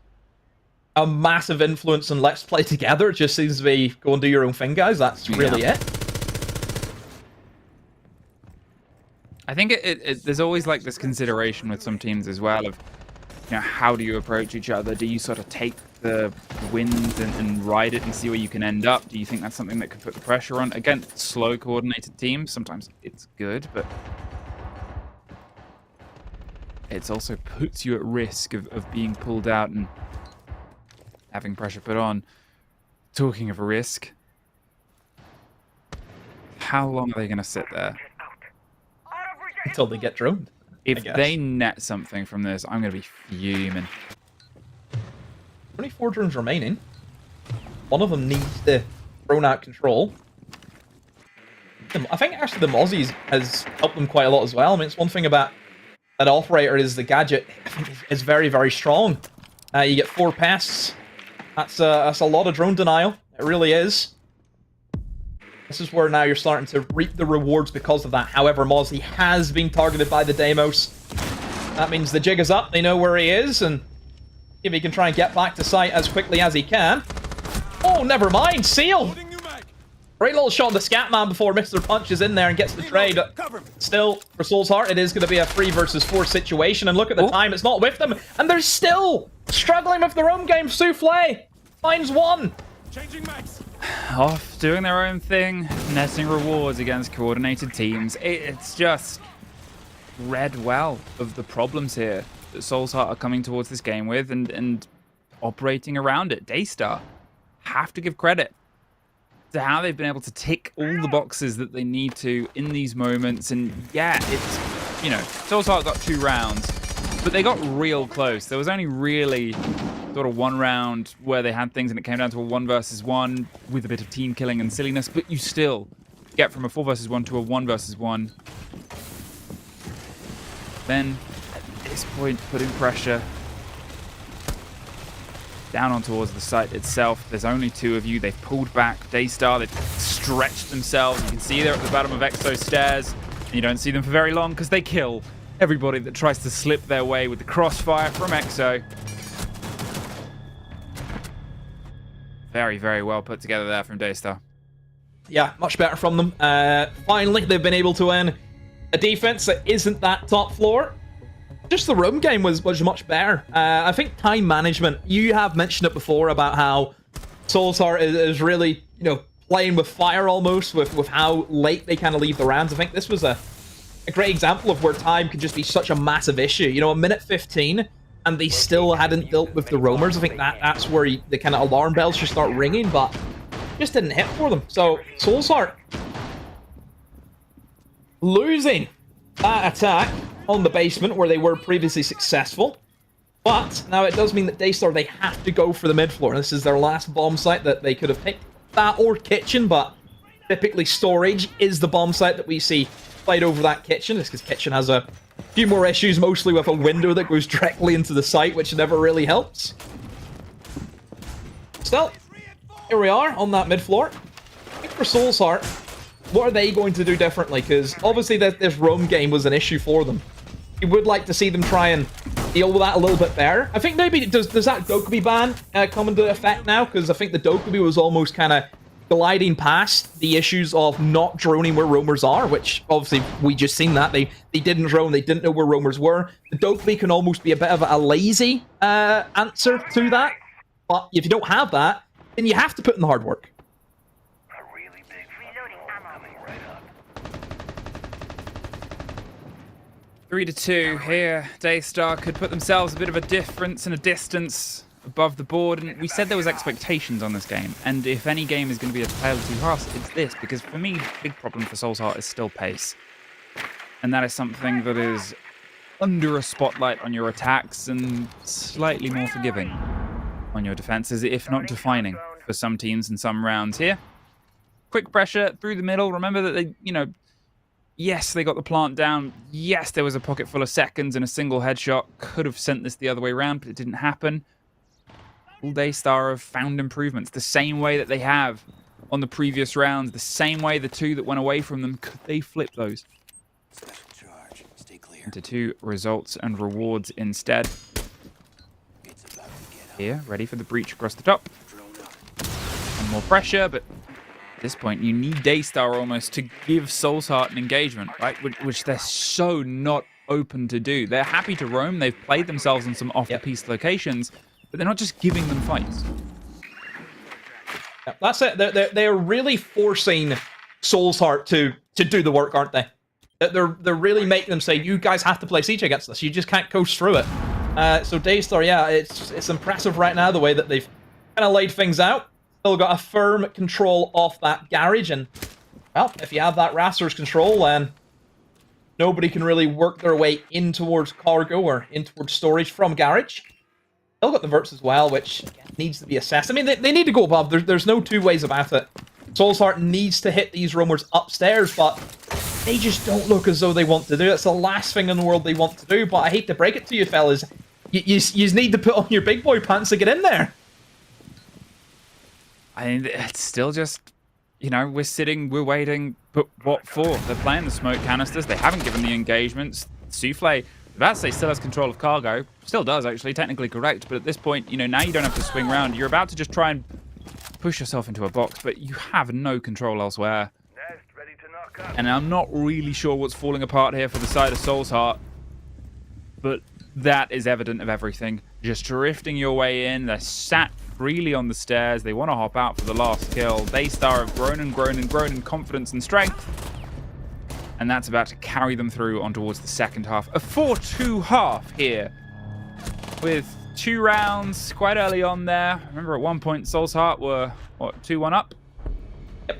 a massive influence in let's play together. It just seems to be go and do your own thing, guys. That's really it. I think there's always like this consideration with some teams as well of, you know, how do you approach each other? Do you sort of take the wind and ride it and see where you can end up? Do you think that's something that could put the pressure on? Against slow, coordinated teams, sometimes it's good, but it's also puts you at risk of being pulled out and having pressure put on. Talking of a risk, how long are they going to sit there? Until they get droned. If they net something from this, I'm going to be fuming. 24 drones remaining. One of them needs to drone out control. I think actually the Mozzies has helped them quite a lot as well. I mean, it's one thing about that operator is the gadget is very, very strong. You get 4 pests. That's a lot of drone denial. It really is. This is where now you're starting to reap the rewards because of that. However, Mozzie has been targeted by the Deimos. That means the jig is up. They know where he is, and if he can try and get back to site as quickly as he can. Oh, never mind. Seal! Great little shot on the Scatman before Mr. punches in there and gets the trade. Still, for Soul's Heart, it is going to be a 3 versus 4 situation. And look at the time, it's not with them. And they're still struggling with their own game. Souffle finds one. Changing max. Off doing their own thing, netting rewards against coordinated teams. It's just read well of the problems here that Soul's Heart are coming towards this game with and operating around it. Daystar have to give credit to how they've been able to tick all the boxes that they need to in these moments. And yeah, it's, you know, Soul's Heart got 2 rounds, but they got real close. There was only really sort of 1 round where they had things and it came down to a 1 versus 1 with a bit of team killing and silliness, but you still get from a 4 versus 1 to a 1 versus 1. Then, at this point, putting pressure down on towards the site itself. There's only 2 of you. They've pulled back. Daystar, they've stretched themselves. You can see they're at the bottom of Exo's stairs. And you don't see them for very long because they kill everybody that tries to slip their way with the crossfire from Exo. Very, very well put together there from Daystar. Yeah, much better from them. Finally, they've been able to win a defense that isn't that top floor. Just the roam game was much better. I think time management, you have mentioned it before about how Soul's Heart is really, you know, playing with fire almost with how late they kind of leave the rounds. I think this was a great example of where time could just be such a massive issue. You know, a minute 15 and they still hadn't dealt with the roamers. I think that's where the kind of alarm bells should start ringing, but just didn't hit for them. So Soul's Heart losing that attack on the basement where they were previously successful. But now it does mean that Daystar, they have to go for the mid floor. This is their last bomb site that they could have picked. That or kitchen, but typically storage is the bomb site that we see played over that kitchen. It's because kitchen has a few more issues, mostly with a window that goes directly into the site, which never really helps. Still, here we are on that mid floor. I think for Soul's Heart, what are they going to do differently? Because obviously this roam game was an issue for them. You would like to see them try and deal with that a little bit better. I think maybe, does that Dokubi ban come into effect now? Because I think the Dokubi was almost kind of gliding past the issues of not droning where roamers are, which obviously we just seen that. They didn't drone, they didn't know where roamers were. The Dokubi can almost be a bit of a lazy answer to that. But if you don't have that, then you have to put in the hard work. 3-2 here. Daystar could put themselves a bit of a difference and a distance above the board, and we said there was expectations on this game, and if any game is going to be a tale of 2 halves, it's this, because for me, the big problem for Soul's Heart is still pace. And that is something that is under a spotlight on your attacks and slightly more forgiving on your defenses, if not defining for some teams in some rounds here. Quick pressure through the middle. Remember that they, you know, yes, they got the plant down. Yes, there was a pocket full of seconds and a single headshot. Could have sent this the other way around, but it didn't happen. All Daystar have found improvements the same way that they have on the previous rounds, the same way the 2 that went away from them. Could they flip those into 2 results and rewards instead? Here, ready for the breach across the top. And more pressure, but at this point, you need Daystar almost to give Soul's Heart an engagement, right? Which they're so not open to do. They're happy to roam. They've played themselves in some off-the-piece locations, but they're not just giving them fights. Yeah, that's it. They're really forcing Soul's Heart to do the work, aren't they? They're really making them say, you guys have to play Siege against us. You just can't coast through it. So Daystar, yeah, it's impressive right now the way that they've kind of laid things out. Still got a firm control off that garage, and well, if you have that Raster's control, then nobody can really work their way in towards cargo or in towards storage from garage. Still got the verts as well, which needs to be assessed. I mean, they need to go above. There's no 2 ways about it. Soul's Heart needs to hit these roamers upstairs, but they just don't look as though they want to do it. It's the last thing in the world they want to do, but I hate to break it to you, fellas. You need to put on your big boy pants to get in there. I mean, it's still just, you know, we're sitting, we're waiting, but what for? They're playing the smoke canisters. They haven't given the engagements. Souffle, about to say, still has control of cargo. Still does, actually, technically correct. But at this point, you know, now you don't have to swing around. You're about to just try and push yourself into a box, but you have no control elsewhere. And I'm not really sure what's falling apart here for the side of Soul's Heart, but that is evident of everything. Just drifting your way in. They're sat freely on the stairs. They want to hop out for the last kill. Daystar have grown and grown and grown in confidence and strength. And that's about to carry them through on towards the second half. A 4-2 half here with 2 rounds quite early on there. Remember at one point Soul's Heart were, what, 2-1 up? Yep.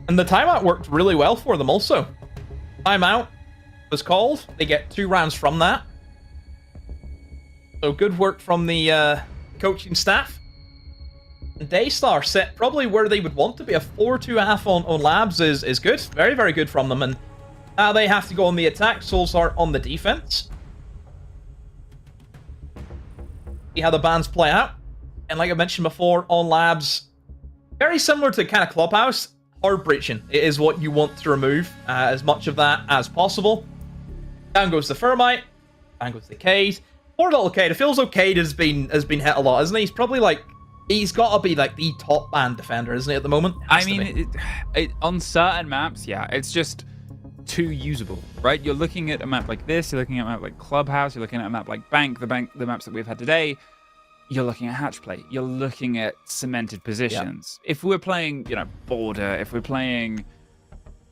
And the timeout worked really well for them also. Timeout was called. They get 2 rounds from that. So good work from the coaching staff. And Daystar set probably where they would want to be. A 4-2 half on Labs is good. Very, very good from them. And now they have to go on the attack. Soul's Heart on the defense. See how the bans play out. And like I mentioned before, on Labs, very similar to kind of Clubhouse, hard breaching. It is what you want to remove as much of that as possible. Down goes the Thermite. Down goes the Cade. Poor little Cade. It feels like Cade has been hit a lot, isn't he? He's probably like, he's got to be like the top band defender, isn't he, at the moment? I mean, on certain maps, yeah, it's just too usable, right? You're looking at a map like this, you're looking at a map like Clubhouse, you're looking at a map like Bank, the maps that we've had today, you're looking at Hatchplay, you're looking at cemented positions. Yep. If we're playing, you know, Border, if we're playing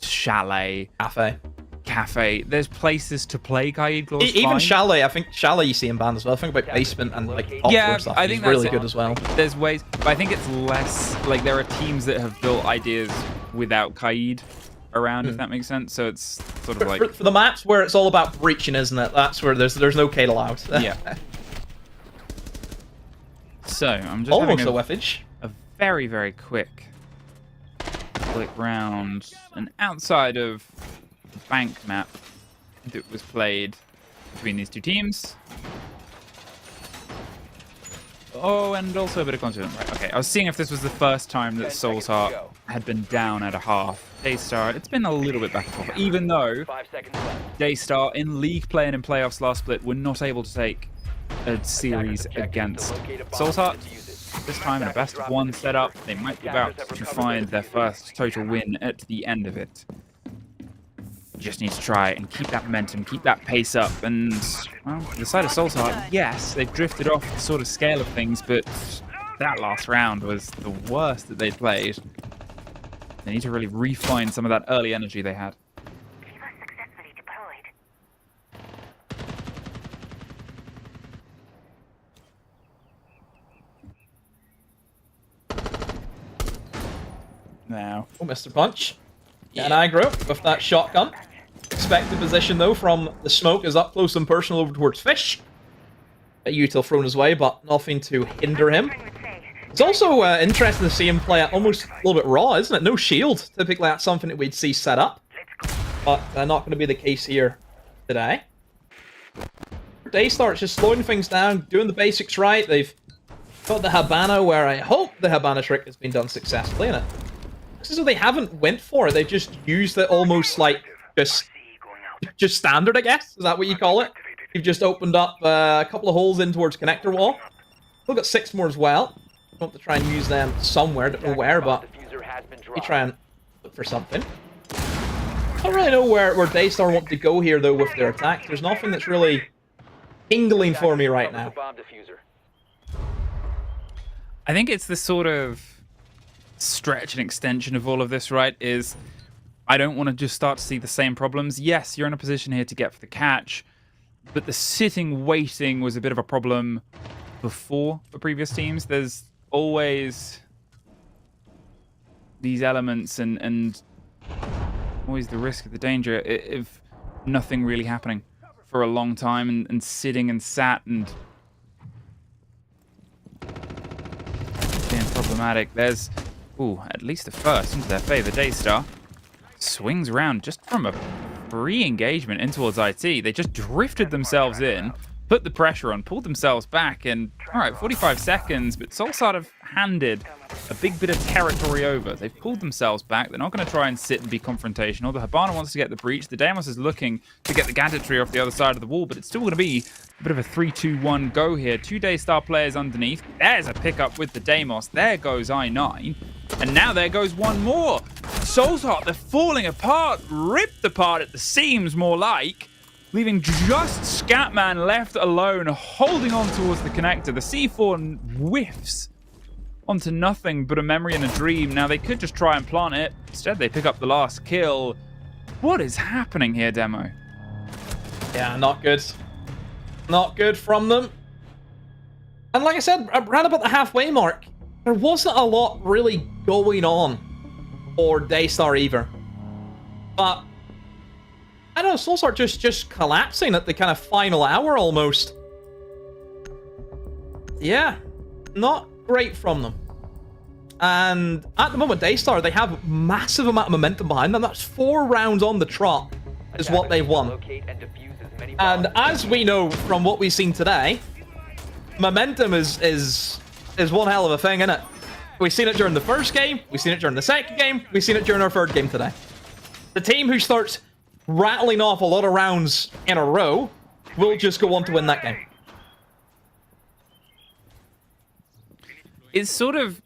Chalet, Cafe, there's places to play Kaid Glaw's even fine. Chalet, I think Chalet you see in banned as well. I think about Basement and like offshore stuff. I think he's really good as well. There's ways, but I think it's less like there are teams that have built ideas without Kaid around, if that makes sense. So it's sort of like for the maps where it's all about breaching, isn't it? That's where there's no Kaid allowed. Yeah. So I'm just almost having a whiffage. A very, very quick round, and outside of the Bank map that was played between these two teams. Oh, and also a bit of confidence. Right, okay. I was seeing if this was the first time that Soul's Heart had been down at a half. Daystar, it's been a little bit back and forth, even though Daystar in league play and in playoffs last split were not able to take a series against Soul's Heart. This time in a best of 1 setup, they might be about to find their first total win at the end of it. You just need to try and keep that momentum, keep that pace up, and, well, the side of Soul's Heart, yes, they've drifted off the sort of scale of things, but that last round was the worst that they'd played. They need to really refine some of that early energy they had. Now, oh, Mr. Punch. Yeah. And aggro with that shotgun. Expected position though from the smoke is up close and personal over towards Fish. A util thrown his way, but nothing to hinder him. It's also interesting to see him play almost a little bit raw, isn't it? No shield. Typically that's something that we'd see set up. But not going to be the case here today. Daystar just slowing things down, doing the basics right. They've got the Habana, where I hope the Habana trick has been done successfully in it. So they haven't went for it. They've just used it almost like just standard, I guess. Is that what you call it? You've just opened up a couple of holes in towards connector wall. We've got 6 more as well. I want to try and use them somewhere. Don't know where, but we try and look for something. I don't really know where Daystar want to go here though with their attack. There's nothing that's really tingling for me right now. I think it's the sort of stretch and extension of all of this, right? Is I don't want to just start to see the same problems. Yes, you're in a position here to get for the catch, but the sitting waiting was a bit of a problem before for previous teams. There's always these elements and always the risk of the danger of nothing really happening for a long time and sitting and sat and being problematic. There's at least the first into their favor. Daystar swings around just from a free engagement in towards IT. They just drifted themselves in, put the pressure on, pulled themselves back, and all right, 45 seconds, but Solsart have handed a big bit of territory over. They've pulled themselves back. They're not going to try and sit and be confrontational. The Hibana wants to get the breach. The Deimos is looking to get the gadgetry off the other side of the wall, but it's still going to be a bit of a 3-2-1 go here. 2 Daystar players underneath. There's a pickup with the Deimos. There goes I9. And now there goes one more. Solsart, they're falling apart, ripped apart at the seams more like, leaving just Scatman left alone, holding on towards the connector. The C4 whiffs onto nothing but a memory and a dream. Now they could just try and plant it. Instead, they pick up the last kill. What is happening here, Demo? Yeah, not good. Not good from them. And like I said, around about the halfway mark, there wasn't a lot really going on for Daystar either. But I don't know, Solsart just collapsing at the kind of final hour almost. Yeah, not great from them. And at the moment, Daystar, they have a massive amount of momentum behind them. That's 4 rounds on the trot is what they've won. And as we know from what we've seen today, momentum is one hell of a thing, isn't it? We've seen it during the first game, we've seen it during the second game, we've seen it during our third game today. The team who starts rattling off a lot of rounds in a row will just go on to win that game. It's sort of,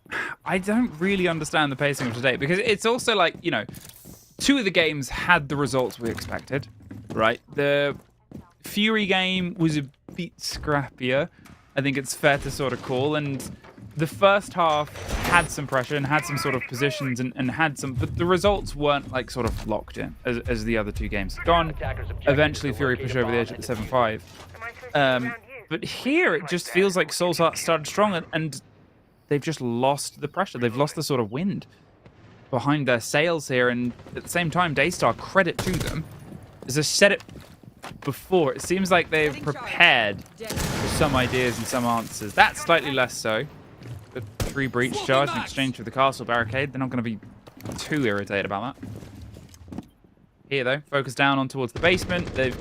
I don't really understand the pacing of today, because it's also like, you know, 2 of the games had the results we expected, right? The Fury game was a bit scrappier, I think it's fair to sort of call, and the first half had some pressure and had some sort of positions and had some, but the results weren't like sort of locked in as the other 2 games had gone. Eventually Fury pushed over the edge at the 7-5. But here it just feels like Solsart started strong and they've just lost the pressure. They've lost the sort of wind behind their sails here, and at the same time, Daystar, credit to them. As I said it before, it seems like they've prepared for some ideas and some answers. That's slightly less so. The 3 breach charge in exchange for the castle barricade. They're not going to be too irritated about that. Here, though, focus down on towards the basement. They've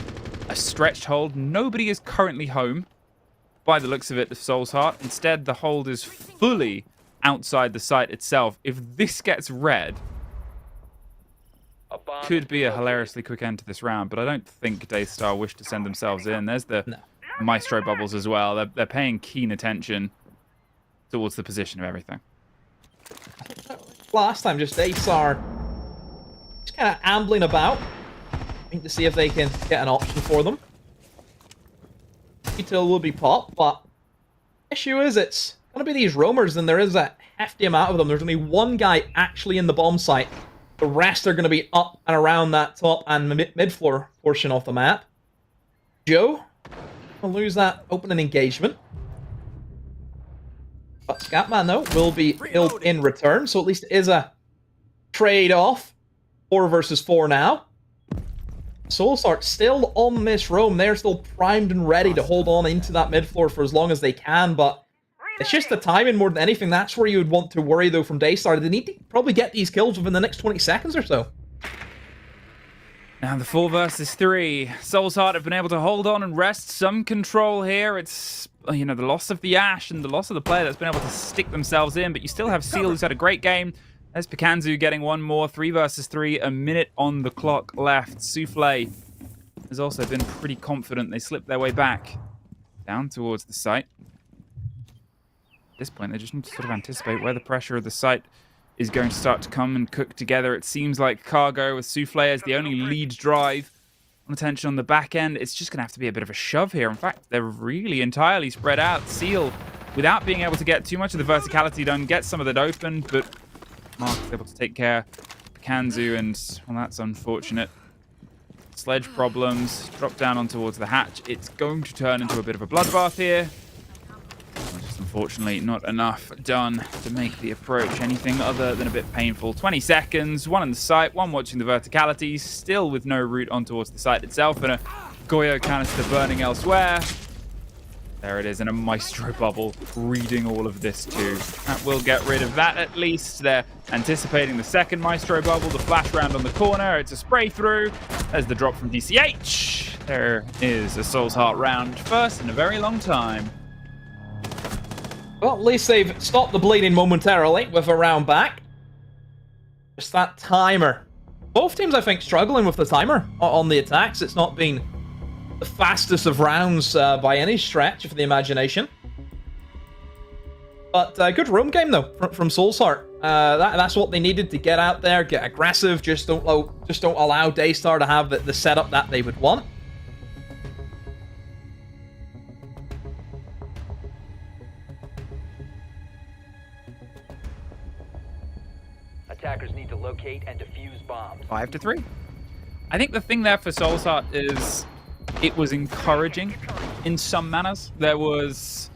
a stretched hold. Nobody is currently home, by the looks of it, of Solsart. Instead, the hold is fully outside the site itself. If this gets red, could be a hilariously quick end to this round, but I don't think Daystar wish to send themselves in. There's the Maestro bubbles as well. They're paying keen attention towards the position of everything. Last time, just Daystar just kind of ambling about, to see if they can get an option for them. Util will be popped, but issue is it's going to be these roamers, and there is a hefty amount of them. There's only 1 guy actually in the bomb site. The rest are going to be up and around that top and mid-floor portion of the map. Joe will lose that opening engagement. But Scatman, though, will be killed in return, so at least it is a trade-off. 4 versus 4 now. Solsart still on this roam. They're still primed and ready to hold on into that mid-floor for as long as they can, but it's just the timing more than anything. That's where you would want to worry, though, from Daystar. They need to probably get these kills within the next 20 seconds or so. Now the 4 versus 3. Solsart have been able to hold on and wrest some control here. It's, you know, the loss of the Ash and the loss of the player that's been able to stick themselves in, but you still have Seal, who's had a great game. There's Pikanzu getting one more. 3 versus 3. A minute on the clock left. Souffle has also been pretty confident. They slipped their way back down towards the site. At this point, they just need to sort of anticipate where the pressure of the site is going to start to come and cook together. It seems like Cargo with Souffle as the only lead drive on attention on the back end. It's just going to have to be a bit of a shove here. In fact, they're really entirely spread out. Seal, without being able to get too much of the verticality done, gets some of that open, but Mark is able to take care of Pikanzu, and, well, that's unfortunate. Sledge problems. Drop down on towards the hatch. It's going to turn into a bit of a bloodbath here. Just unfortunately not enough done to make the approach anything other than a bit painful. 20 seconds. 1 in the site. 1 watching the verticality. Still with no route on towards the site itself. And a Goyo canister burning elsewhere. There it is, and a Maestro bubble reading all of this too. That will get rid of that at least. They're anticipating the second Maestro bubble, the flash round on the corner. It's a spray through. There's the drop from DCH. There is a Soul's Heart round, first in a very long time. Well, at least they've stopped the bleeding momentarily with a round back. Just that timer. Both teams, I think, struggling with the timer on the attacks. It's not been the fastest of rounds by any stretch of the imagination. But good roam game, though, from Soul's Heart. That's what they needed to get out there, get aggressive. Just don't allow Daystar to have the setup that they would want. Attackers need to locate and defuse bombs. 5-3. I think the thing there for Soul's Heart is it was encouraging in some manners. There was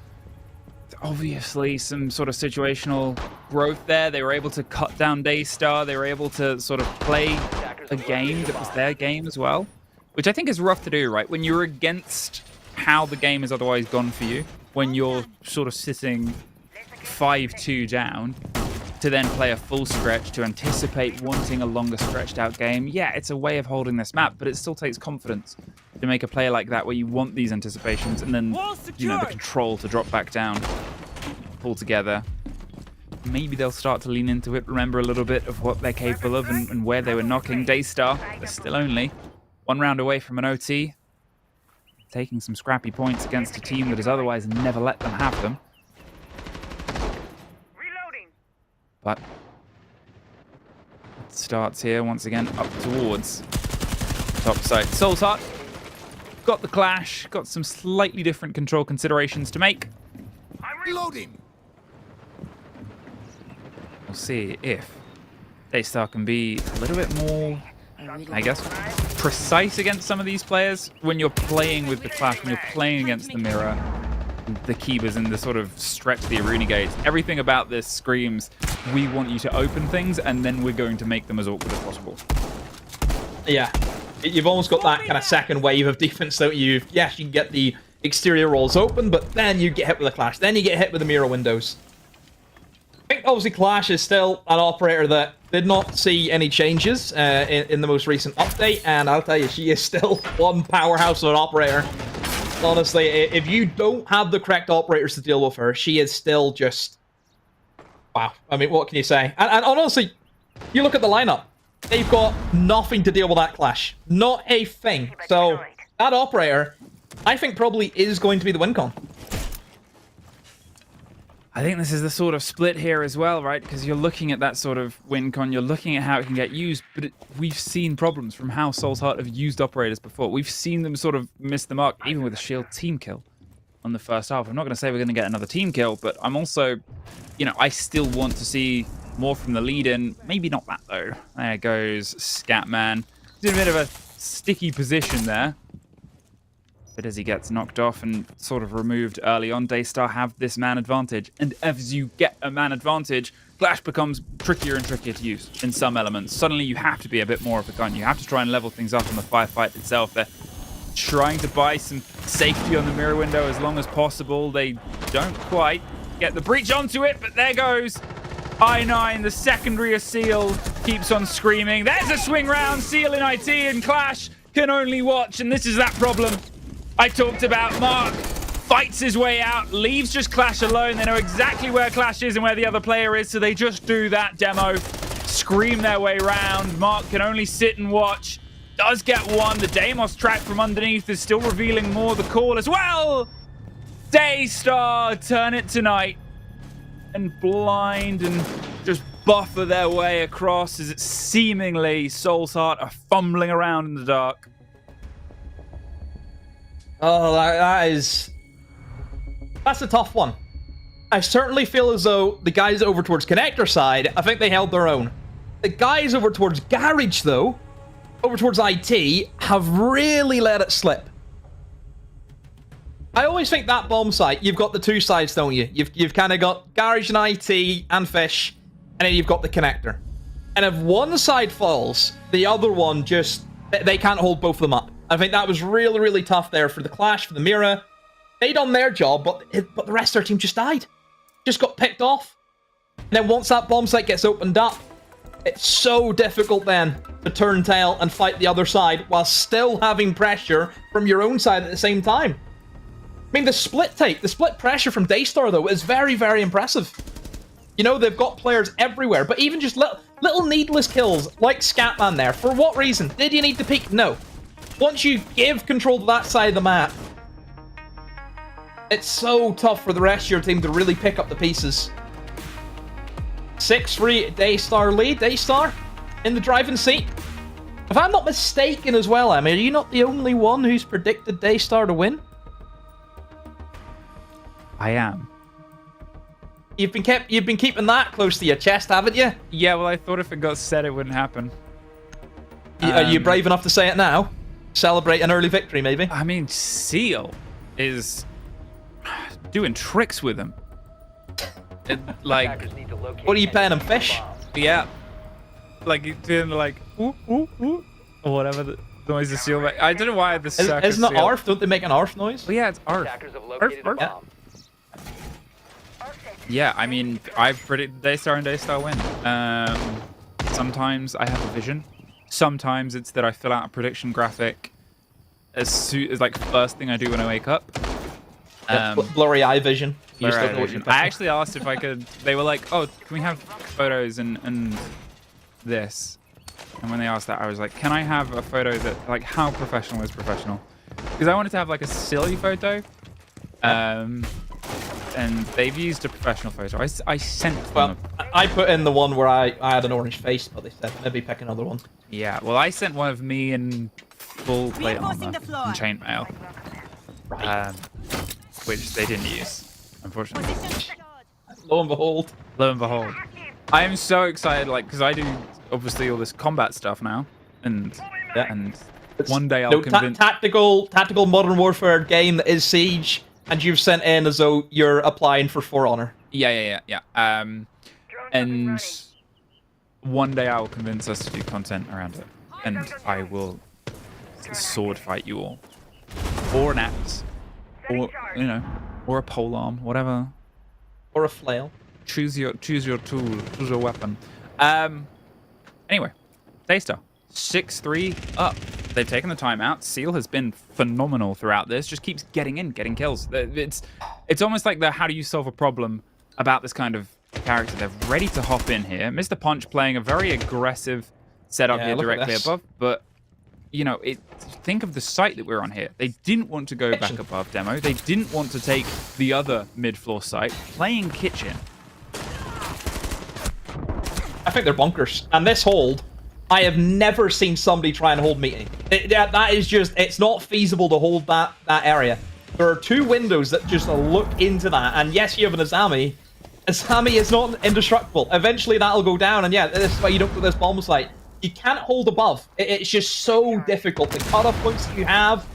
obviously some sort of situational growth there. They were able to cut down Daystar. They were able to sort of play a game that was their game as well, which I think is rough to do, right? When you're against how the game has otherwise gone for you, when you're sort of sitting 5-2 down, to then play a full stretch, to anticipate wanting a longer stretched out game. Yeah, it's a way of holding this map, but it still takes confidence to make a play like that where you want these anticipations and then, you know, the control to drop back down altogether. Maybe they'll start to lean into it, remember a little bit of what they're capable of and where they were knocking. Daystar, they're still only one round away from an OT, taking some scrappy points against a team that has otherwise never let them have them. But it starts here once again up towards top side. Soul's Heart got the clash, got some slightly different control considerations to make. I'm reloading. We'll see if Daystar can be a little bit more, I guess, precise against some of these players. When you're playing with the clash, when you're playing against the mirror, the Kibas and the sort of stretch the Aruni gates, everything about this screams, we want you to open things and then we're going to make them as awkward as possible. Yeah, you've almost got that kind of second wave of defense, don't you? Yes, you can get the exterior walls open, but then you get hit with a clash. Then you get hit with the mirror windows. I think obviously Clash is still an operator that did not see any changes in the most recent update, and I'll tell you, she is still one powerhouse of an operator. Honestly, if you don't have the correct operators to deal with her, she is still just... Wow. I mean, what can you say? And honestly, you look at the lineup. They've got nothing to deal with that clash. Not a thing. So, that operator, I think probably is going to be the win con. I think this is the sort of split here as well, right? Because you're looking at that sort of win con, you're looking at how it can get used, but we've seen problems from how Soul's Heart have used operators before. We've seen them sort of miss the mark, even with a shield team kill on the first half. I'm not going to say we're going to get another team kill, but I'm also, you know, I still want to see more from the lead-in. Maybe not that, though. There goes Scatman. He's in a bit of a sticky position there. But as he gets knocked off and sort of removed early on, Daystar have this man advantage. And as you get a man advantage, Clash becomes trickier and trickier to use in some elements. Suddenly you have to be a bit more of a gun. You have to try and level things up on the firefight itself. They're trying to buy some safety on the mirror window as long as possible. They don't quite get the breach onto it, but there goes I9. The secondary of Seal keeps on screaming. There's a swing round. Seal in IT and Clash can only watch, and this is that problem I talked about. Mark fights his way out, leaves just Clash alone. They know exactly where Clash is and where the other player is, so they just do that demo, scream their way round. Mark can only sit and watch. Does get one. The Deimos track from underneath is still revealing more. The call as well. Daystar turn it tonight and blind and just buffer their way across as it's seemingly Soul's Heart are fumbling around in the dark. Oh, that's a tough one. I certainly feel as though the guys over towards Connector side, I think they held their own. The guys over towards Garage, though, over towards IT, have really let it slip. I always think that bomb site, you've got the two sides, don't you? You've kind of got Garage and IT and Fish, and then you've got the Connector. And if one side falls, the other one just... They can't hold both of them up. I think that was really, really tough there for the Clash, for the Mira. They done their job, but the rest of their team just died. Just got picked off. And then once that bomb site gets opened up, it's so difficult then to turn tail and fight the other side while still having pressure from your own side at the same time. I mean, the split pressure from Daystar, though, is very, very impressive. You know, they've got players everywhere, but even just little needless kills like Scatman there. For what reason? Did you need to peek? No. Once you give control to that side of the map, it's so tough for the rest of your team to really pick up the pieces. 6-3 Daystar lead. Daystar in the driving seat. If I'm not mistaken as well, Emmy, are you not the only one who's predicted Daystar to win? I am. You've been keeping that close to your chest, haven't you? Yeah, well, I thought if it got said, it wouldn't happen. Are you brave enough to say it now? Celebrate an early victory, maybe? I mean, Seal is doing tricks with him. Like, what are you paying him, fish? Yeah. Like, he's doing like, ooh, ooh, ooh, or whatever the noise the Seal makes. I don't know why the circus Isn't it seal. ARF? Don't they make an ARF noise? Well, yeah, it's ARF. ARF, ARF. Yeah. Yeah, I mean, I've predicted Daystar and Daystar win. Sometimes I have a vision. Sometimes it's that I fill out a prediction graphic as soon as, like, first thing I do when I wake up. Blurry eye vision. Blurry eye vision. I actually asked if I could. They were like, "Oh, can we have photos and this?" And when they asked that, I was like, "Can I have a photo that, like, how professional is professional?" Because I wanted to have like a silly photo. And they've used a professional photo. I sent them. Well, I put in the one where I had an orange face, but they said maybe pick another one. Yeah, well, I sent one of me in full plate armor and chainmail, which they didn't use, unfortunately. Lo and behold. Lo and behold. I am so excited, like, because I do obviously all this combat stuff now, and one day I'll convince. Tactical Modern Warfare game that is Siege. And you've sent in as though you're applying for For Honor. Yeah. And one day I will convince us to do content around it. And I will sword fight you all. Or an axe. Or, you know, or a polearm, whatever. Or a flail. Choose your tool, choose your weapon. Anyway, Daystar. 6-3 up. They've taken the time out. Seal has been phenomenal throughout this. Just keeps getting kills. It's almost like the how do you solve a problem about this kind of character. They're ready to hop in here. Mr. Punch playing a very aggressive setup here directly above. But, you know, think of the site that we're on here. They didn't want to go back above demo. They didn't want to take the other mid-floor site. Playing kitchen. I think they're bunkers. And this hold, I have never seen somebody try and hold meeting. That is just, it's not feasible to hold that area. There are two windows that just look into that. And yes, you have an Azami. Azami is not indestructible. Eventually that'll go down. And yeah, this is why you don't put this bomb site. You can't hold above. It's just so difficult. The cutoff points that you have.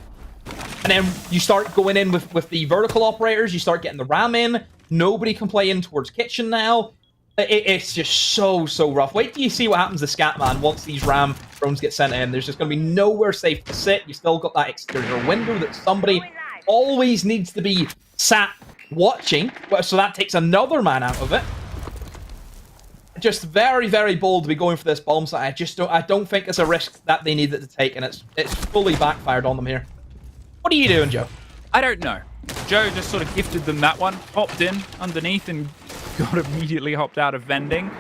And then you start going in with the vertical operators. You start getting the ram in. Nobody can play in towards kitchen now. It's just so rough. Wait till you see what happens to Scatman once these ram drones get sent in. There's just going to be nowhere safe to sit. You still got that exterior window that somebody always needs to be sat watching. So that takes another man out of it. Just very bold to be going for this bomb site. I don't think it's a risk that they needed to take, and it's fully backfired on them here. What are you doing, Joe? I don't know. Joe just sort of gifted them that one, hopped in underneath and got immediately hopped out of vending.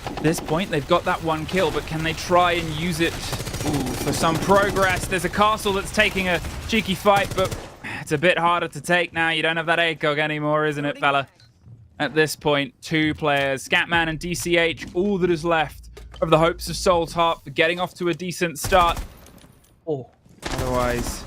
At this point, they've got that one kill, but can they try and use it for some progress? There's a castle that's taking a cheeky fight, but it's a bit harder to take now. You don't have that ACOG anymore, isn't it, fella? At this point, two players, Scatman and DCH, all that is left of the hopes of Soul's Heart for getting off to a decent start. Otherwise,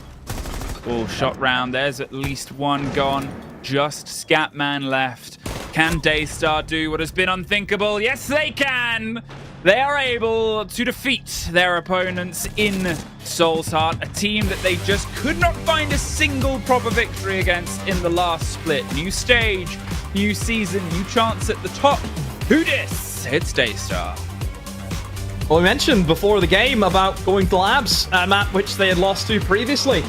shot round. There's at least one gone. Just Scatman left. Can Daystar do what has been unthinkable? Yes, they can! They are able to defeat their opponents in Soul's Heart, a team that they just could not find a single proper victory against in the last split. New stage, new season, new chance at the top. Who dis? It's Daystar. Well, we mentioned before the game about going to labs, a map which they had lost to previously.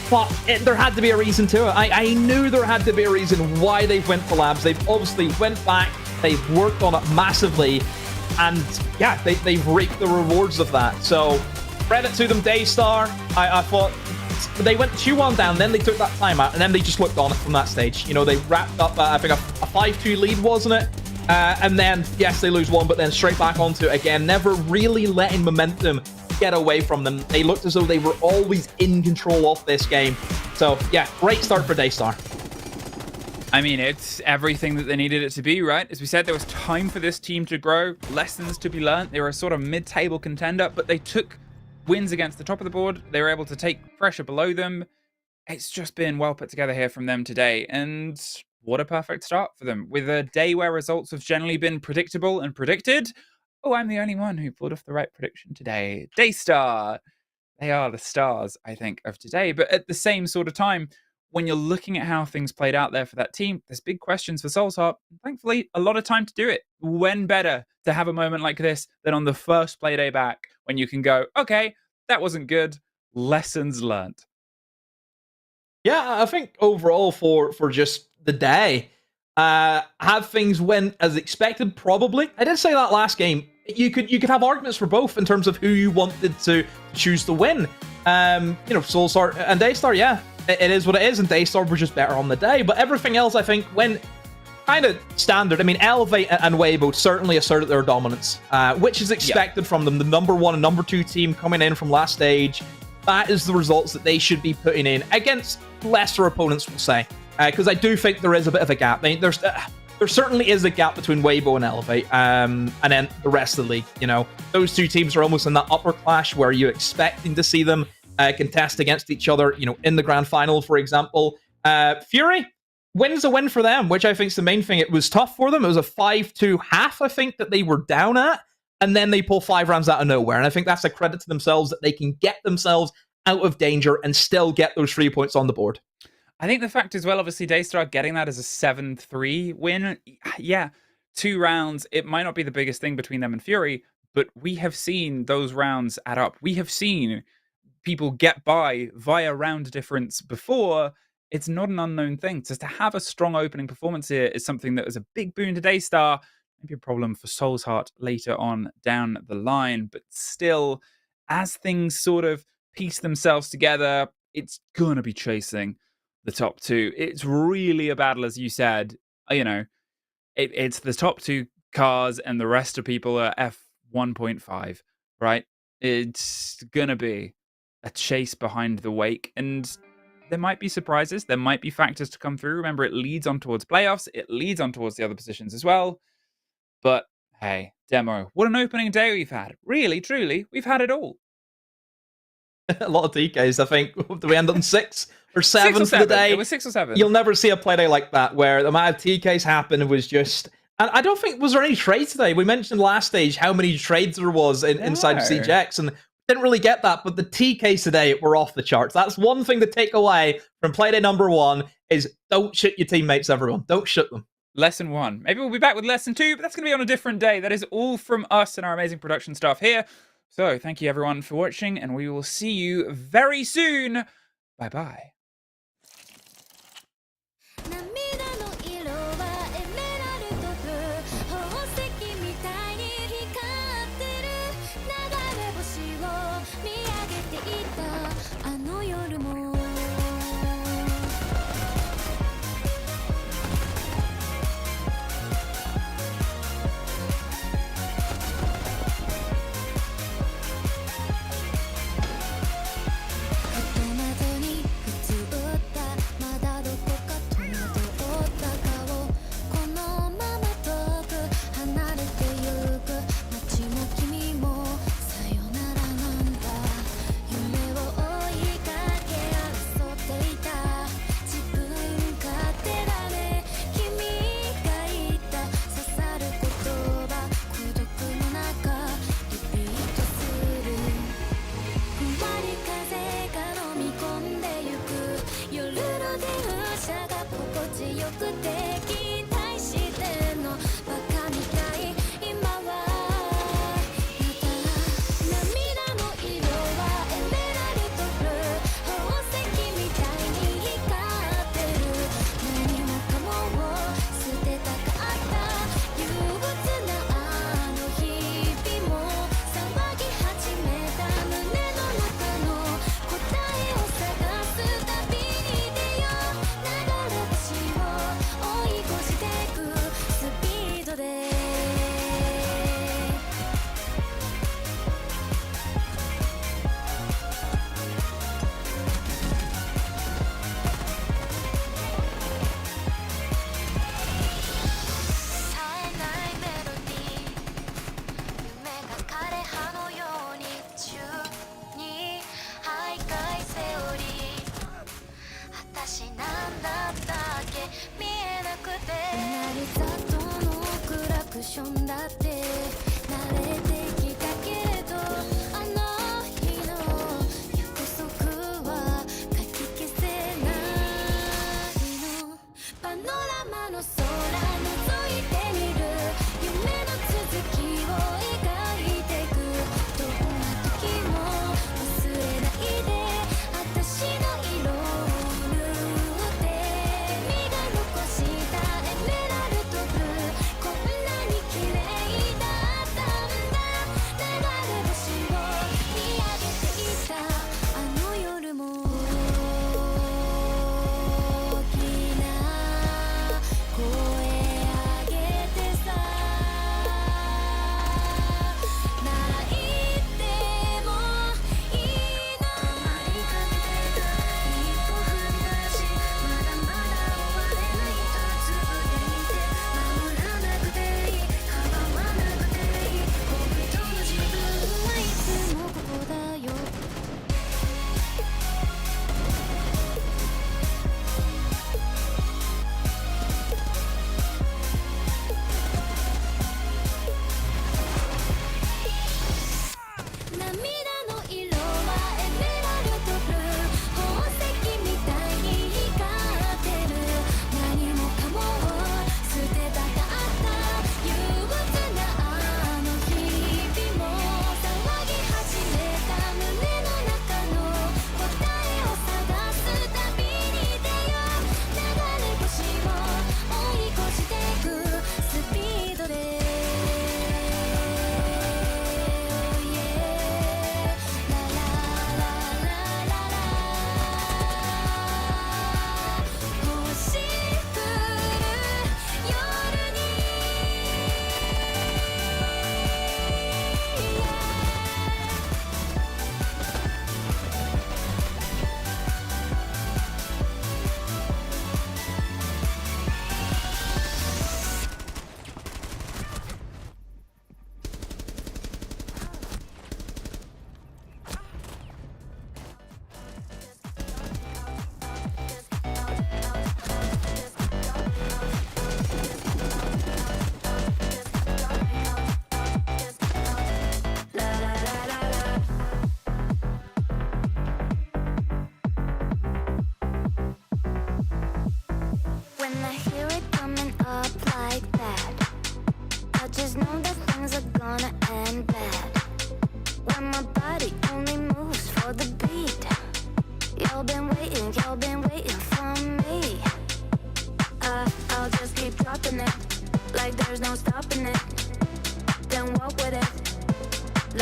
But there had to be a reason to it. I knew there had to be a reason why they went for labs. They've obviously went back. They've worked on it massively. And yeah, they've reaped the rewards of that. So credit to them, Daystar. I thought they went 2-1 down, then they took that timeout, and then they just looked on it from that stage. You know, they wrapped up, I think, a 5-2 lead, wasn't it? And then, yes, they lose one, but then straight back onto it again, never really letting momentum get away from them. They looked as though they were always in control of this game. So, yeah, great start for Daystar. I mean, it's everything that they needed it to be, right? As we said, there was time for this team to grow, lessons to be learned. They were a sort of mid-table contender, but they took wins against the top of the board. They were able to take pressure below them. It's just been well put together here from them today. And what a perfect start for them. With a day where results have generally been predictable and predicted. Oh, I'm the only one who pulled off the right prediction today. Daystar. They are the stars, I think, of today. But at the same sort of time, when you're looking at how things played out there for that team, there's big questions for Soulsheart. Thankfully, a lot of time to do it. When better to have a moment like this than on the first play day back, when you can go, okay, that wasn't good. Lessons learned. Yeah, I think overall for just the day, have things went as expected? Probably. I did say that last game. You could have arguments for both in terms of who you wanted to choose to win. You know, Soulsheart and Daystar, yeah, it is what it is, and Daystar were just better on the day. But everything else, I think, went kind of standard. I mean, Elevate and Weibo certainly asserted their dominance, which is expected from them. The #1 and #2 team coming in from last stage. That is the results that they should be putting in against lesser opponents, we'll say. Because I do think there is a bit of a gap. I mean, there certainly is a gap between Weibo and Elevate, and then the rest of the league. You know, those two teams are almost in that upper clash where you're expecting to see them contest against each other. You know, in the grand final, for example. Fury wins a win for them, which I think is the main thing. It was tough for them. It was a 5-2 half, I think, that they were down at. And then they pull 5 rounds out of nowhere. And I think that's a credit to themselves that they can get themselves out of danger and still get those 3 points on the board. I think the fact as well, obviously, Daystar getting that as a 7-3 win. Yeah, 2 rounds. It might not be the biggest thing between them and Fury, but we have seen those rounds add up. We have seen people get by via round difference before. It's not an unknown thing. So to have a strong opening performance here is something that was a big boon to Daystar. Maybe a problem for Soulsheart later on down the line. But still, as things sort of piece themselves together, it's going to be chasing the top 2. It's really a battle, as you said. You know, it's the top 2 cars and the rest of people are F1.5, right? It's going to be a chase behind the wake. And there might be surprises. There might be factors to come through. Remember, it leads on towards playoffs. It leads on towards the other positions as well. But hey, Demo, what an opening day we've had. Really, truly, we've had it all. A lot of TKs, I think. Do we end on 6 or 7 for the day? It was 6 or 7. You'll never see a play day like that where the amount of TKs happened was just... And I don't think... Was there any trades today? We mentioned last stage how many trades there was inside CGX, and didn't really get that, but the TKs today were off the charts. That's one thing to take away from Playday #1 is don't shoot your teammates, everyone. Don't shoot them. Lesson 1. Maybe we'll be back with lesson 2, but that's going to be on a different day. That is all from us and our amazing production staff here. So thank you everyone for watching, and we will see you very soon. Bye-bye.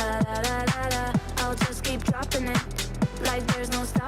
La la la la la. I'll just keep dropping it like there's no stop.